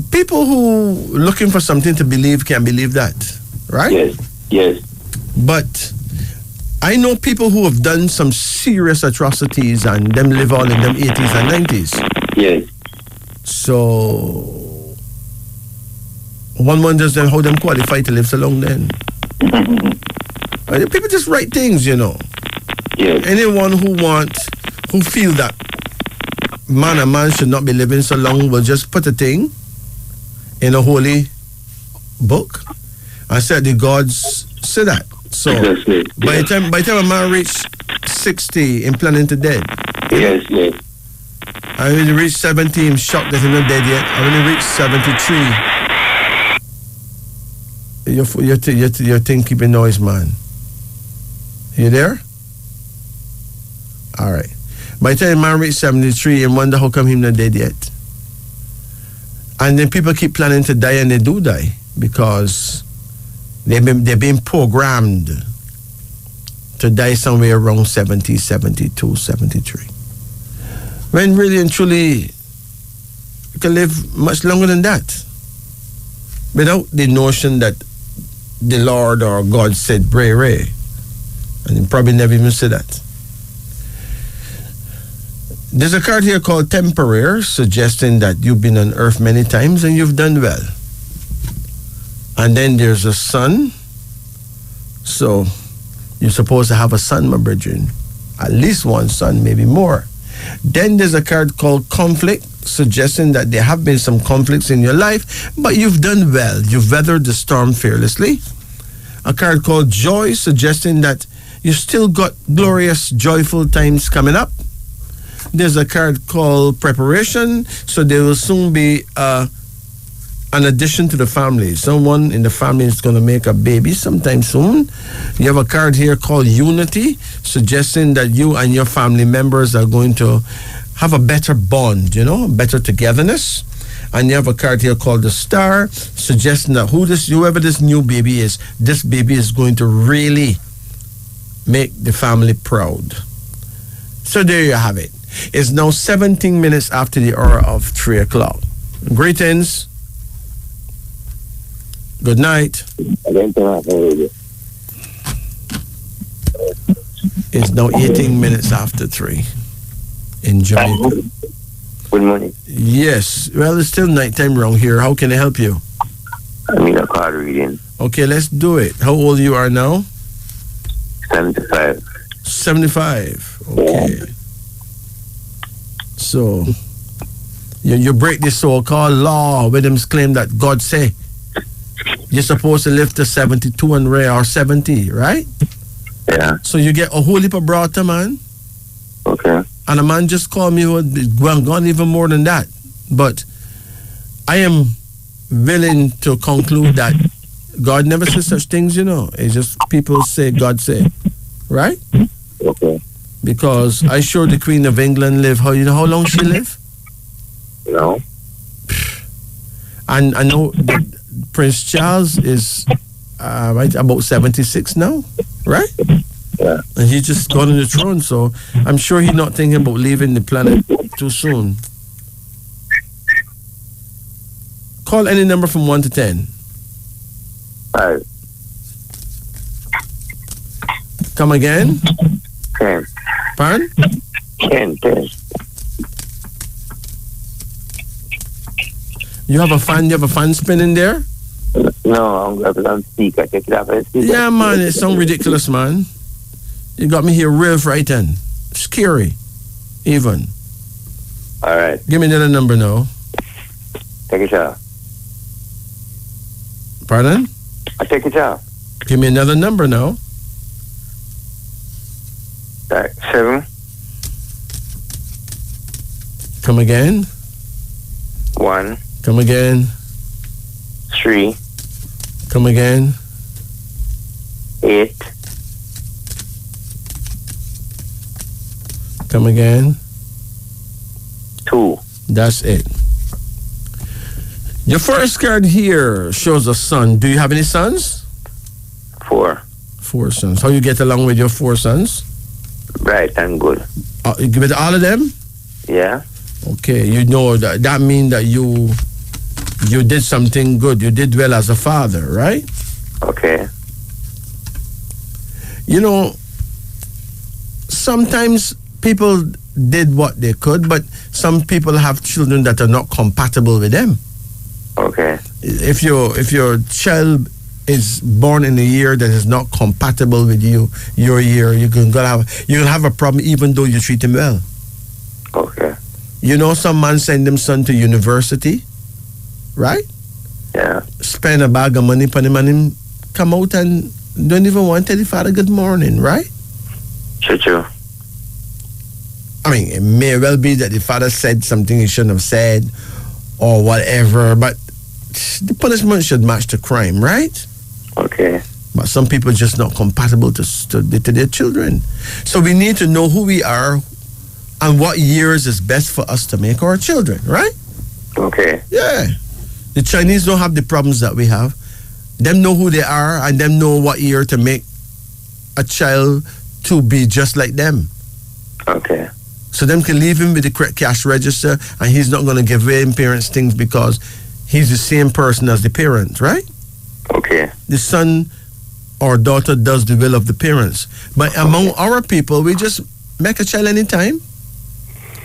people who looking for something to believe can believe that, right? Yes. But I know people who have done some serious atrocities and them live all in them 80s and 90s. Yes. So one wonders then how them qualify to live so long then. People just write things, you know. Yes. Anyone who feel that man should not be living so long will just put a thing in a holy book and say the gods say that. So by the time a man reach 60 and planning to dead. Yes. And when he reach 70, I'm shocked that he's not dead yet. And when he reach 73, your thing keeping noise, man. You there? All right. By the time man reach 73, and wonder how come him not dead yet. And then people keep planning to die, and they do die because they've been programmed to die somewhere around 70, 72, 73. When really and truly you can live much longer than that without the notion that the Lord or God said Ray. And he probably never even said that. There's a card here called Temporary, suggesting that you've been on earth many times and you've done well. And then there's a son. So you're supposed to have a son, my brethren. At least one son, maybe more. Then there's a card called Conflict, suggesting that there have been some conflicts in your life, but you've done well. You've weathered the storm fearlessly. A card called Joy, suggesting that you still got glorious, joyful times coming up. There's a card called Preparation, so there will soon be an addition to the family. Someone in the family is going to make a baby sometime soon. You have a card here called Unity, suggesting that you and your family members are going to have a better bond, better togetherness. And you have a card here called the Star, suggesting that whoever this new baby is, this baby is going to really make the family proud. So there you have it. It's now 17 minutes after the hour of 3 o'clock. Greetings. Good night. It's now 18 minutes after 3 in Jamaica. Good morning. Yes. Well, it's still nighttime around here. How can I help you? I need a card reading. Okay, let's do it. How old you are now? 75. 75. Okay. Yeah. So, you break this so-called law where them claim that God say you're supposed to live to 72 and rare or 70, right? Yeah. So you get a whole heap of brother, man. Okay. And a man just called me gone even more than that. But I am willing to conclude that God never says such things, It's just people say God say, right? Okay. Because I sure the Queen of England live. How long she live? No. And I know that Prince Charles is right about 76 now, right? Yeah. And he just got on the throne, so I'm sure he's not thinking about leaving the planet too soon. Call any number from 1 to 10. 5. Come again? 10. Pardon? 10. You have a fan spinning there? No, I'm on speaker. Take it off. Yeah, man, it sounds ridiculous, man. You got me here real frightened. Scary, even. All right. Give me another number now. Take it off. Pardon? I take it off. Give me another number now. 7. Come again. 1. Come again. 3. 3. Come again. 8. Come again. 2. That's it. Your first card here shows a son. Do you have any sons? 4. 4 sons. How you get along with your 4 sons? Right and good. With all of them? Yeah. Okay, you know that means that you did something good. You did well as a father, right? Okay. You know, sometimes people did what they could, but some people have children that are not compatible with them. Okay. If your child is born in a year that is not compatible with your year, you're gonna have a problem even though you treat him well. Okay. You know, some man send them son to university, right? Yeah. Spend a bag of money on him and him come out and don't even want to tell the father good morning, right? True. I mean, it may well be that the father said something he shouldn't have said or whatever, but the punishment should match the crime, right? Okay. But some people are just not compatible to their children. So we need to know who we are and what years is best for us to make our children, right? Okay. Yeah. The Chinese don't have the problems that we have. Them know who they are and them know what year to make a child to be just like them. Okay. So them can leave him with the correct cash register and he's not going to give his parents things because he's the same person as the parent, right? Okay. The son or daughter does the will of the parents. But among our people, we just make a child anytime.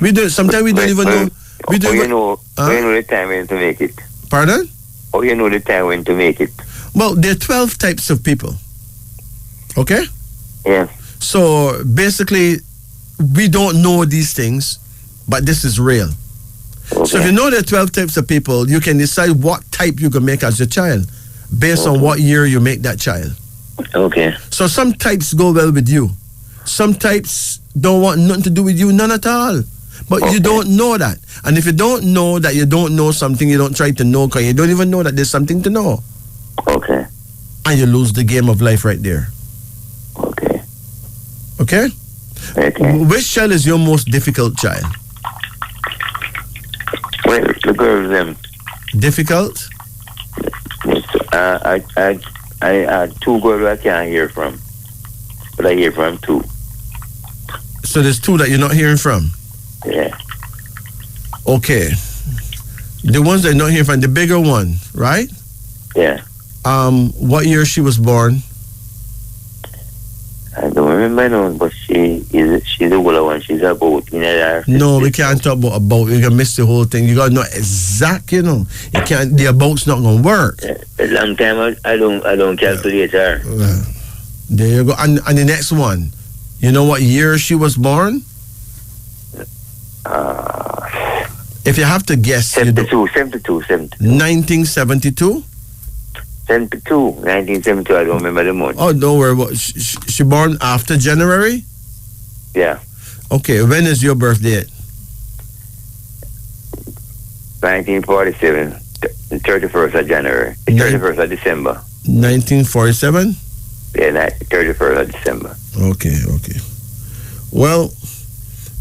We do. Sometimes we don't even know. We don't you know the time when to make it. Pardon? Oh, you know the time when to make it. Well, there are 12 types of people. Okay? Yeah. So basically, we don't know these things, but this is real. Okay. So if you know there are 12 types of people, you can decide what type you can make as your child based on what year you make that child. Okay. So some types go well with you. Some types don't want nothing to do with you, none at all. But you don't know that. And if you don't know that you don't know something, you don't try to know because you don't even know that there's something to know. Okay. And you lose the game of life right there. Okay. Okay? Okay. Which child is your most difficult child? Well, the girls, them. Difficult? I had 2 girls I can't hear from. But I hear from 2. So there's 2 that you're not hearing from? Yeah. Okay. The ones that you're not hearing from, the bigger one, right? Yeah. What year she was born? I don't remember now, but she's the older one. She's about in her. No, we can't talk about. You can miss the whole thing. You gotta know exact. You know, you can't. The about's not gonna work. A long time I don't calculate her. There you go. And the next one, you know what year she was born? If you have to guess, 72. 1972. 1972. I don't remember the month. Oh, don't worry about. She born after January. Yeah. Okay, when is your birthday? 1947, the 31st of January, the 31st of December. 1947? Yeah, 31st of December. Okay. Well,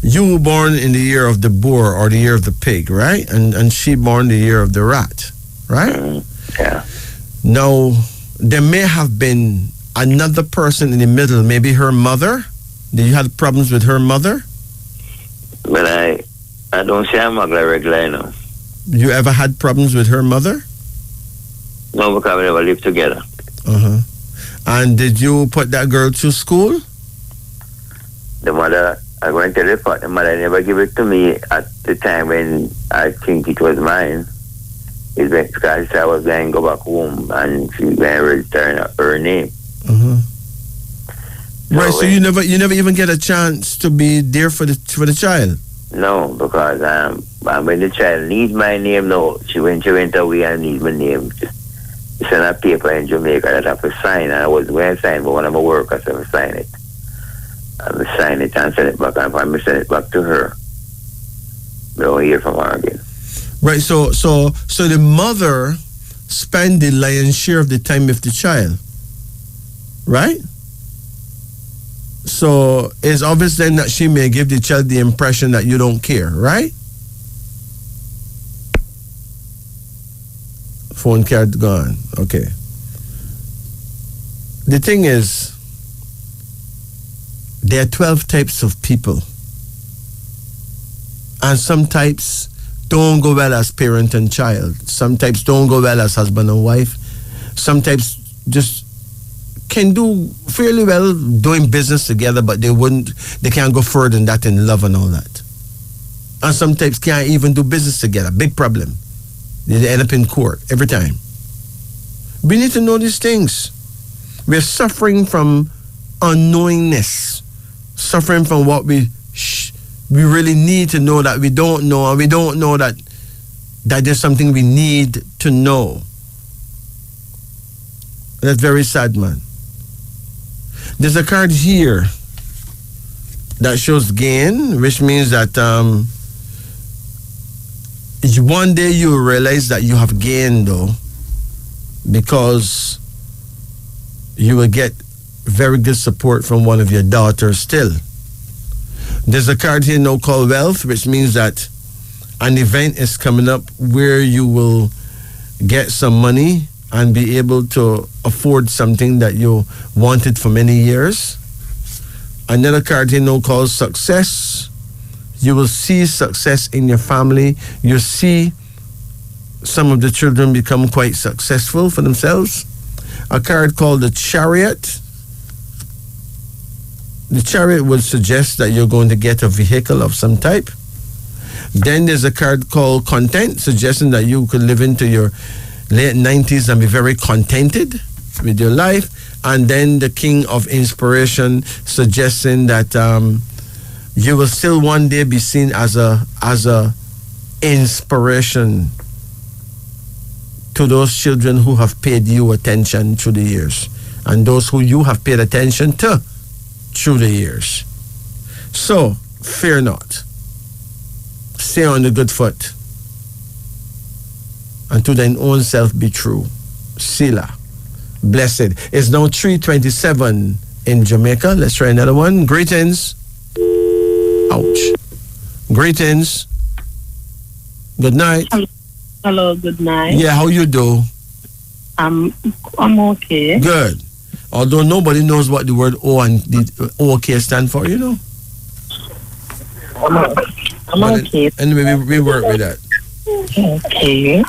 you were born in the year of the boar or the year of the pig, right? And she born the year of the rat, right? Yeah. Now, there may have been another person in the middle, maybe her mother. Did you have problems with her mother? But I don't say I'm a regular, you know. You ever had problems with her mother? No, because we never lived together. Uh-huh. And did you put that girl to school? The mother, I'm going to tell you, the mother never gave it to me at the time when I think it was mine. It's because I was going to go back home and she was going to return her name. Uh-huh. Right, so you never even get a chance to be there for the child? No, because when the child needs my name now, when she went away and need my name, she sent a paper in Jamaica that I have to sign, and I was going to sign, but one of my workers said to sign it. And I sign it and send it back, and I send it back to her. We don't hear from her again. Right, so the mother spend the lion's share of the time with the child. Right? So it's obvious then that she may give the child the impression that you don't care, right? Phone card gone. Okay. The thing is, there are 12 types of people. And some types don't go well as parent and child. Some types don't go well as husband and wife. Some types just can do fairly well doing business together, but they can't go further than that in love and all that. And some types can't even do business together. Big problem. They end up in court every time. We need to know these things. We're suffering from unknowingness, suffering from what we really need to know that we don't know, and we don't know that there's something we need to know. That's very sad, man. There's a card here that shows gain, which means that one day you will realize that you have gained, though, because you will get very good support from one of your daughters still. There's a card here now called wealth, which means that an event is coming up where you will get some money and be able to afford something that you wanted for many years. Another card here now called success. You will see success in your family. You see some of the children become quite successful for themselves. A card called the chariot. The chariot would suggest that you're going to get a vehicle of some type. Then there's a card called content, suggesting that you could live into your late 90s and be very contented with your life. And then the king of inspiration, suggesting that you will still one day be seen as a inspiration to those children who have paid you attention through the years, and those who you have paid attention to through the years. So, fear not. Stay on the good foot. And to thine own self be true. Selah. Blessed. It's now 3:27 in Jamaica. Let's try another one. Greetings. Ouch. Greetings. Good night. Hello, good night. Yeah, how you do? I'm okay. Good. Although nobody knows what the word O and the OK stand for, you know. I'm okay. Anyway, we work with that. Okay.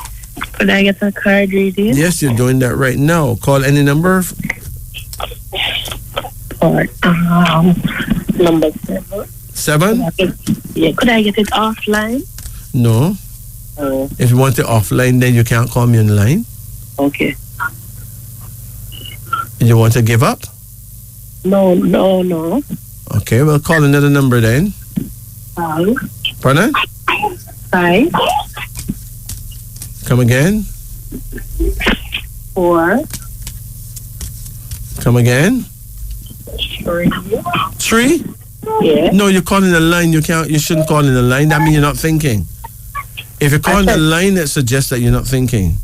Could I get a card reading? Yes, you're doing that right now. Call any number. Or number 7. 7? Yeah. Could I get it offline? No. Oh. If you want it offline, then you can't call me online. Okay. You want to give up? No. Okay, well, call another number then. 5. Pardon? 5. Come again? 4. Come again? 3. 3? Yeah. No, you're calling the line. You shouldn't call in the line. That means you're not thinking. If you're calling the line, it suggests that you're not thinking.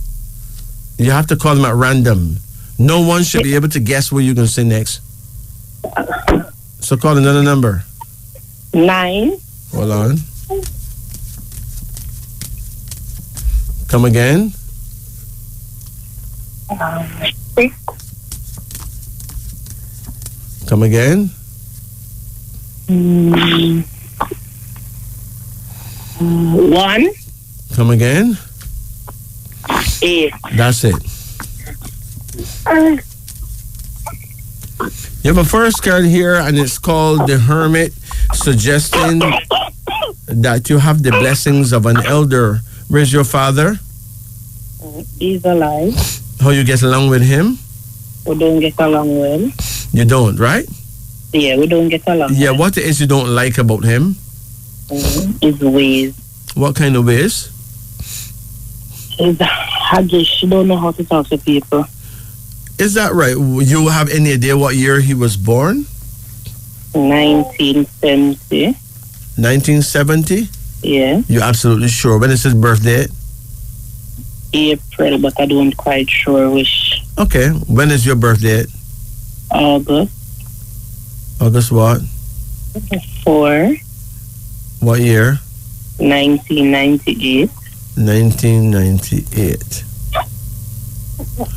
You have to call them at random. No one should be able to guess what you're going to say next. So call another number. 9. Hold on. Come again. 6. Come again. 1. Come again. 8. That's it. You have a first card here, and it's called the Hermit, suggesting that you have the blessings of an elder. Where's your father? He's alive. How you get along with him? We don't get along well. You don't, right? Yeah, we don't get along. Yeah, what is you don't like about him? His ways. What kind of ways? He's haggish. He don't know how to talk to people. Is that right? You have any idea what year he was born? 1970. 1970? Yeah. You're absolutely sure. When is his birthday? April, but I don't quite sure which. Okay. When is your birthday? August August what? 4, What year? 1998. 1998.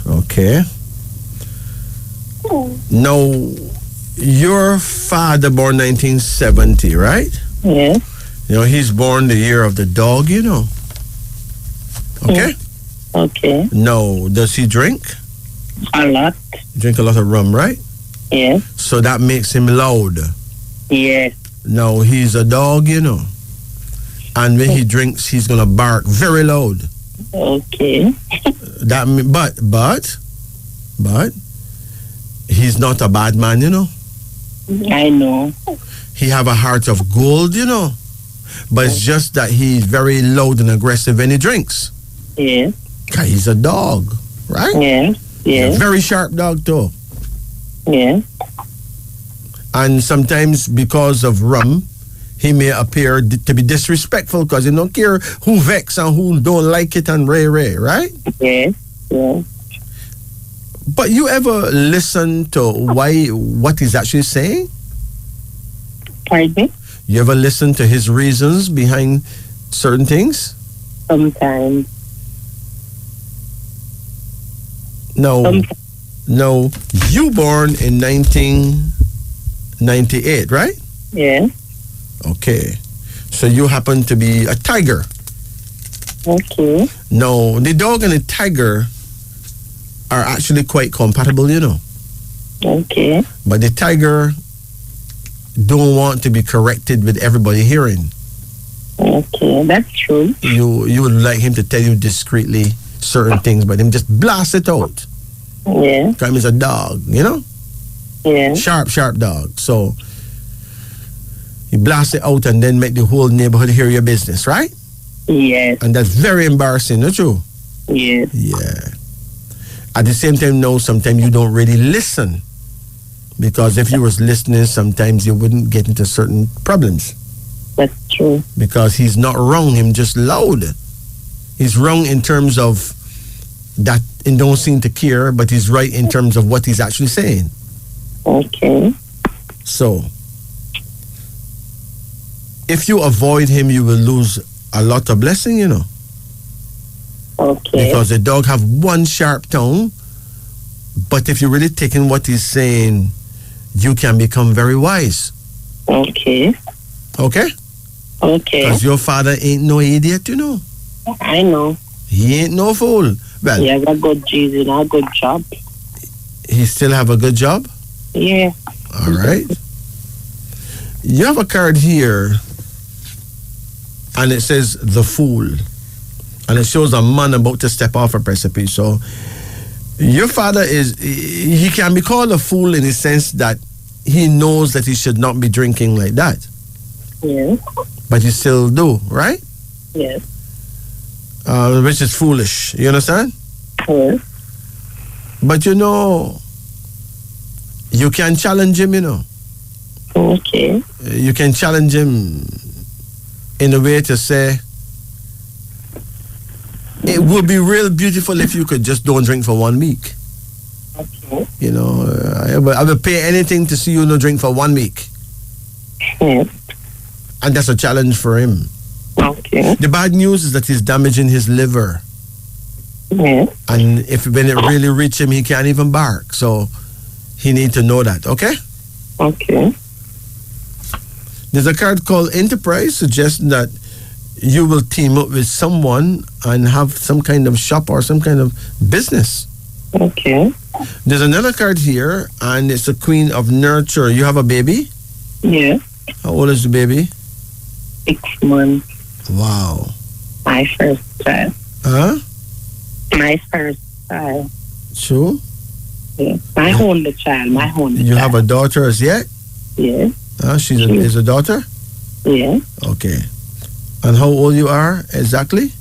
Okay. Now, your father born 1970, right? Yes. You know, he's born the year of the dog, you know. Okay? Okay. No, does he drink? A lot. Drink a lot of rum, right? Yes. So that makes him loud. Yes. No, he's a dog, you know. And when he drinks, he's gonna bark very loud. Okay. But he's not a bad man, you know. I know. He have a heart of gold, you know. But it's just that he's very loud and aggressive when he drinks. Yes. 'Cause he's a dog, right? Yes. Yes. A very sharp dog too. Yes. And sometimes because of rum, he may appear to be disrespectful because he don't care who vex and who don't like it and right? Yes. Yes. But you ever listen to what he's actually saying? Pardon me? You ever listen to his reasons behind certain things? Sometimes. No, you born in 1998, right? Yes. Okay. So you happen to be a tiger. Okay. No, the dog and the tiger are actually quite compatible, you know. Okay. But the tiger don't want to be corrected with everybody hearing. Okay, that's true. You would like him to tell you discreetly certain things, but him just blast it out. Yeah. Because he's a dog, you know? Yeah. Sharp dog. So you blast it out and then make the whole neighborhood hear your business, right? Yes. And that's very embarrassing, not true? Yes. Yeah. At the same time, no, sometimes you don't really listen. Because if you was listening, sometimes you wouldn't get into certain problems. That's true. Because he's not wrong, him just loud. He's wrong in terms of that and don't seem to care, but he's right in terms of what he's actually saying. Okay. So, if you avoid him, you will lose a lot of blessing, you know. Okay. Because the dog have one sharp tongue, but if you really take in what he's saying, you can become very wise. Okay. Okay? Okay. Because your father ain't no idiot, you know. I know. He ain't no fool. Well, He has a good Jesus and a good job. he still have a good job? Yeah. All right. You have a card here, and it says the fool. And it shows a man about to step off a precipice. So your father he can be called a fool in the sense that he knows that he should not be drinking like that. Yes. But he still do, right? Yes. Which is foolish. You understand? Yes. But you know, you can challenge him, you know. Okay. You can challenge him in a way to say, it would be real beautiful if you could just don't drink for 1 week. Okay. You know, I will pay anything to see you no drink for 1 week. Yes. And that's a challenge for him. Okay. The bad news is that he's damaging his liver. Yes. And when it really reaches him, he can't even bark. So he needs to know that, okay? Okay. There's a card called Enterprise suggesting that you will team up with someone and have some kind of shop or some kind of business. Okay. There's another card here, and it's the Queen of Nurture. You have a baby? Yes. How old is the baby? 6 months. Wow. My first child. Huh? My first child. True? Yes. My only child. My only You child. have a daughter as yet? Yes. She's is a daughter? Yes. Okay. And how old you are exactly?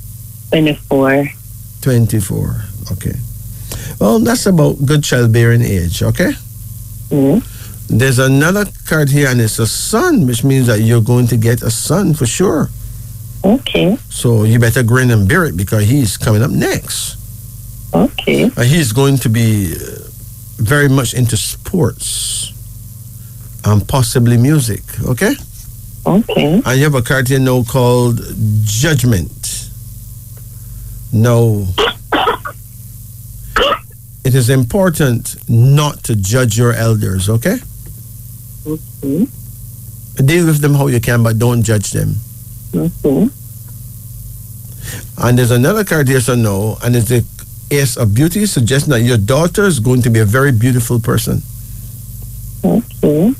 24. 24. Okay. Well, that's about good childbearing age, okay? Yes. There's another card here, and it's a son, which means that you're going to get a son for sure. Okay. So you better grin and bear it because he's coming up next. Okay. He's going to be very much into sports and possibly music, okay? Okay. And you have a card here now called Judgment. Now, it is important not to judge your elders, okay? Okay. Deal with them how you can, but don't judge them. Okay. And there's another card here, so no, and it's the Ace of Beauty, suggesting that your daughter is going to be a very beautiful person. Okay.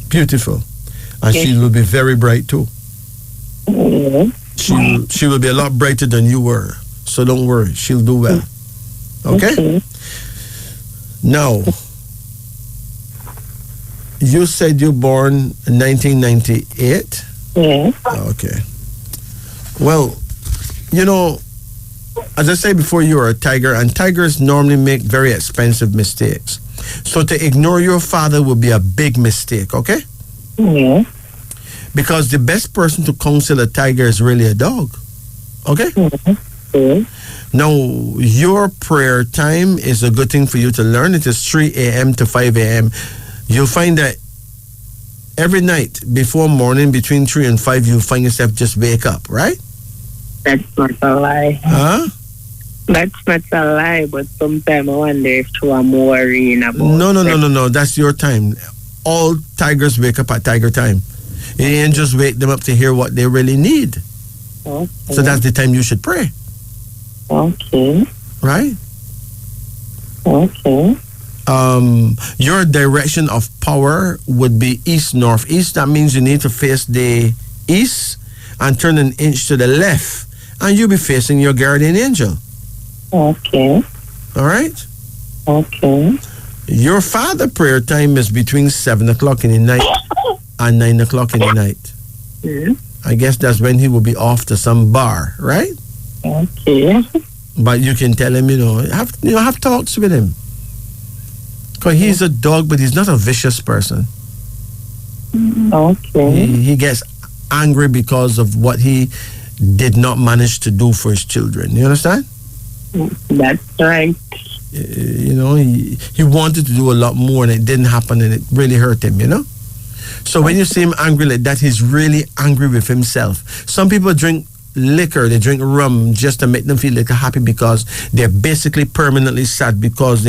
Beautiful. And Yes. she will be very bright too. Yeah. She will be a lot brighter than you were. So don't worry, she'll do well. Okay? Okay. Now, you said you born in 1998? Yeah. Okay. Well, you know, as I said before, you are a tiger, and tigers normally make very expensive mistakes. So to ignore your father would be a big mistake, okay? Yeah. Because the best person to counsel a tiger is really a dog, okay? Yeah. Now, your prayer time is a good thing for you to learn. It is 3 a.m. to 5 a.m. You'll find that every night before morning, between 3 and 5, you'll find yourself just wake up, right? That's not a lie. Huh? That's not a lie, but sometimes I wonder if I'm worrying about No. That's your time. All tigers wake up at tiger time. You ain't just wake them up to hear what they really need. Okay. So that's the time you should pray, Okay. right? Okay. Your direction of power would be east, northeast. That means you need to face the east and turn an inch to the left, and you'll be facing your guardian angel. Okay. All right? Okay. Your father prayer time is between 7 o'clock in the night and 9 o'clock in the night. Yeah. I guess that's when he will be off to some bar, right? Okay. But you can tell him, have talks with him. Because he's a dog, but he's not a vicious person. Okay. He gets angry because of what he did not manage to do for his children. You understand? That's right. He wanted to do a lot more and it didn't happen and it really hurt him, So when you see him angry like that, he's really angry with himself. Some people drink liquor, they drink rum just to make them feel like happy because they're basically permanently sad because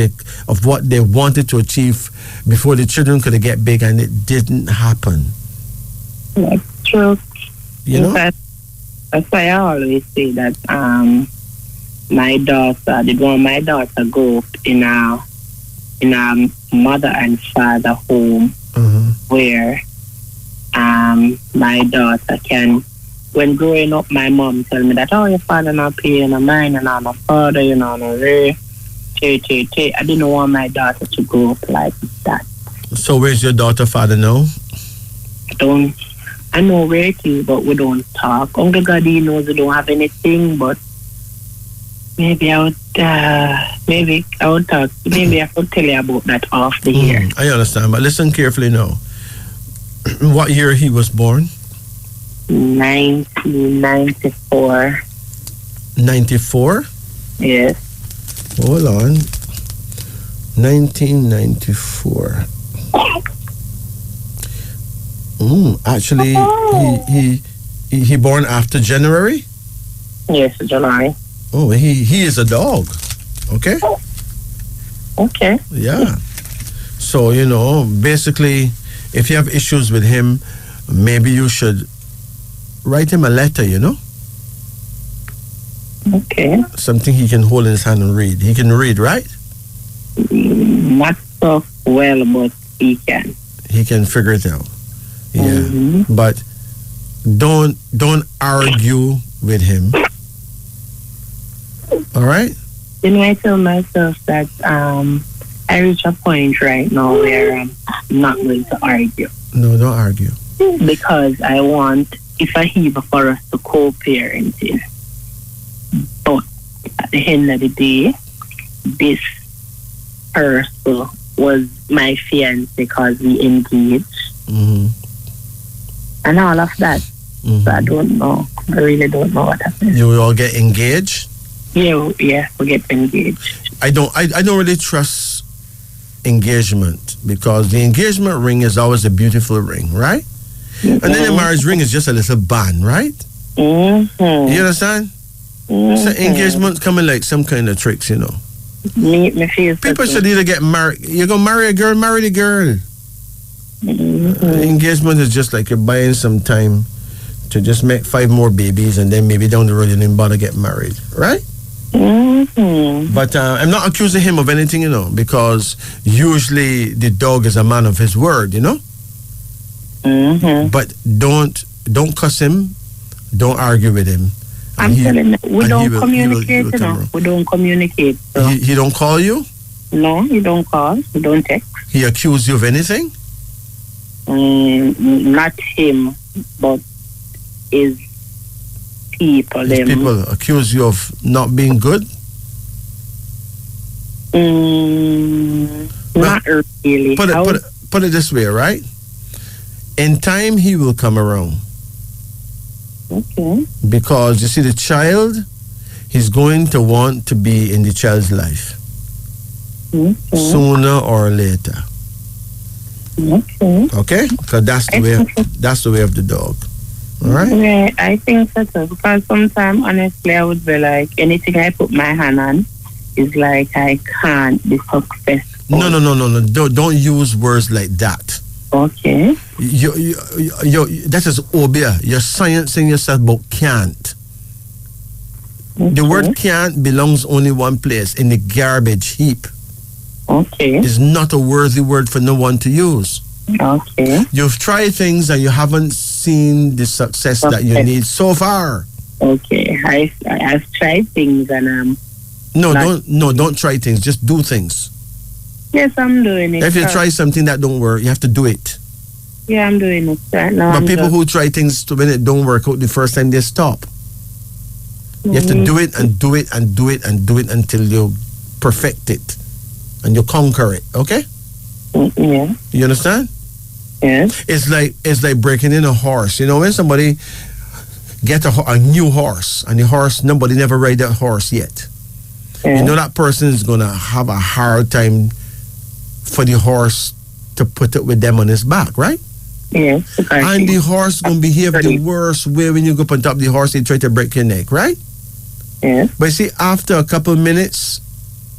of what they wanted to achieve before the children could get big and it didn't happen. That's true. That's why I always say that my daughter go up in a mother and father home where my daughter can. When growing up, my mom tell me that, your father not paying a mine and I'm a father, no way. I didn't want my daughter to grow up like that. So where's your daughter father now? I know where it is, but we don't talk. Uncle God, he knows we don't have anything, but maybe I would talk. Maybe I could tell you about that off the air. I understand, but listen carefully now. What year he was born? 1994. 94? Yes. Hold on. 1994. Actually, he born after January? Yes, July. Oh, he is a dog. Okay? Okay. Yeah. So, basically, if you have issues with him, maybe you should write him a letter, Okay. Something he can hold in his hand and read. He can read, right? Not so well, but he can. He can figure it out. Yeah. Mm-hmm. But don't argue with him. All right? I tell myself that I reach a point right now where I'm not going to argue. No, don't argue. Because I want, if I hear for us to co-parenting. But at the end of the day, this person was my fiance because we engaged. Mm-hmm. And all of that. So I don't know. I really don't know what happened. You will all get engaged? Yeah, we get engaged. I don't really trust engagement, because the engagement ring is always a beautiful ring, right? And then the marriage ring is just a little band, right? You understand? So engagement coming like some kind of tricks, you know. Me feel people should either get married. You're gonna marry a girl, marry the girl. Engagement is just like you're buying some time to just make 5 more babies, and then maybe down the road you didn't bother get married, right? But I'm not accusing him of anything, you know, because usually the dog is a man of his word, you know. But don't cuss him, don't argue with him. I'm telling you, we don't communicate, you know. We don't communicate. So. He don't call you? No, he don't call. He don't text. He accuse you of anything? Not him, but his people. His people accuse you of not being good? Not really. Put it this way, right? In time, he will come around. Okay. Because you see, the child, he's going to want to be in the child's life. Sooner or later. Okay? Because that's the way of the dog. All right? Yeah, I think so too. Because sometimes, honestly, I would be like, anything I put my hand on is like I can't be successful. No. Don't use words like that. Okay. That is obia. You're sciencing yourself about can't. The word can't belongs only one place, in the garbage heap. Okay. It's not a worthy word for no one to use. Okay. You've tried things and you haven't seen the success that you need so far. Okay. I've tried things and don't try things. Just do things. Yes, I'm doing it. If you try something that don't work, you have to do it. Yeah, I'm doing it right now. But people who try things when it don't work out the first time, they stop. You have to do it and do it and do it and do it until you perfect it and you conquer it. Okay? Yeah. You understand? Yeah. It's like breaking in a horse. You know, when somebody get a new horse and the horse, nobody never ride that horse yet. Yeah. You know that person is gonna have a hard time for the horse to put it with them on his back, right? Yeah. And the horse gonna behave the worst way when you go up on top of the horse. They try to break your neck, right? Yeah. But see, after a couple of minutes,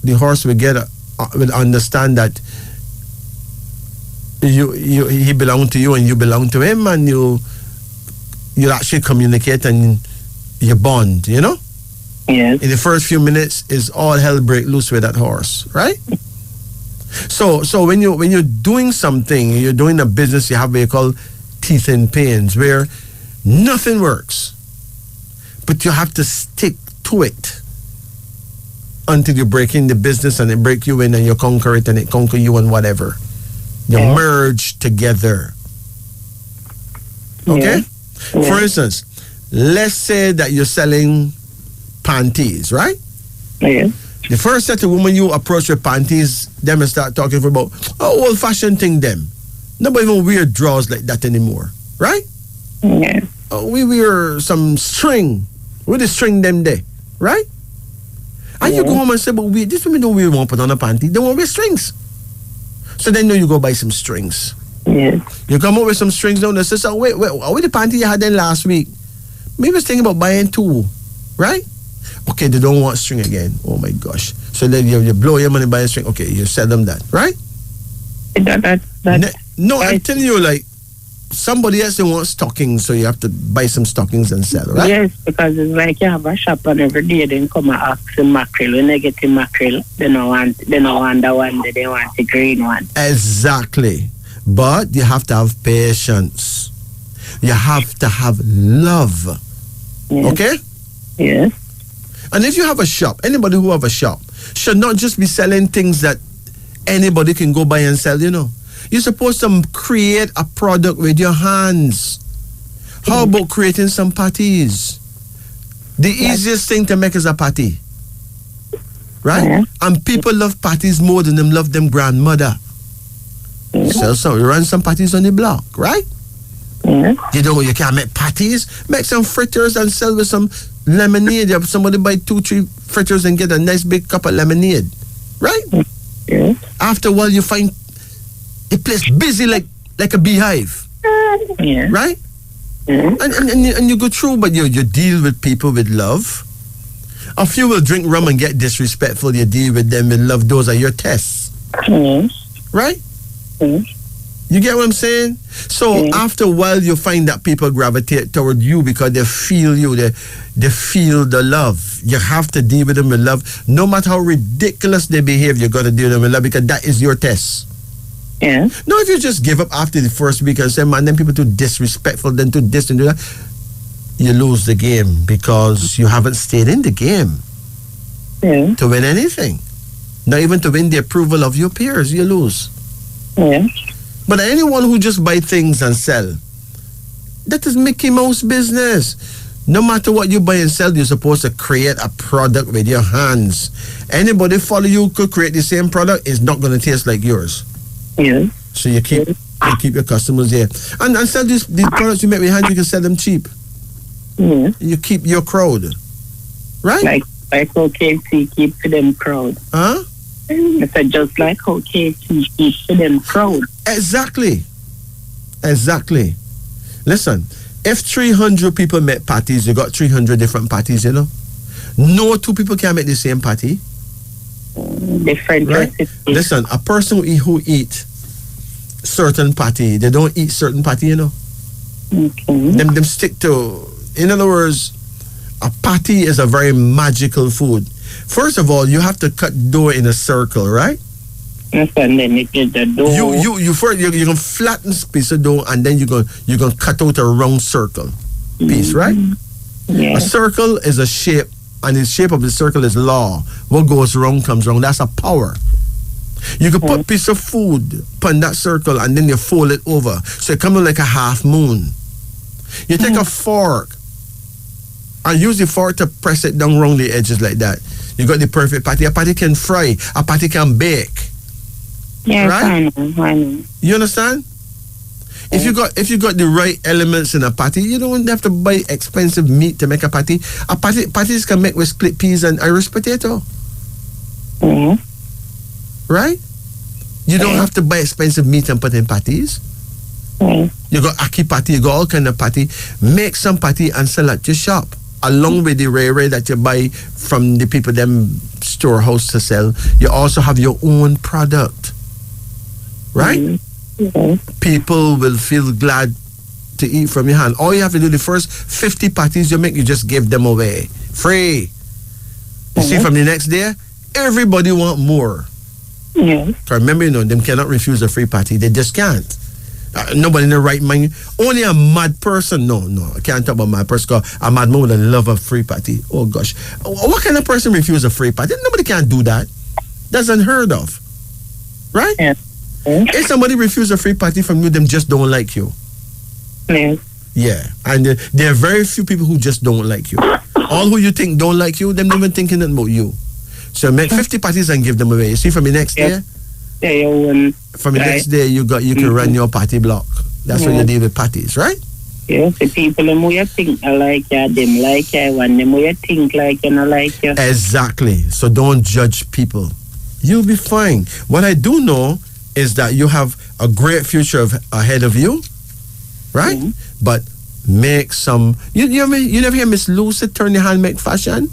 the horse will will understand that he belongs to you and you belong to him, and you actually communicate and you bond. You know. Yes. In the first few minutes, is all hell break loose with that horse, right? So when you're doing something, you're doing a business, you have what you call teeth and pains, where nothing works, but you have to stick to it until you break in the business and it break you in and you conquer it and it conquer you and whatever. You merge together. Okay? Yeah. For instance, let's say that you're selling panties, right? Yeah. The first set of women you approach with panties, them and start talking about old-fashioned thing them. Nobody even wear drawers like that anymore, right? Yeah. We wear some string. With the string them there, right? And you go home and say, but these women don't really want to put on a panty. They want to wear strings. So then you go buy some strings. Yeah. You come up with some strings down there. Say, so wait, with the panty you had then last week? Maybe I was thinking about buying 2, right? Okay, they don't want string again. Oh my gosh. So then you blow your money buying string. Okay, you sell them that, right? No, I'm telling you, like, somebody else, they want stockings, so you have to buy some stockings and sell, right? Yes, because it's like you have a shop and every day they come and ask the mackerel. When they get the mackerel, they don't want the one, they want the green one. Exactly. But you have to have patience. You have to have love. Yes. Okay? Yes. And if you have a shop, anybody who have a shop should not just be selling things that anybody can go buy and sell, you know. You're supposed to create a product with your hands. How about creating some patties? The easiest thing to make is a patty. Right? Yeah. And people love patties more than them love them grandmother. So you run some patties on the block, right? Yeah. You can't make patties. Make some fritters and sell with some lemonade. You have somebody buy 2-3 fritters and get a nice big cup of lemonade. Right? Yeah. After a while, you find the place busy like a beehive. Yeah. Right? Yeah. And you go through, but you deal with people with love. A few will drink rum and get disrespectful. You deal with them with love. Those are your tests. Right? You get what I'm saying? So after a while, you find that people gravitate toward you because they feel you. They feel the love. You have to deal with them with love. No matter how ridiculous they behave, you got to deal with them with love because that is your test. Yeah. No, if you just give up after the first week and say, man, then people too disrespectful, then too this and do that, you lose the game because you haven't stayed in the game to win anything. Not even to win the approval of your peers, you lose. Yeah. But anyone who just buy things and sell, that is Mickey Mouse business. No matter what you buy and sell, you're supposed to create a product with your hands. Anybody follow you could create the same product, it's not going to taste like yours. Yeah. So you keep your customers there. And sell these products you make with your hands, you can sell them cheap. Yeah. You keep your crowd. Right? Like how KFC keep to them crowd. Huh? I said just like how KFC keep to them crowd. Exactly. Listen, if 300 people make patties, you got 300 different patties, you know? No two people can make the same patty. Different right? recipes. Listen, a person who eat certain patty, they don't eat certain patty, you know? Okay. Them stick to, in other words, a patty is a very magical food. First of all, you have to cut dough in a circle, right? Yes, and then it is the dough. You first you're gonna flatten piece of dough and then you're gonna cut out a round circle piece, right? Yeah. A circle is a shape, and the shape of the circle is law. What goes wrong comes wrong. That's a power. You can put piece of food upon that circle and then you fold it over, so it comes like a half moon. You take a fork and use the fork to press it down around the edges like that. You got the perfect patty. A patty can fry. A patty can bake. Yes, right? I know. You understand? If you got the right elements in a patty, you don't have to buy expensive meat to make a patty. Patties can make with split peas and Irish potato. Right? You don't have to buy expensive meat and put in patties. You got ackee patty, you got all kind of patty. Make some patty and sell at your shop, along with the rare that you buy from the people them storehouse to sell. You also have your own product, right? People will feel glad to eat from your hand. All you have to do, the first 50 patties you make, you just give them away free. You see, from the next day, everybody want more. Remember, them cannot refuse a free patty. They just can't. Nobody in the right mind. Only a mad person. No, I can't talk about mad person, because a mad man would love a free patty. Oh gosh, what kind of person refuse a free patty? Nobody can do that. That's unheard of, right? If somebody refuse a free patty from you, them just don't like you. Yeah, and there are very few people who just don't like you. All who you think don't like you, them even thinking about you. So make 50 patties and give them away. You see, from the next day. From the next day, you can run your party block. That's what you deal with parties, right? Yes, the people who you think I like you, them like you, and them who you think like you, not like you. Exactly. So don't judge people. You'll be fine. What I do know is that you have a great future ahead of you, right? But make some. You never hear Miss Lou say turn your hand, make fashion?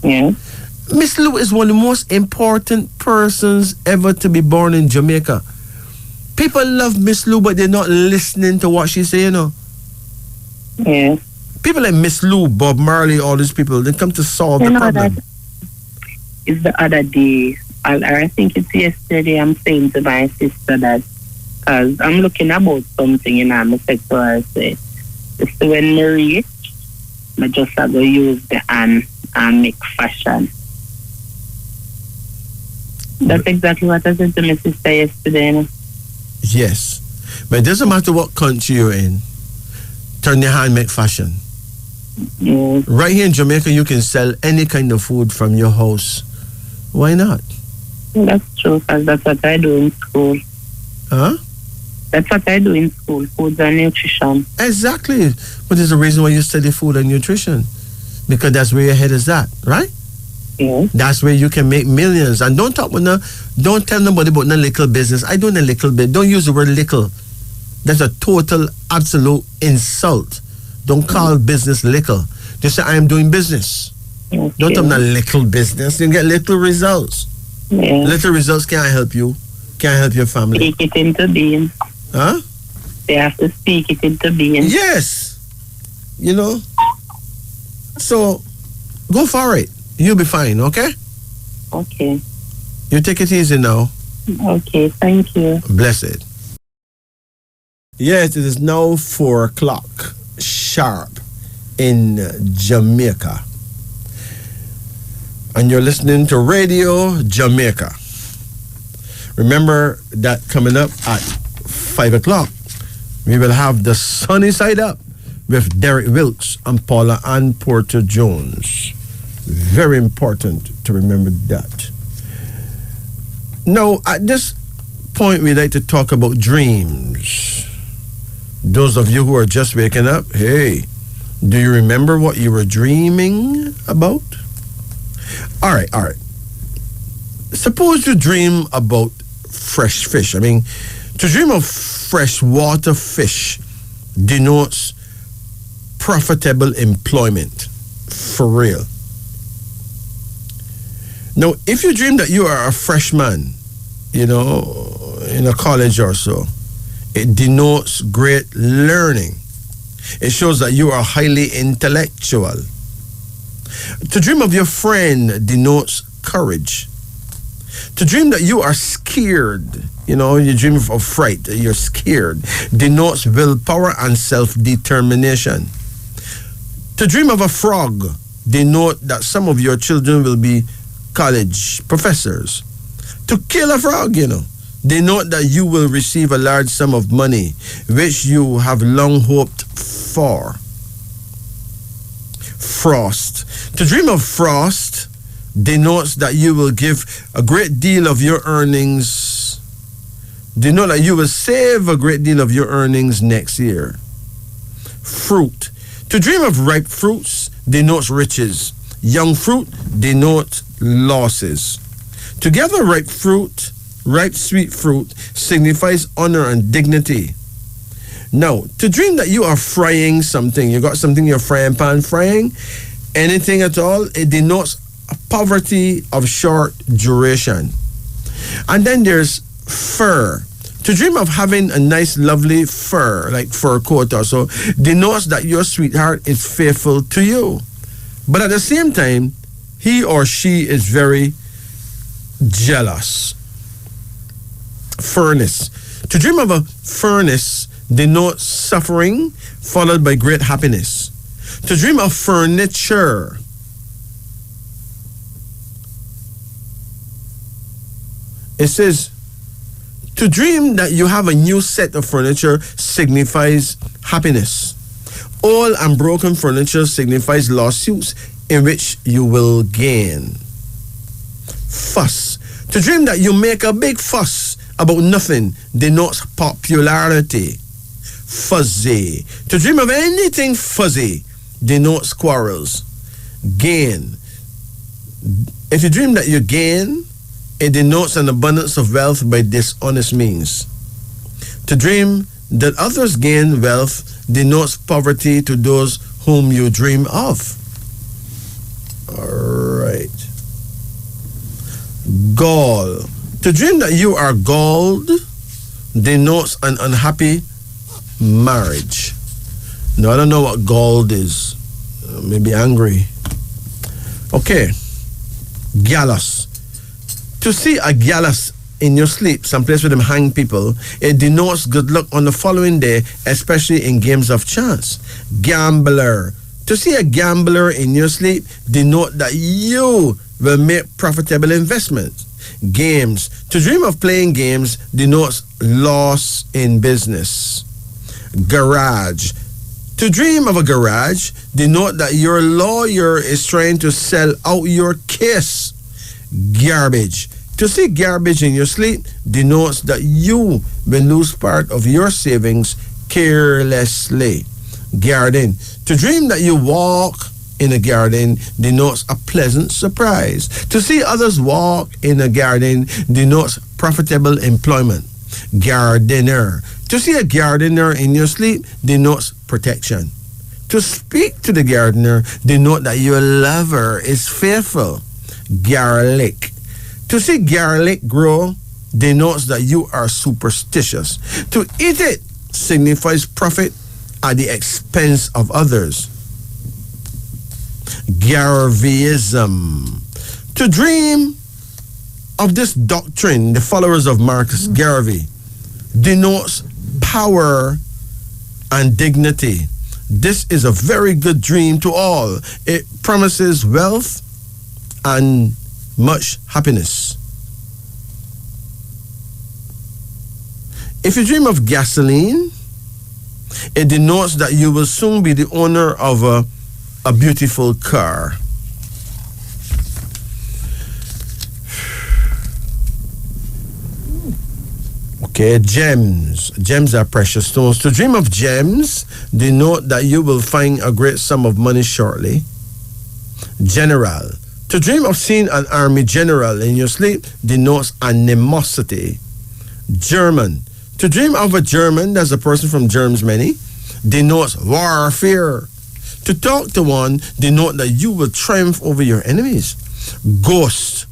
Yeah. Miss Lou is one of the most important persons ever to be born in Jamaica. People love Miss Lou, but they're not listening to what she's saying, you know. Yeah. People like Miss Lou, Bob Marley, all these people, they come to solve the problem. It's the other day, I think it's yesterday, I'm saying to my sister that, because I'm looking about something, and I said to her, I said, it's when I reach, I just have to use the hand and make fashion. That's exactly what I said to my sister yesterday. No? Yes. But it doesn't matter what country you're in. Turn your hand, make fashion. Right here in Jamaica, you can sell any kind of food from your house. Why not? That's true, because that's what I do in school. Huh? That's what I do in school, foods and nutrition. Exactly. But there's a reason why you study food and nutrition. Because that's where your head is at, right? Yes. That's where you can make millions. And don't tell nobody about no little business. I do a little bit. Don't use the word little. That's a total, absolute insult. Don't call business little. Just say, I am doing business. Okay. Don't tell me a little business. You get little results. Yeah. Little results can't help you. Can't help your family. Speak it into being. Huh? They have to speak it into being. Yes. You know? So, go for it. You'll be fine, okay? Okay. You take it easy now. Okay, thank you. Blessed. Yes, it is now 4 o'clock sharp in Jamaica. And you're listening to Radio Jamaica. Remember that coming up at 5 o'clock, we will have the Sunny Side Up with Derek Wilkes and Paula Ann Porter Jones. Very important to remember that. Now, at this point, we'd like to talk about dreams. Those of you who are just waking up, hey, do you remember what you were dreaming about? All right. Suppose you dream about fresh fish. I mean, to dream of freshwater fish denotes profitable employment, for real. Now, if you dream that you are a freshman, in a college or so, it denotes great learning. It shows that you are highly intellectual. To dream of your friend denotes courage. To dream that you are scared, you dream of fright, you're scared, denotes willpower and self-determination. To dream of a frog denote that some of your children will be college professors. To kill a frog, denote that you will receive a large sum of money, which you have long hoped for. Frost. To dream of frost denotes that you will give a great deal of your earnings, denote that you will save a great deal of your earnings next year. Fruit. To dream of ripe fruits denotes riches. Young fruit denotes losses. Together, ripe sweet fruit signifies honor and dignity. Now, to dream that you are frying something, you got something in your frying pan frying, anything at all, it denotes a poverty of short duration. And then there's fur. To dream of having a nice, lovely fur, like fur coat or so, denotes that your sweetheart is faithful to you. But at the same time, he or she is very jealous. Furnace. To dream of a furnace denotes suffering followed by great happiness. To dream of furniture it says, to dream that you have a new set of furniture signifies happiness. Old and broken furniture signifies lawsuits in which you will gain. Fuss. To dream that you make a big fuss about nothing denotes popularity. Fuzzy. To dream of anything fuzzy denotes quarrels. Gain. If you dream that you gain, it denotes an abundance of wealth by dishonest means. To dream that others gain wealth denotes poverty to those whom you dream of. All right. Gall. To dream that you are galled denotes an unhappy marriage. Now, I don't know what galled is. Maybe angry. Okay. Gallus. To see a gallus in your sleep, someplace where them hang people, it denotes good luck on the following day, especially in games of chance. Gambler. To see a gambler in your sleep denote that you will make profitable investments. Games. To dream of playing games denotes loss in business. Garage. To dream of a garage denote that your lawyer is trying to sell out your case. Garbage. To see garbage in your sleep denotes that you will lose part of your savings carelessly. Garden. To dream that you walk in a garden denotes a pleasant surprise. To see others walk in a garden denotes profitable employment. Gardener. To see a gardener in your sleep denotes protection. To speak to the gardener denote that your lover is faithful. Garlic. To see garlic grow denotes that you are superstitious. To eat it signifies profit at the expense of others. Garveyism. To dream of this doctrine, the followers of Marcus Garvey, denotes power and dignity. This is a very good dream to all. It promises wealth and much happiness. If you dream of gasoline, it denotes that you will soon be the owner of a beautiful car. Okay, gems. Gems are precious stones. To dream of gems denote that you will find a great sum of money shortly. General. To dream of seeing an army general in your sleep denotes animosity. German. To dream of a German, that's a person from germs many, denotes warfare. To talk to one denote that you will triumph over your enemies. Ghost.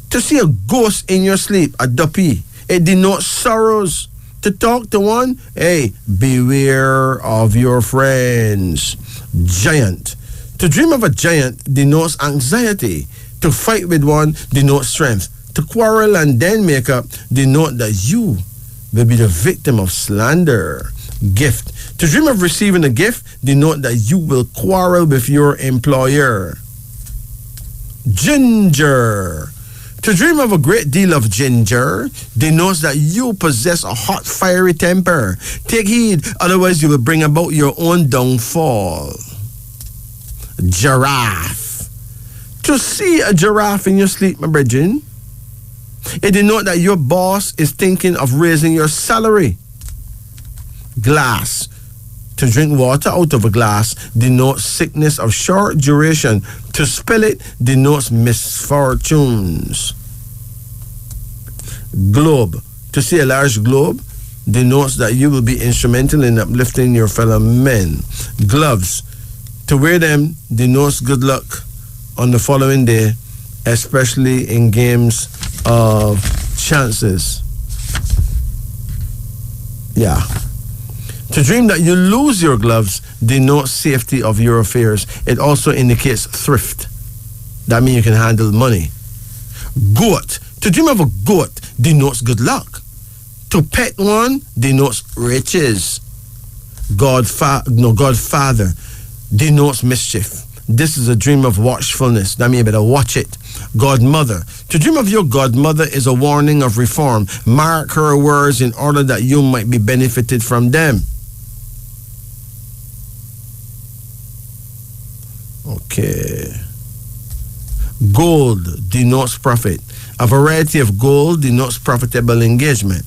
To see a ghost in your sleep, a duppy, it denotes sorrows. To talk to one, hey, beware of your friends. Giant. To dream of a giant denotes anxiety. To fight with one denotes strength. To quarrel and then make up denote that you will be the victim of slander. Gift. To dream of receiving a gift denote that you will quarrel with your employer. Ginger. To dream of a great deal of ginger denotes that you possess a hot, fiery temper. Take heed, otherwise you will bring about your own downfall. Giraffe. To see a giraffe in your sleep, my brethren, it denotes that your boss is thinking of raising your salary. Glass. To drink water out of a glass denotes sickness of short duration. To spill it denotes misfortunes. Globe. To see a large globe denotes that you will be instrumental in uplifting your fellow men. Gloves. To wear them denotes good luck on the following day, especially in games of chances. Yeah. To dream that you lose your gloves denotes safety of your affairs. It also indicates thrift. That means you can handle money. Goat. To dream of a goat denotes good luck. To pet one denotes riches. Godfather denotes mischief. This is a dream of watchfulness. That means you better watch it. Godmother. To dream of your godmother is a warning of reform. Mark her words in order that you might be benefited from them. Okay. Gold denotes profit. A variety of gold denotes profitable engagement.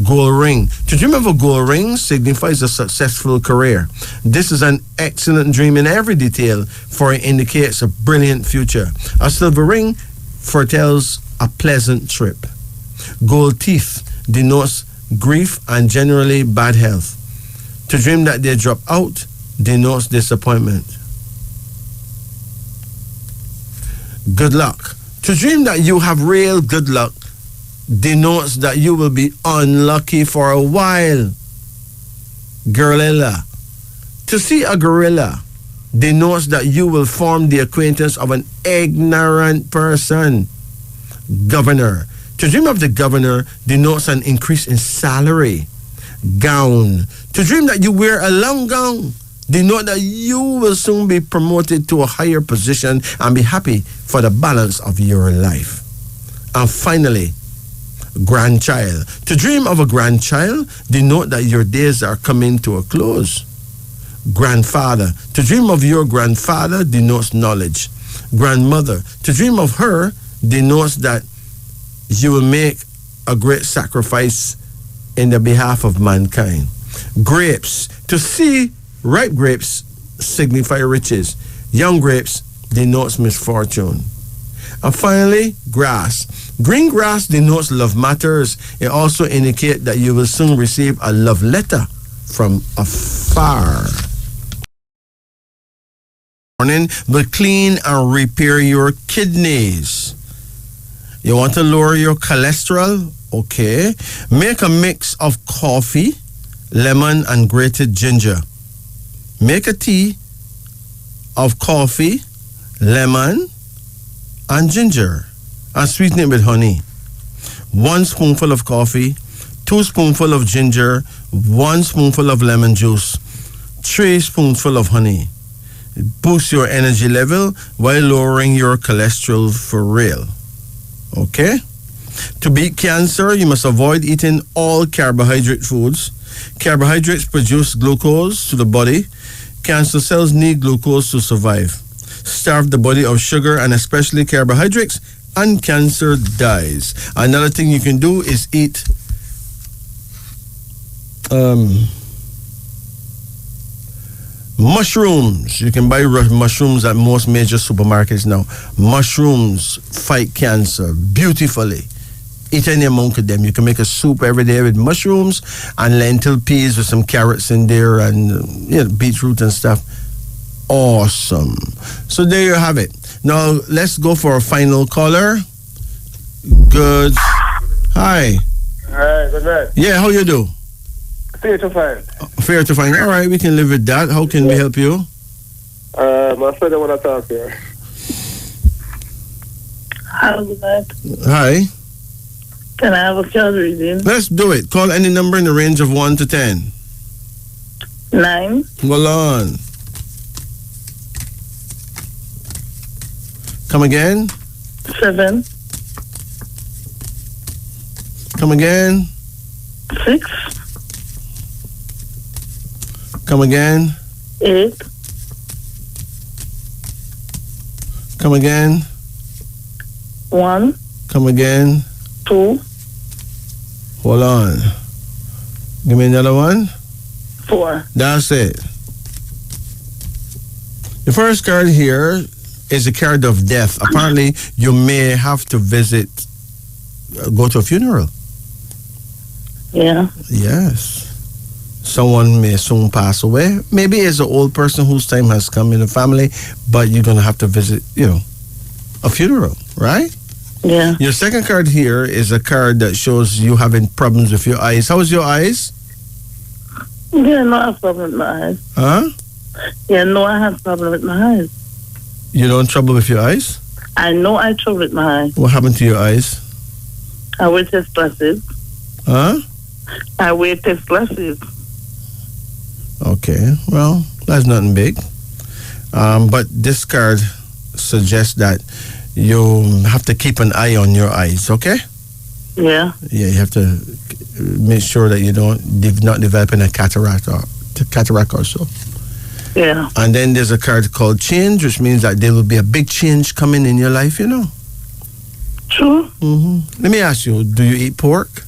Gold ring. To dream of a gold ring signifies a successful career. This is an excellent dream in every detail, for it indicates a brilliant future. A silver ring foretells a pleasant trip. Gold teeth denotes grief and generally bad health. To dream that they drop out denotes disappointment. Good luck. To dream that you have real good luck denotes that you will be unlucky for a while. Gorilla. To see a gorilla denotes that you will form the acquaintance of an ignorant person. Governor. To dream of the governor denotes an increase in salary. Gown. To dream that you wear a long gown denote that you will soon be promoted to a higher position and be happy for the balance of your life. And finally, grandchild. To dream of a grandchild denote that your days are coming to a close. Grandfather. To dream of your grandfather denotes knowledge. Grandmother. To dream of her denotes that you will make a great sacrifice in the behalf of mankind. Grapes. To see ripe grapes signify riches. Young grapes denotes misfortune. And finally, grass. Green grass denotes love matters. It also indicates that you will soon receive a love letter from afar. Morning, but clean and repair your kidneys. You want to lower your cholesterol? Okay. Make a mix of coffee, lemon, and grated ginger. Make a tea of coffee, lemon, and ginger, and sweeten it with honey. 1 spoonful of coffee, 2 spoonful of ginger, 1 spoonful of lemon juice, 3 spoonful of honey. It boosts your energy level while lowering your cholesterol for real. Okay? To beat cancer, you must avoid eating all carbohydrate foods. Carbohydrates produce glucose to the body. Cancer cells need glucose to survive. Starve the body of sugar and especially carbohydrates, and cancer dies. Another thing you can do is eat mushrooms. You can buy mushrooms at most major supermarkets now. Mushrooms fight cancer beautifully. Eat any amount of them. You can make a soup every day with mushrooms and lentil peas with some carrots in there and beetroot and stuff. Awesome. So there you have it. Now let's go for a final caller. Good. Hi. Hi, good night. Yeah, how you do? Fair to find. Fair to find. All right, we can live with that. How can we help you? My friend, I want to talk to you. How good? Hi. Can I have a card reading? Let's do it. Call any number in the range of 1 to 10. 9. Hold on. Come again. 7. Come again. 6. Come again. 8. Come again. 1. Come again. 2. Hold on. Give me another one. 4. That's it. The first card here is a card of death. Apparently, you may have to go to a funeral. Yeah. Yes. Someone may soon pass away. Maybe it's an old person whose time has come in the family, but you're going to have to visit, a funeral, right? Yeah. Your second card here is a card that shows you having problems with your eyes. How is your eyes? Yeah, no, I have problem with my eyes. Huh? Yeah, no, I have problem with my eyes. You don't trouble with your eyes? I know I trouble with my eyes. What happened to your eyes? I wear test glasses. Huh? I wear test glasses. Okay, well, that's nothing big. But this card suggests that you have to keep an eye on your eyes, okay? Yeah. Yeah, you have to make sure that you not developing a cataract or so. Yeah. And then there's a card called change, which means that there will be a big change coming in your life, True. Mm-hmm. Let me ask you, do you eat pork?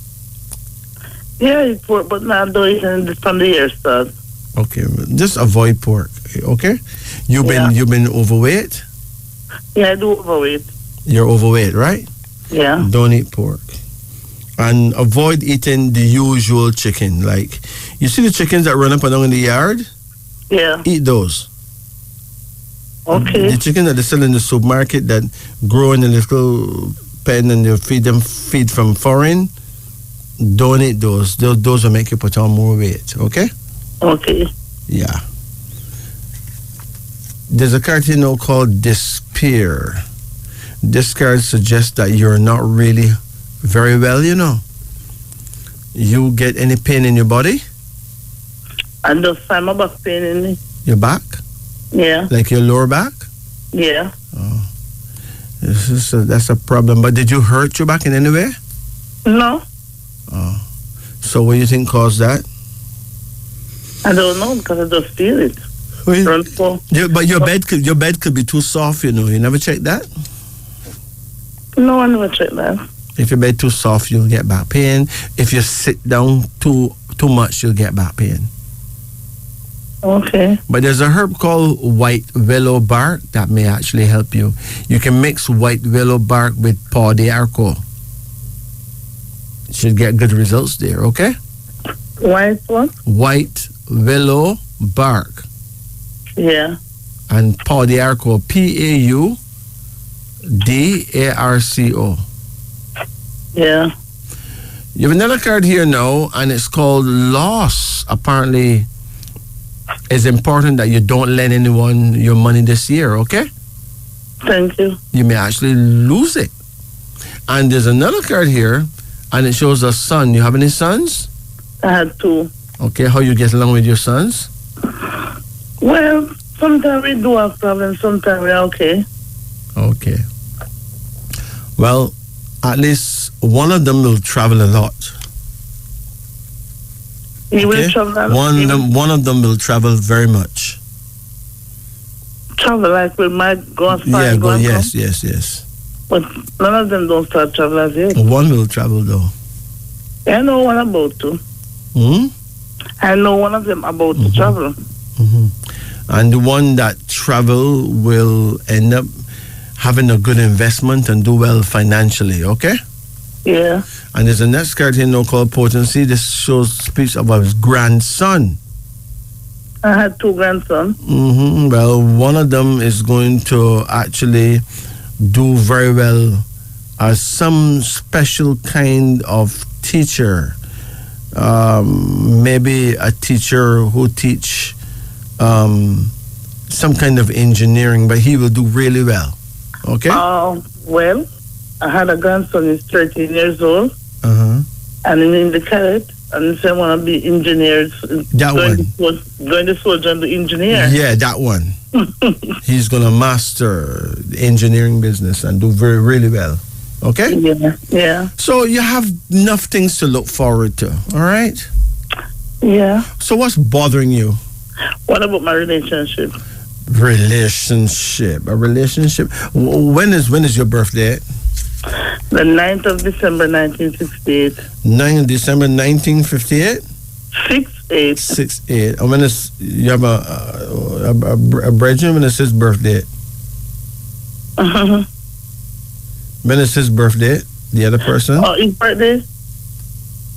Yeah, I eat pork, but not doing it from the year start. Okay, just avoid pork, okay? You've been overweight? Yeah, I do overweight. You're overweight, right? Yeah. Don't eat pork. And avoid eating the usual chicken. Like, you see the chickens that run up and down in the yard? Yeah. Eat those. Okay. The chicken that they sell in the supermarket that grow in a little pen and they feed from foreign, don't eat those. Those will make you put on more weight, okay? Okay. Yeah. There's a card here now called despair. This card suggests that you're not really very well, You get any pain in your body? I just find my back pain in me. Your back? Yeah. Like your lower back? Yeah. Oh. That's a problem. But did you hurt your back in any way? No. Oh. So what do you think caused that? I don't know because I just feel it. But your bed could be too soft, You never checked that? No, I never checked that. If your bed too soft, you'll get back pain. If you sit down too much, you'll get back pain. Okay. But there's a herb called white willow bark that may actually help you. You can mix white willow bark with paw de arco. Should get good results there, okay? White what? White willow bark. Yeah. And paw de arco, PAUDARCO. Yeah. You have another card here now, and it's called loss. Apparently, it's important that you don't lend anyone your money this year, okay? Thank you. You may actually lose it. And there's another card here, and it shows a son. You have any sons? I had 2. Okay, how you get along with your sons? Well, sometimes we do have problems, sometimes we're okay. Okay. Well, at least one of them will travel a lot. He will travel a lot? One of them will travel very much. Travel like we might go as far Yeah, and go and yes, come? yes. But none of them don't start travel as yet. One will travel though. I know one about to. I know one of them about to travel. And the one that travel will end up having a good investment and do well financially, okay? Yeah. And there's a next card here now called potency. This speaks about his grandson. I had 2 grandsons. Well, one of them is going to actually do very well as some special kind of teacher. Maybe a teacher who teach some kind of engineering, but he will do really well. Okay? Well, I had a grandson, he's 13 years old. And he's in the cadet, and he said, I want to be engineers. That one. Going to soldier and the engineer. Yeah, that one. He's going to master the engineering business and do really well. Okay? Yeah. So you have enough things to look forward to, all right? Yeah. So what's bothering you? What about my relationship? A relationship. When is your birthday? The 9th of December, 1968. 9th of December, 1958? 68. 68. And when is, you have a brethren, when is his birthday? When is his birthday? The other person? His birthday?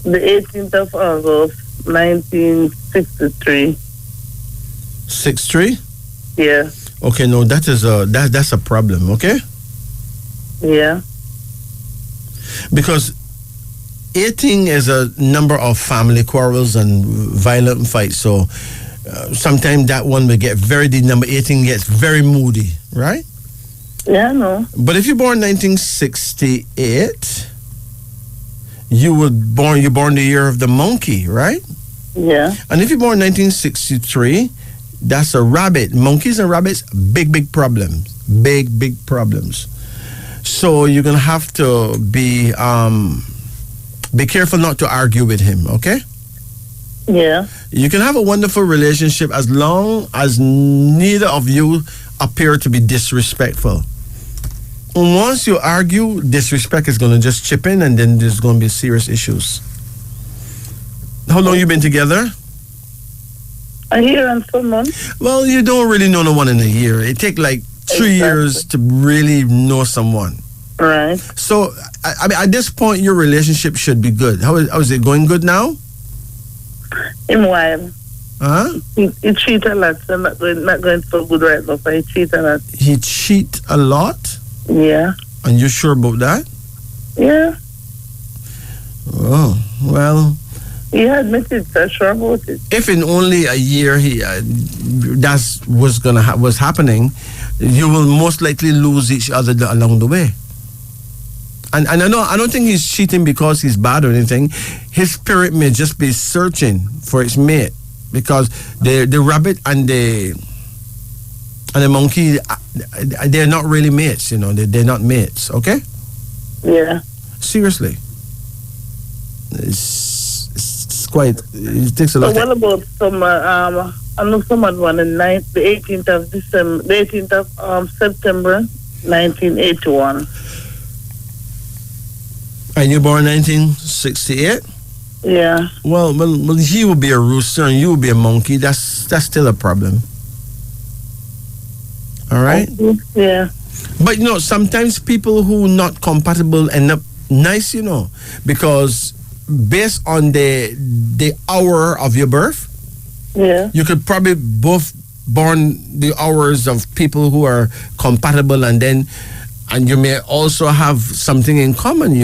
The 18th of August, 1963. 63? Yeah. Okay, no, that's a problem, okay? Yeah. Because 18 is a number of family quarrels and violent fights, so sometimes that one will get the number 18 gets very moody, right? Yeah, I know. But if you're born 1968, you're born the year of the monkey, right? Yeah. And if you're born 1963, that's a rabbit. Monkeys and rabbits, big problems. Big problems. So you're going to have to be careful not to argue with him, okay? Yeah. You can have a wonderful relationship as long as neither of you appear to be disrespectful. Once you argue, disrespect is going to just chip in, and then there's going to be serious issues. How long you been together? A year and 4 months. Well, you don't really know no one in a year. It takes like 3 years to really know someone. Right. So, I mean, at this point, your relationship should be good. How is it going good now? In a while. Huh? He cheat a lot, so not going so good right now, but he cheat a lot. He cheat a lot? Yeah. And you sure about that? Yeah. Oh, well. He admitted, so sure about it. If in only a year that's was happening, you will most likely lose each other along the way. And I don't think he's cheating because he's bad or anything. His spirit may just be searching for its mate, because the rabbit and the monkey, they're not really mates. You know, they're not mates. Okay. Yeah. Seriously. It's quite. It takes a lot. So what about some? I know someone one in the 18th of December, the 18th of September, 1981. And you born 1968? Yeah. Well, he will be a rooster and you will be a monkey. That's still a problem. All right? Yeah. But, sometimes people who not compatible end up nice, because based on the hour of your birth, yeah, you could probably both born the hours of people who are compatible, and you may also have something in common.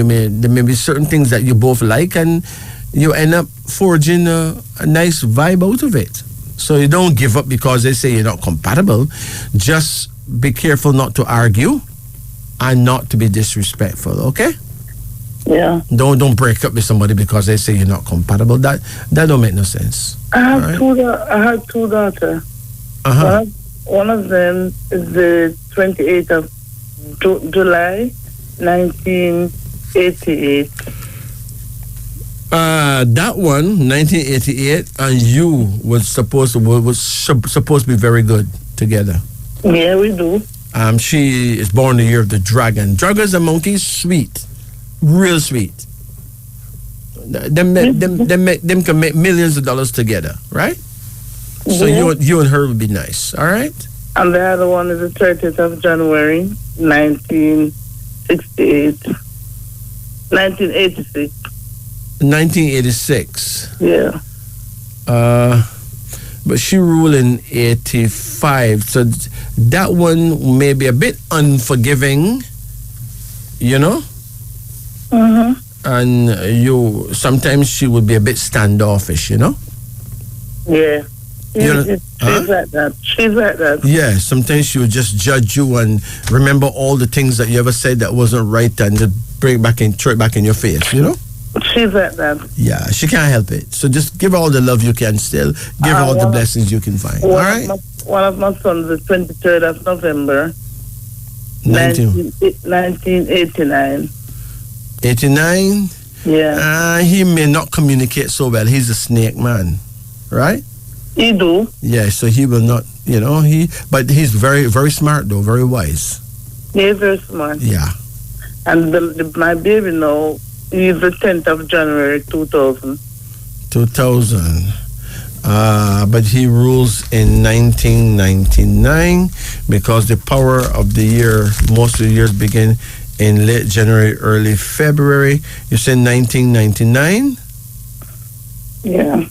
There may be certain things that you both like, and you end up forging a nice vibe out of it. So you don't give up because they say you're not compatible. Just be careful not to argue and not to be disrespectful, okay? Yeah. Don't break up with somebody because they say you're not compatible. That don't make no sense. I have two daughters. Uh-huh. One of them is the 28th of July, 1988. That one, 1988, and you was supposed to be very good together. Yeah, we do. She is born the year of the dragon. Dragons and monkeys, sweet, real sweet. Them can make millions of dollars together, right? So you and her would be nice, all right? And the other one is the 30th of January, 1986. 1986. Yeah. But she ruled in 85. So that one may be a bit unforgiving, Mm-hmm. And sometimes she would be a bit standoffish, Yeah. She's like that. She's like that. Yeah, sometimes she would just judge you and remember all the things that you ever said that wasn't right and just throw it back in your face, She's like that. Yeah, she can't help it. So just give her all the love you can still. Give her all the blessings you can find. All right? One of my sons is 23rd of November, 1989. 89? Yeah. He may not communicate so well. He's a snake man, right? He do. Yeah, so he will not, but he's very, very smart though, very wise. He's very smart. Yeah. And my baby now, he's the 10th of January, 2000. 2000. But he rules in 1999 because the power of the year, most of the years begin in late January, early February. You said 1999? Yeah.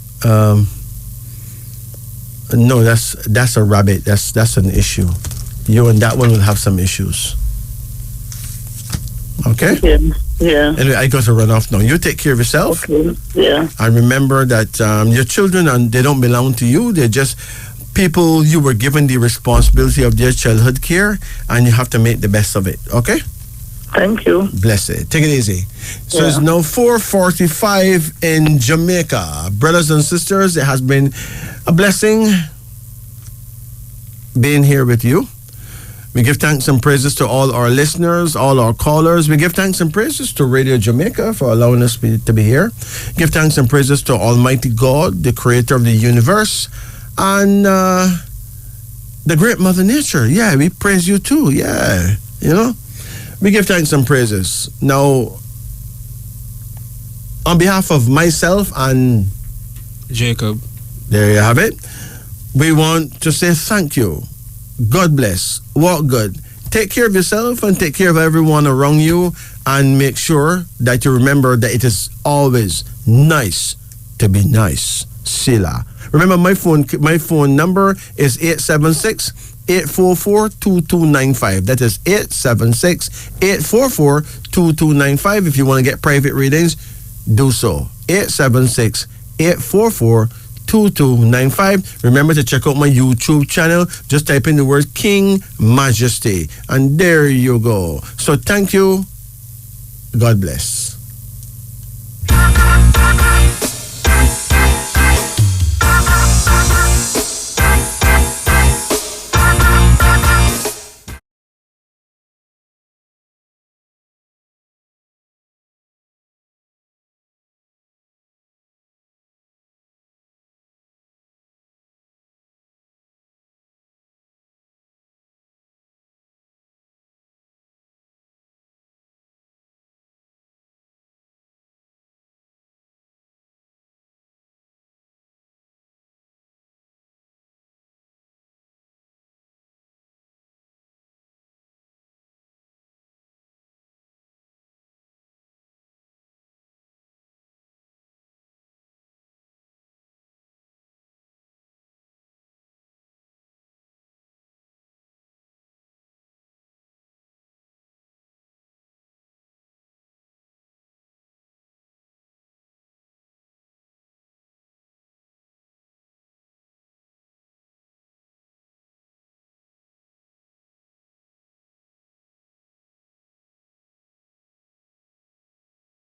No, that's a rabbit. That's an issue. You and that one will have some issues. Okay? Yeah. Anyway, I got to run off now. You take care of yourself. Okay. Yeah. And remember that your children, they don't belong to you. They're just people you were given the responsibility of their childhood care, and you have to make the best of it. Okay? Thank you. Bless it. Take it easy. So it's now 4:45 in Jamaica. Brothers and sisters, it has been a blessing being here with you. We give thanks and praises to all our listeners, all our callers. We give thanks and praises to Radio Jamaica for allowing us to be here. Give thanks and praises to Almighty God, the creator of the universe, and the great Mother Nature. Yeah, we praise you too. Yeah, we give thanks and praises. Now, on behalf of myself and Jacob, there you have it, we want to say thank you. God bless. Walk good. Take care of yourself and take care of everyone around you, and make sure that you remember that it is always nice to be nice. Sila. Remember, my phone number is 876-844-2295. That is 876-844-2295. If you want to get private readings, do so. 876-844-2295. Remember to check out my YouTube channel. Just type in the word King Majesty, and there you go. So thank you. God bless.